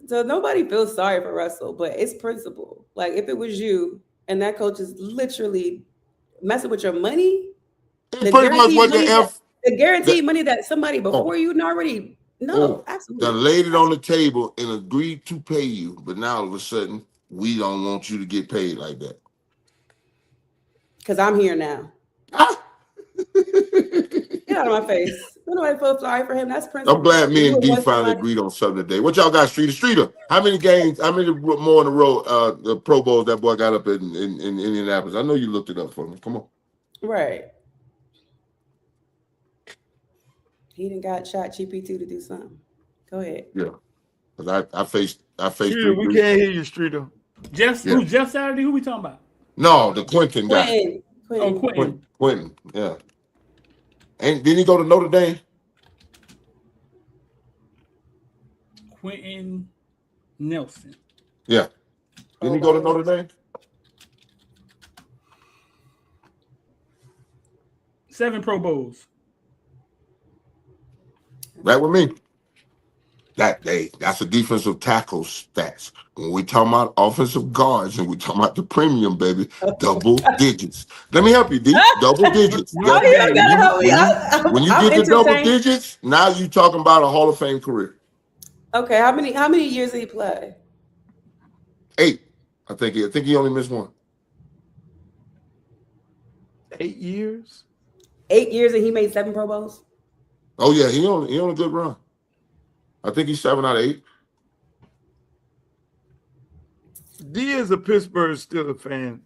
So nobody feels sorry for Russell, but it's principle. Like if it was you and that coach is literally messing with your money, pretty much what the guaranteed money that somebody before you already absolutely. They laid it on the table and agreed to pay you, but now all of a sudden we don't want you to get paid like that. Because I'm here now. Get out of my face. Nobody feels sorry for him. That's principle. I'm glad me and D finally agreed on something today. What y'all got, Streeter? How many more in a row, the Pro Bowls that boy got up in Indianapolis? I know you looked it up for me. Come on. Right. He done got ChatGPT to do something. Go ahead. Yeah. Because I faced Streeter, we can't hear you, Streeter. Who's Jeff Saturday? Who we talking about? No, the Quentin guy. Quentin. Yeah. And didn't he go to Notre Dame? Quentin Nelson. Yeah. Didn't he go to Notre Dame? 7 Pro Bowls. Right with me. That's a defensive tackle stats. When we talking about offensive guards and we talking about the premium, baby, double digits. Let me help you, D. Double digits. When you get to double digits, now you talking about a Hall of Fame career. Okay, how many years did he play? 8. I think he only missed 1. 8 years? 8 years and he made 7 Pro Bowls? Oh yeah, he on a good run. I think he's 7 out of 8. D is a Pittsburgh Steelers fan.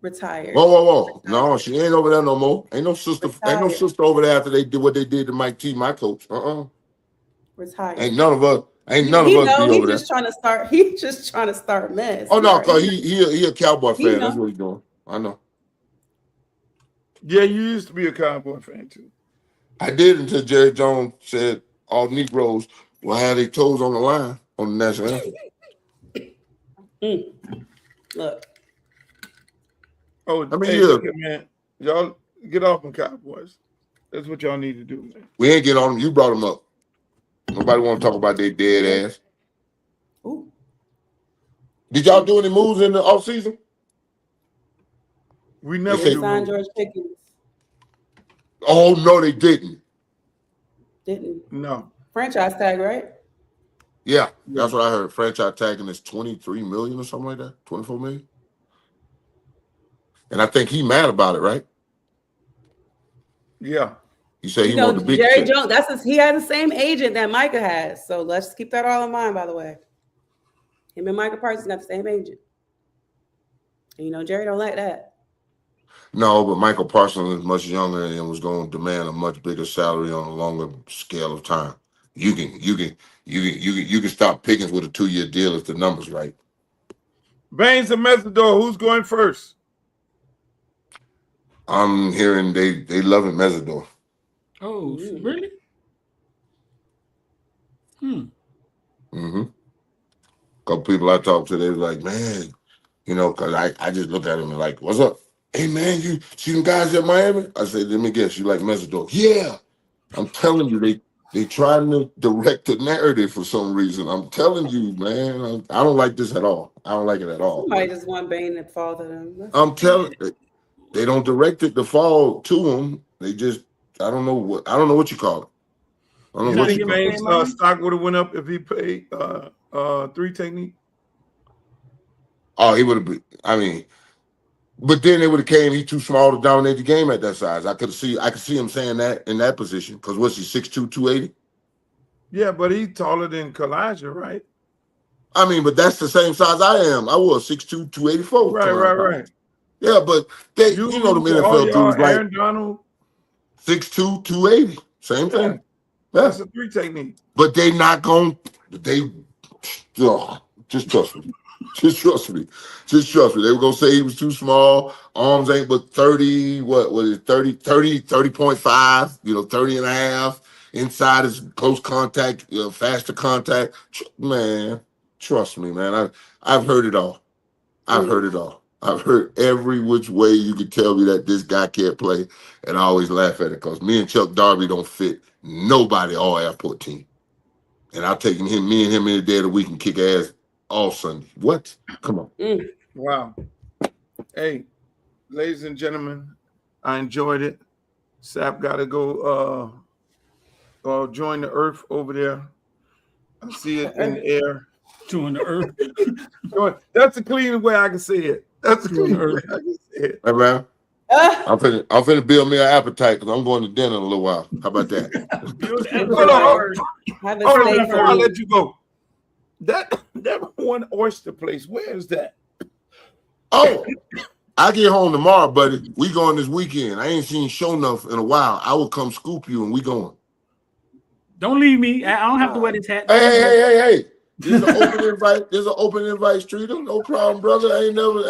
Retired. Whoa. No, she ain't over there no more. Ain't no sister over there after they did what they did to Mike T, my coach. Retired. Ain't none of us be over there. He's just trying to start mess. Oh no, cause he a Cowboy fan. That's what he's doing. I know. Yeah, you used to be a Cowboy fan too. I did until Jerry Jones said all Negroes will have their toes on the line on the national anthem. Look. Oh, I mean, look, man, y'all get off them Cowboys. That's what y'all need to do, man. We ain't get on them. You brought them up. Nobody want to talk about their dead ass. Ooh. Did y'all do any moves in the offseason? We never signed George Pickens. Oh no, they didn't. No. Franchise tag, right? Yeah, that's what I heard. Franchise tagging is $23 million or something like that. $24 million. And I think he mad about it, right? Yeah. He said he wanted the big Jerry check. Jones, he has the same agent that Micah has. So let's keep that all in mind, by the way. Him and Micah Parsons got the same agent. And Jerry don't like that. No, but Michael Parsons is much younger and was going to demand a much bigger salary on a longer scale of time. You can stop Pickens with a 2-year deal if the numbers right. Baines and Mesidor, who's going first? I'm hearing they loving Mesidor. Oh, really? Mm-hmm. Couple people I talked to, they was like, man, because I just looked at him and like, what's up? Hey, man, you see them guys at Miami? I said, let me guess, you like Mesidor? Yeah. I'm telling you, they trying to direct the narrative for some reason. I'm telling you, man, I don't like this at all. I don't like it at all. Somebody just want Bain to fall to them. I'm telling you, they don't direct it to fall to them. They just, I don't know what you call it. I don't know what you call it. Baines' stock would have went up if he paid 3 technique. Oh, he would have been, but then they would have came. He's too small to dominate the game at that size. I could see him saying that in that position. Because what's he, 6'2", 280? Yeah, but he's taller than Kalijah, right? But that's the same size I am. I was 6'2", 284. Right. Yeah, but them NFL dudes Aaron like Donald, 6'2", 280. Same thing. Yeah. That's a 3 technique. But they not going just trust me. Just trust me. They were going to say he was too small. Arms ain't but 30, what was it, 30.5, 30 and a half. Inside is close contact, faster contact. Man, trust me, man. I've heard it all. I've heard every which way you can tell me that this guy can't play, and I always laugh at it because me and Chuck Darby don't fit nobody all airport team. And I'll take me and him any day of the week and kick ass all Sunday. What? Come on. Wow. Hey, ladies and gentlemen, I enjoyed it. Sap got to go join the earth over there. I see it in the air. Join the earth. That's the cleanest way I can say it. That's the cleanest way I can say it. Hey, man. I'm finna build me an appetite because I'm going to dinner in a little while. How about that? Hold on, before I let you go. That one oyster place, where is that? Oh, I get home tomorrow, buddy. We going this weekend. I ain't seen Show Enough in a while. I will come scoop you and we going. Don't leave me. I don't have to wear this hat. Hey. There's an open invite. There's an open invite, Streeter. No problem, brother. Ain't never.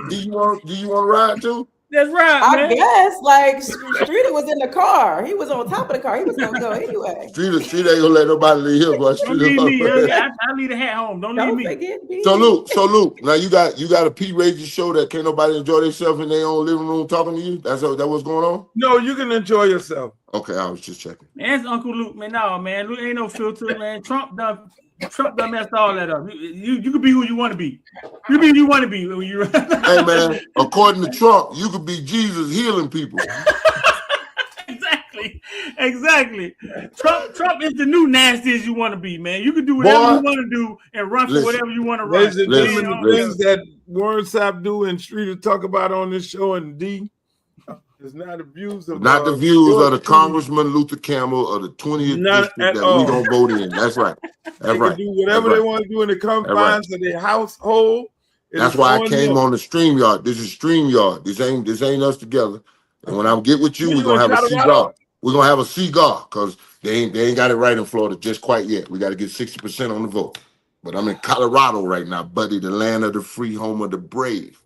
Do you want to ride too? That's right, I guess. Like Streeter was in the car. He was on top of the car. He was gonna go anyway. Streeter ain't gonna let nobody leave here, but Don't leave me. I leave the hat home. Don't leave me. Forget me. So Luke. Now you got a P-rated show that can't nobody enjoy themselves in their own living room talking to you. That what's going on? No, you can enjoy yourself. Okay, I was just checking. Man, it's Uncle Luke, man. No, man, Luke ain't no filter, man. Trump done messed all that up. You can be who you want to be. You be who you want to be when you. Hey man, according to Trump, you could be Jesus healing people. Exactly. Trump is the new nasty as you want to be, man. You can do whatever you want to do and run for whatever you want to run. Ladies and gentlemen, the things that Warren Sapp do and Streeter talk about on this show and D It's not the views of not the views of the Congressman Luther Campbell of the 20th district that we gonna vote in. That's right. That's they right. can do whatever they want to do in the confines of their household. That's why I came on the StreamYard. This is StreamYard. This ain't us together. And when I get with you, we're gonna have a cigar. We're gonna have a cigar because they ain't got it right in Florida just quite yet. We got to get 60% on the vote. But I'm in Colorado right now, buddy, the land of the free, home of the brave.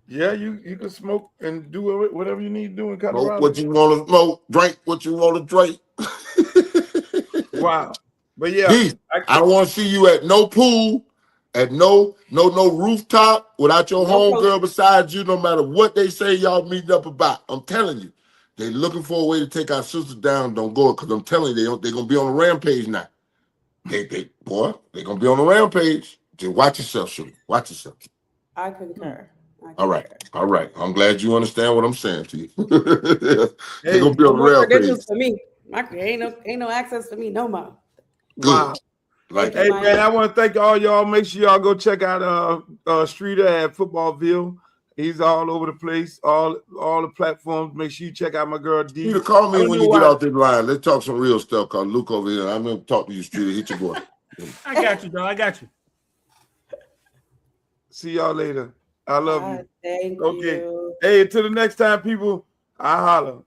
Yeah, you can smoke and do whatever you need to do in Colorado. Smoke what you want to smoke, drink what you want to drink. Wow. But yeah, Heath, I don't want to see you at no pool, at no rooftop without your homegirl beside you, no matter what they say y'all meeting up about. I'm telling you, they looking for a way to take our sisters down. Don't go, because I'm telling you, they're gonna be on a rampage now. They're gonna be on a rampage. Just watch yourself, Shirley. Watch yourself. I concur. All right. I'm glad you understand what I'm saying to you. They're Hey, gonna be on a no rampage. credentials for me. Ain't no access for me no more. Wow. Like, hey man, I want to thank all y'all. Make sure y'all go check out Streeter at Footballville. He's all over the place, all the platforms. Make sure you check out my girl D. You to call me when you get off this line. Let's talk some real stuff. Cause Luke over here, I'm gonna talk to you, Streeter. Hit your boy. I got you, dog. I got you. See y'all later. I love you. Thank okay. you. Hey, until the next time, people. I holler.